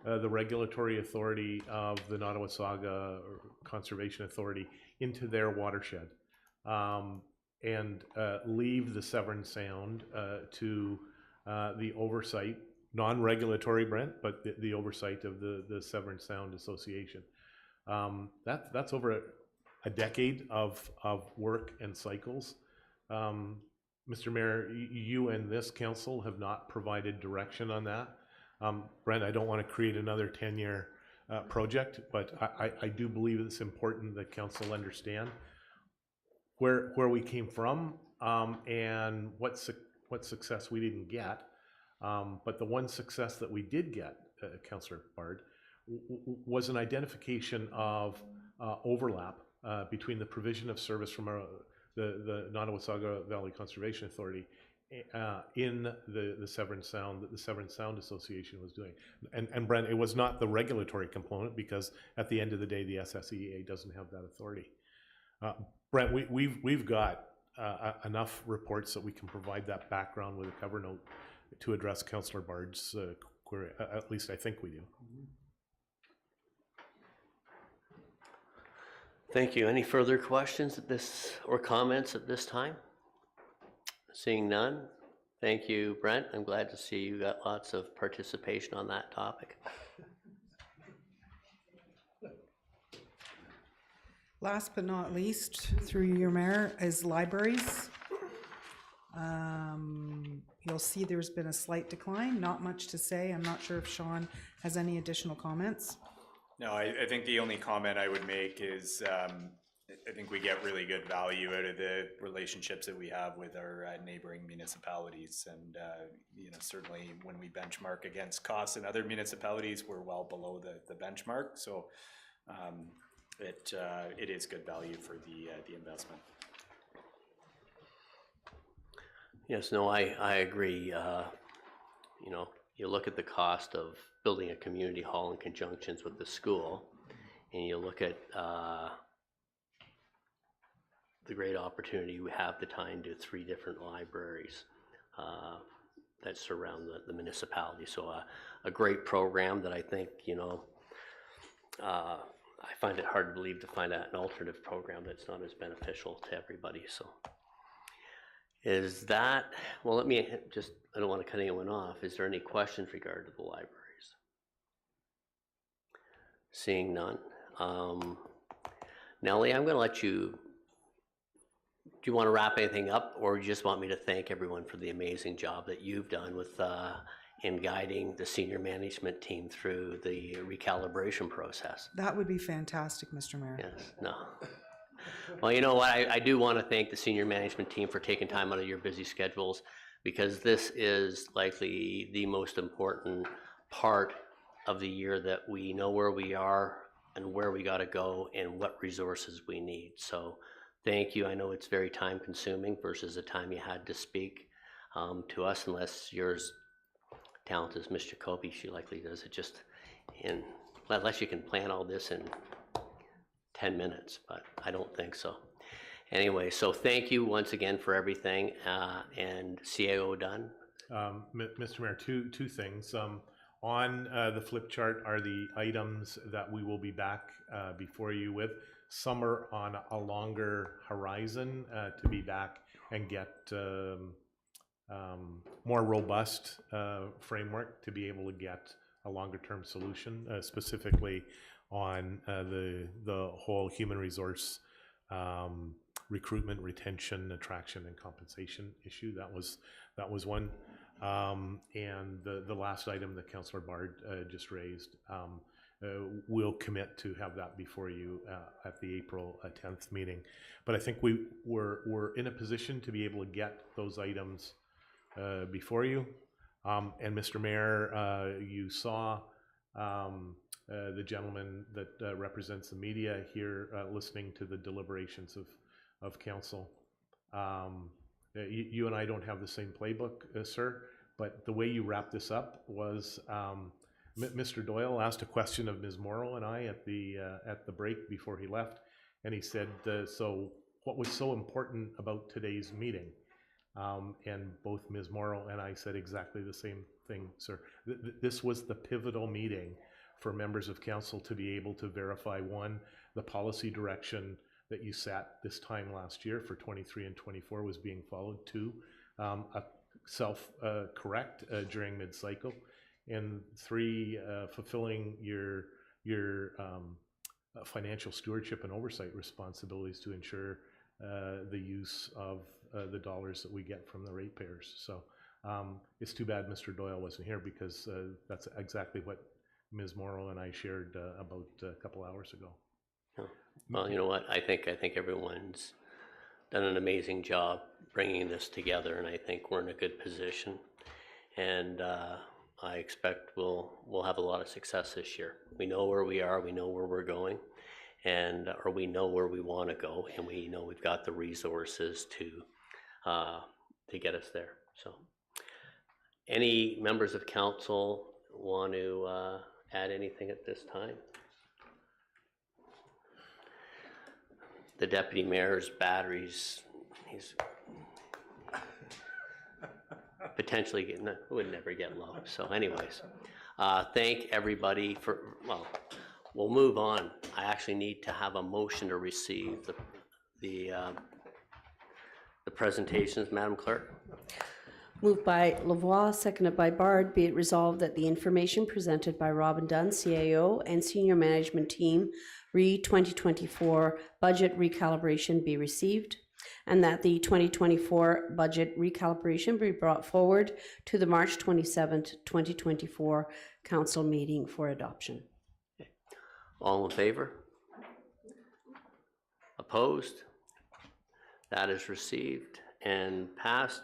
the regulatory authority of the Nottawasaga Conservation Authority into their watershed, and leave the Severn Sound to the oversight, non-regulatory, Brent, but the oversight of the Severn Sound Association. That's over a decade of work and cycles. Mr. Mayor, you and this council have not provided direction on that. Brent, I don't want to create another 10-year project, but I do believe it's important that council understand where we came from, and what success we didn't get. But the one success that we did get, Councillor Bard, was an identification of overlap between the provision of service from the Nottawasaga Valley Conservation Authority in the Severn Sound that the Severn Sound Association was doing. And Brent, it was not the regulatory component, because at the end of the day, the SSEA doesn't have that authority. Brent, we've got enough reports that we can provide that background with a cover note to address Councillor Bard's query. At least I think we do. Thank you. Any further questions or comments at this time? Seeing none. Thank you, Brent. I'm glad to see you got lots of participation on that topic. Last but not least, through your mayor, is libraries. You'll see there's been a slight decline, not much to say. I'm not sure if Sean has any additional comments. No, I think the only comment I would make is I think we get really good value out of the relationships that we have with our neighboring municipalities, and you know, certainly when we benchmark against costs in other municipalities, we're well below the benchmark. So it is good value for the investment. Yes, no, I agree. You know, you look at the cost of building a community hall in conjunctions with the school, and you look at the great opportunity we have to tie into 3 different libraries that surround the municipality. So a great program that I think, you know, I find it hard to believe to find an alternative program that's not as beneficial to everybody. So is that, well, let me just, I don't want to cut anyone off. Is there any questions regarding the libraries? Seeing none. Nellie, I'm going to let you, do you want to wrap anything up, or do you just want me to thank everyone for the amazing job that you've done with in guiding the senior management team through the recalibration process? That would be fantastic, Mr. Mayor. Yes, no. Well, you know what, I do want to thank the senior management team for taking time out of your busy schedules, because this is likely the most important part of the year that we know where we are and where we got to go and what resources we need. So thank you. I know it's very time consuming versus the time you had to speak to us, unless you're as talented as Ms. Jacoby. She likely does it just in, unless you can plan all this in 10 minutes, but I don't think so. Anyway, so thank you once again for everything, and CAO done. Mr. Mayor, two things. On the flip chart are the items that we will be back before you with. Some are on a longer horizon to be back and get more robust framework to be able to get a longer term solution, specifically on the whole human resource recruitment, retention, attraction, and compensation issue. That was one. And the last item that Councillor Bard just raised, we'll commit to have that before you at the April 10th meeting. But I think we're in a position to be able to get those items before you. And Mr. Mayor, you saw the gentleman that represents the media here listening to the deliberations of council. You and I don't have the same playbook, sir, but the way you wrapped this up was Mr. Doyle asked a question of Ms. Morrow and I at the break before he left, and he said, so what was so important about today's meeting? And both Ms. Morrow and I said exactly the same thing, sir. This was the pivotal meeting for members of council to be able to verify, one, the policy direction that you sat this time last year for 23 and 24 was being followed. Two, self-correct during mid-cycle. And three, fulfilling your financial stewardship and oversight responsibilities to ensure the use of the dollars that we get from the ratepayers. So it's too bad Mr. Doyle wasn't here, because that's exactly what Ms. Morrow and I shared about a couple hours ago. Well, you know what? I think everyone's done an amazing job bringing this together, and I think we're in a good position. And I expect we'll have a lot of success this year. We know where we are, we know where we're going, or we know where we want to go, and we know we've got the resources to get us there. So, any members of council want to add anything at this time? The deputy mayor's batteries, he's potentially getting, would never get low. So anyways, thank everybody well, we'll move on. I actually need to have a motion to receive the presentations, Madam Clerk. Moved by Lavoie, seconded by Bard. Be it resolved that the information presented by Robin Dunn, CAO, and senior management team re 2024 budget recalibration be received, and that the 2024 budget recalibration be brought forward to the March 27th, 2024 council meeting for adoption. All in favor? Opposed? That is received and passed.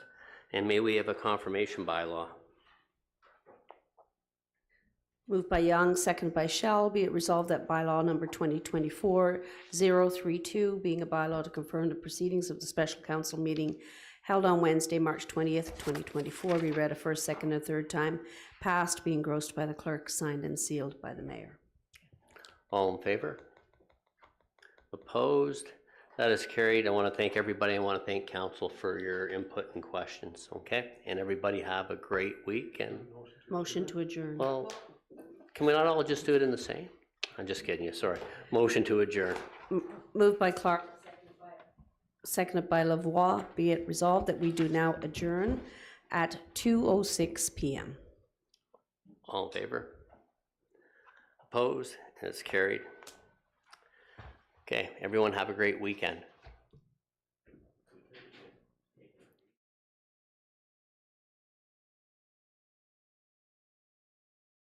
And may we have a confirmation bylaw? Moved by Young, seconded by Shell. Be it resolved that bylaw number 2024-032, being a bylaw to confirm the proceedings of the special council meeting held on Wednesday, March 20th, 2024, be read a first, second, and third time, passed, being engrossed by the clerk, signed and sealed by the mayor. All in favor? Opposed? That is carried. I want to thank everybody. I want to thank council for your input and questions. Okay, and everybody have a great week. And motion to adjourn. Well, can we not all just do it in the same? I'm just kidding you. Sorry. Motion to adjourn. Moved by Clark, seconded by Lavoie. Be it resolved that we do now adjourn at 2:06 p.m. All in favor? Opposed? It's carried. Okay, everyone have a great weekend.